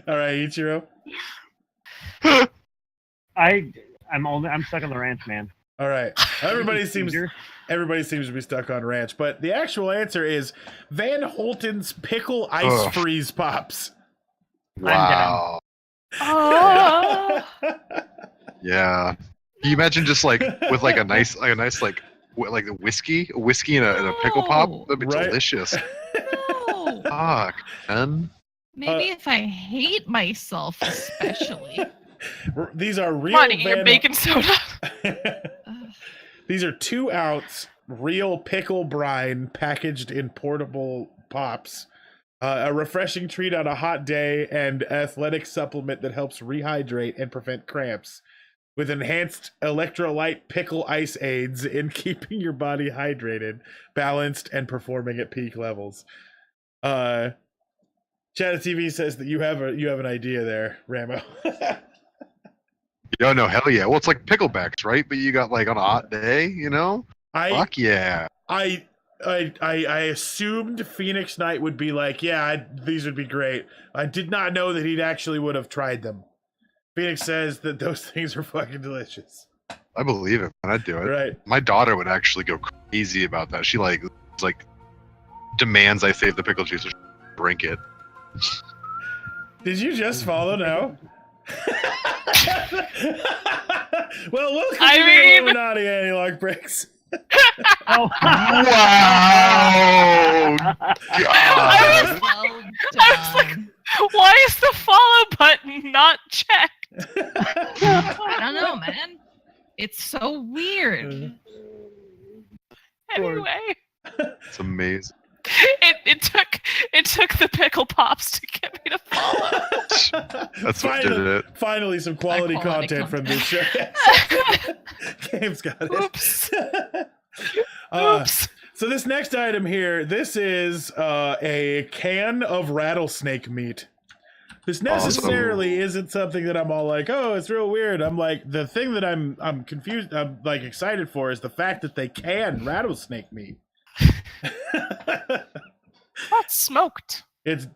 S2: All right, Ichiro.
S4: I'm stuck on the ranch, man.
S2: All right. Everybody seems
S4: Peter?
S2: to be stuck on ranch, but the actual answer is Van Holten's pickle ice
S1: Ugh.
S2: freeze pops.
S1: Wow.
S5: Oh.
S1: Yeah. Can you imagine just like with like a nice like a whiskey and a pickle pop? That'd be
S2: Right.
S1: delicious.
S3: No.
S1: Fuck, man.
S3: Maybe if I hate myself, especially.
S2: These are real
S5: Come on, eat your baking soda.
S3: Ugh.
S2: These are 2-ounce real pickle brine packaged in portable pops. A refreshing treat on a hot day and athletic supplement that helps rehydrate and prevent cramps. With enhanced electrolyte pickle ice aids in keeping your body hydrated, balanced, and performing at peak levels. Chat TV says that you have an idea there, Ramo.
S1: Yo, no, hell yeah. Well, it's like picklebacks, right? But you got like on a hot day, you know? Fuck yeah.
S2: I assumed Phoenix Knight would be like, yeah, these would be great. I did not know that he'd actually would have tried them. Phoenix says that those things are fucking delicious.
S1: I believe it, man. I'd do it.
S2: Right.
S1: My daughter would actually go crazy about that. She like demands I save the pickle juice so she can drink it.
S2: Did you just follow now? Well, welcome to the Illuminati Anti-Lock Breaks.
S4: Oh.
S1: Wow! God.
S3: Well
S5: I was like,
S3: done.
S5: why is the follow button not checked?
S3: I don't know, man. It's so weird.
S5: Anyway,
S1: It's amazing.
S5: it took the pickle pops to get me to follow.
S1: That's what did it.
S2: Finally, some quality
S3: Quality
S2: content from this show. Game's got it.
S5: Oops.
S2: Oops. So this next item here, this is a can of rattlesnake meat. This necessarily isn't something that I'm all like, oh, it's real weird. I'm like, the thing that I'm confused, I'm like excited for is the fact that they can rattlesnake meat.
S5: That's smoked.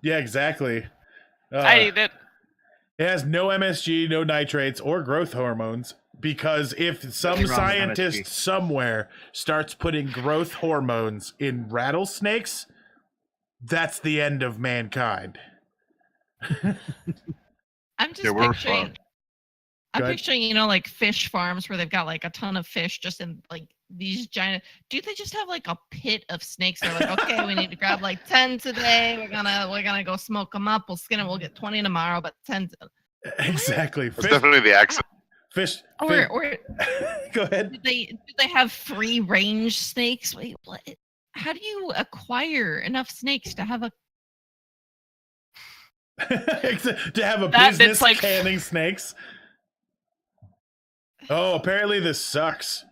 S2: Yeah, exactly.
S5: I eat it.
S2: It has no MSG, no nitrates, or growth hormones. Because if some
S4: Nothing wrong with
S2: scientist
S4: MSG.
S2: somewhere starts putting growth hormones in rattlesnakes, that's the end of mankind.
S3: I'm just
S1: Yeah, we're
S3: picturing.
S1: fucked.
S3: I'm
S2: Go ahead.
S3: picturing, like fish farms where they've got like a ton of fish just in like these giant. Do they just have like a pit of snakes? They're like, okay, we need to grab like 10 today. We're gonna go smoke them up. We'll skin them. We'll get 20 tomorrow, but 10.
S2: Exactly.
S1: That's definitely the accent.
S2: Fish.
S3: Or
S2: Go ahead.
S3: do they have free range snakes? Wait, what? How do you acquire enough snakes to have a?
S2: To have a
S5: That
S2: business
S5: bit's like-
S2: canning snakes. Oh, apparently this sucks.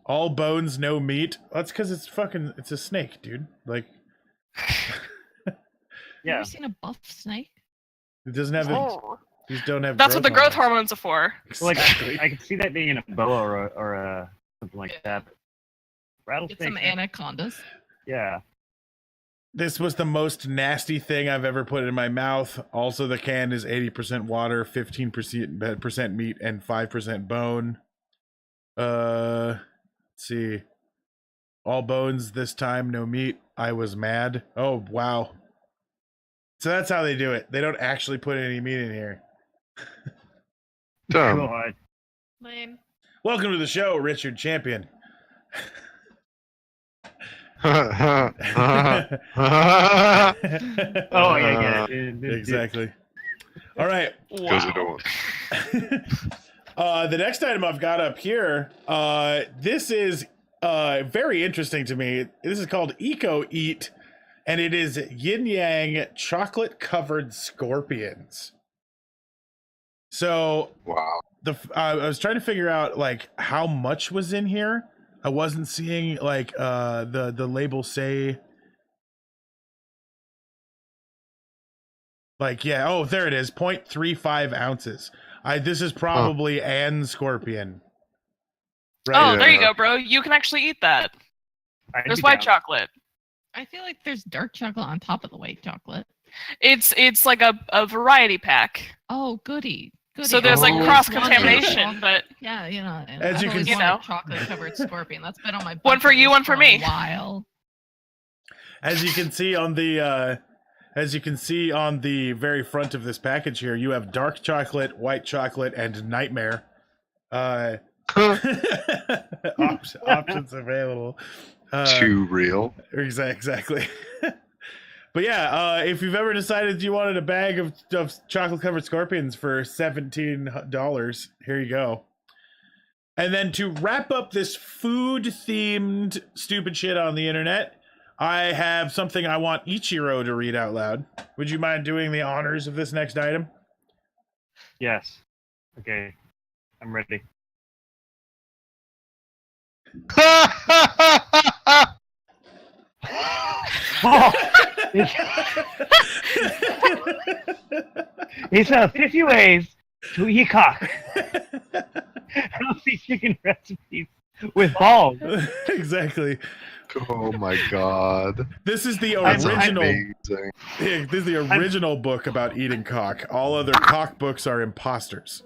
S2: All bones, no meat. That's because it's a snake, dude. Like,
S3: Have you
S4: Yeah.
S3: ever seen a buff snake?
S2: it doesn't have.
S5: Oh.
S2: These don't have.
S5: That's what the growth
S2: hormones.
S5: hormones are for.
S4: Like
S2: Exactly.
S4: I could see that being in a boa or a something like that. But
S3: Get some
S4: rattlesnake.
S3: anacondas.
S4: Yeah.
S2: This was the most nasty thing I've ever put in my mouth. Also, the can is 80% water, 15% meat, and 5% bone. Let's see. All bones this time, no meat. I was mad. Oh, wow. So that's how they do it. They don't actually put any meat in here.
S1: Dumb.
S4: God.
S5: Lame.
S2: Welcome to the show, Richard Champion.
S4: Oh yeah, get it.
S2: Exactly. All right.
S1: Goes into
S5: Wow.
S1: one.
S2: The next item I've got up here, this is very interesting to me. This is called Eco Eat, and it is yin yang chocolate covered scorpions. So
S1: Wow.
S2: I was trying to figure out like how much was in here. I wasn't seeing like the label say like oh there it is 0.35 ounces. This is probably Anne Scorpion.
S5: Oh,
S1: Yeah.
S5: there you go, bro. You can actually eat that.
S4: I'd
S5: There's
S4: be
S5: white
S4: down.
S5: chocolate.
S3: I feel like there's dark chocolate on top of the white chocolate.
S5: It's like a variety pack.
S3: Oh, goody.
S5: So there's like
S1: Oh,
S5: cross
S3: One
S5: contamination,
S3: is-
S5: but
S3: Yeah, you know. And
S2: As
S3: I've
S2: you can
S3: always
S2: see-
S3: wanted chocolate covered scorpion. That's been on my
S5: One for
S3: bucket
S5: you,
S3: list
S5: one for me.
S3: A while.
S2: As you can see on the very front of this package here, you have dark chocolate, white chocolate, and nightmare. Options available.
S1: Too real.
S2: Exactly. But yeah, if you've ever decided you wanted a bag of chocolate covered scorpions for $17, here you go. And then to wrap up this food themed stupid shit on the internet, I have something I want Ichiro to read out loud. Would you mind doing the honors of this next item?
S4: Yes. Okay. I'm ready. Oh, it's 50 ways to eat cock. Healthy chicken recipes with balls.
S2: Exactly.
S1: Oh my god.
S2: This is the
S1: That's
S2: original.
S1: amazing.
S2: This is the original book about eating cock. All other cock books are imposters.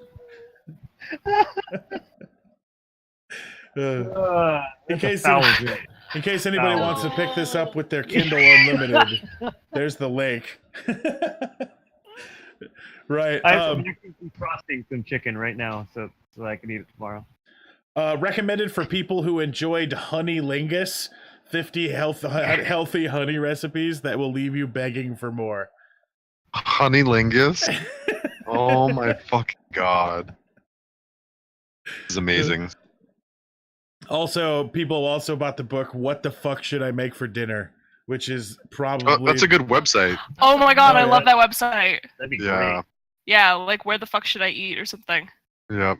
S2: In case anybody wants to pick this up with their Kindle Unlimited, there's the link. Right.
S4: I'm actually frosting some chicken right now, so I can eat it tomorrow.
S2: Recommended for people who enjoyed honey lingus. 50 healthy honey recipes that will leave you begging for more.
S1: Honey lingus? Oh my fucking god. This is amazing.
S2: Also, people also bought the book What the Fuck Should I Make for Dinner? Which is probably...
S1: Oh, that's a good website.
S5: oh my god,
S2: Oh,
S5: I
S2: yeah.
S5: love that website.
S4: That'd be
S1: Yeah.
S4: great.
S5: Yeah, like where the fuck should I eat or something.
S1: Yep.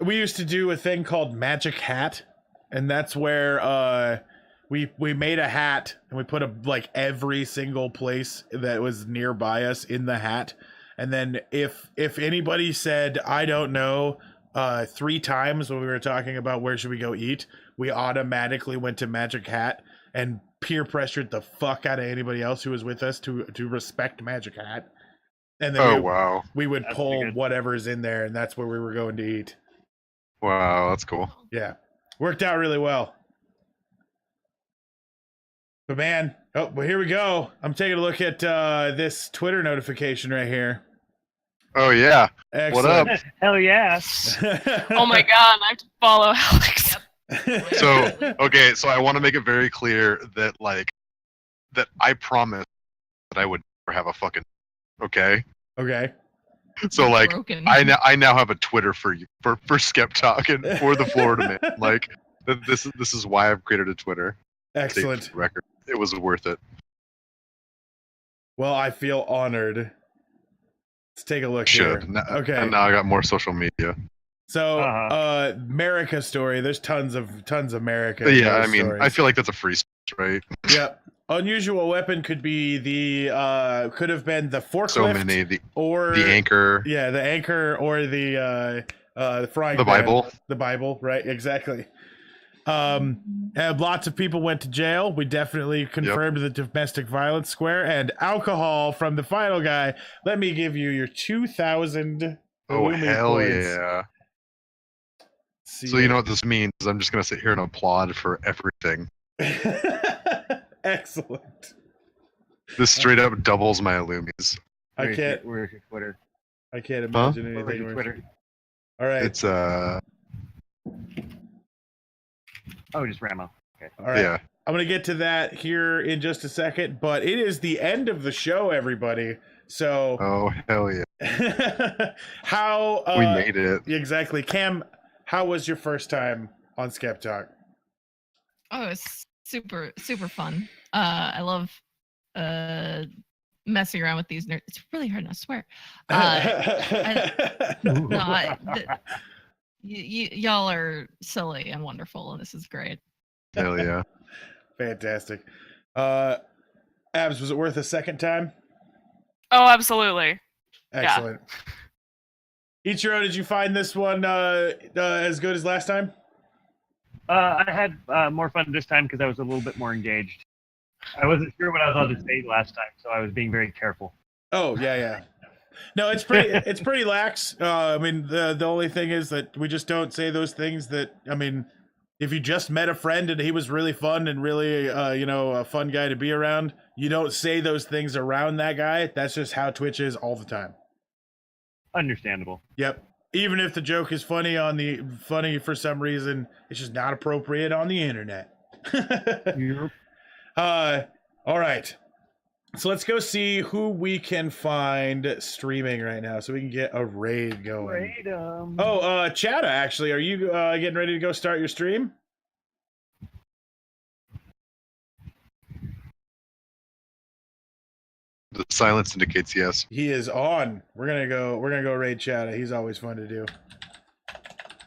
S2: We used to do a thing called Magic Hat, and that's where we made a hat and we put like every single place that was nearby us in the hat, and then if anybody said I don't know 3 times when we were talking about where should we go eat, we automatically went to Magic Hat and peer pressured the fuck out of anybody else who was with us to respect Magic Hat, and then
S1: Oh wow.
S2: we would
S4: That's
S2: pull
S4: pretty good.
S2: whatever's in there, and that's where we were going to eat.
S1: Wow, that's cool.
S2: Yeah, worked out really well. But man, well, here we go. I'm taking a look at this Twitter notification right here.
S1: Oh yeah.
S2: Excellent.
S1: What up?
S4: Hell yeah.
S5: Oh my god, I have to follow Alex.
S1: So okay, so I want to make it very clear that that I promised that I would never have a fucking okay.
S2: Okay.
S1: So like
S3: Broken.
S1: I now have a Twitter for you for Skep Talk and for the Florida Man. Like this is why I've created a Twitter.
S2: Excellent.
S1: State record. It was worth it.
S2: Well, I feel honored. Let's take a look
S1: Should.
S2: here. Okay.
S1: And now I got more social media.
S2: So,
S4: Uh-huh.
S2: America story. There's tons of America.
S1: Yeah, I mean,
S2: stories.
S1: I feel like that's a free speech, right?
S2: Yep. Unusual weapon could be could have been the forklift
S1: So many
S2: or
S1: the anchor,
S2: Yeah, the anchor or the frying
S1: the
S2: pan.
S1: Bible.
S2: The Bible, right? Exactly. And lots of people went to jail. We definitely confirmed the domestic violence square and alcohol from the final guy. Let me give you your 2,000.
S1: Oh
S2: Illumi
S1: hell
S2: points.
S1: yeah!
S2: See
S1: So you know what this means? I'm just gonna sit here and applaud for everything.
S2: Excellent.
S1: This straight up doubles my Illumies.
S2: I can't
S4: Where's your Twitter?
S2: imagine
S4: Where's
S2: anything
S4: your
S2: worse.
S4: Twitter?
S2: All right.
S1: It's
S4: Oh, just Ramo.
S2: All right.
S1: yeah.
S2: I'm going to get to that here in just a second, but it is the end of the show, everybody. So,
S1: Oh hell yeah!
S2: how
S1: We made it.
S2: exactly, Cam? How was your first time on Skep Talk?
S3: Oh, it's super fun. I love messing around with these nerds. It's really hard not to swear. Y'all are silly and wonderful, and this is great.
S1: Hell yeah.
S2: Fantastic. Abs, was it worth a second time?
S5: Oh, absolutely.
S2: Excellent. Ichiro, did you find this one as good as last time?
S4: I had more fun this time because I was a little bit more engaged. I wasn't sure what I was allowed to say last time, so I was being very careful.
S2: Oh, yeah. No, it's pretty lax. I mean, the only thing is that we just don't say those things that, I mean, if you just met a friend and he was really fun and really, a fun guy to be around, you don't say those things around that guy. That's just how Twitch is all the time.
S4: Understandable.
S2: Yep. Even if the joke is funny for some reason, it's just not appropriate on the internet.
S4: Yep.
S2: All right. So let's go see who we can find streaming right now so we can get a raid going. Chatta, actually, are you getting ready to go start your stream?
S1: The silence indicates yes.
S2: He is on. We're gonna go raid Chatta. He's always fun to do.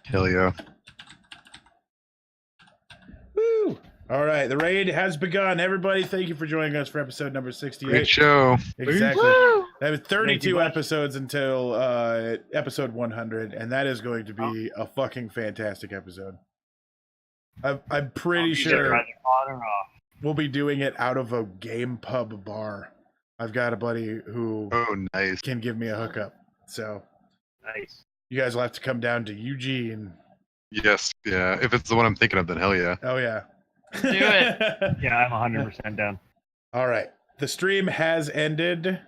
S1: Hell yeah.
S2: Woo! All right, the raid has begun. Everybody, thank you for joining us for episode number 68.
S1: Great show.
S2: Exactly.
S5: Woo!
S2: That was 32 episodes until episode 100, and that is going to be a fucking fantastic episode. I'm pretty sure
S4: Either on or off.
S2: we'll be doing it out of a game pub bar. I've got a buddy who
S1: Nice.
S2: can give me a hookup. So
S4: Nice.
S2: you guys will have to come down to Eugene.
S1: Yes, yeah. If it's the one I'm thinking of, then hell yeah.
S2: Oh, yeah.
S5: Do it.
S4: Yeah, I'm 100% down.
S2: All right. The stream has ended.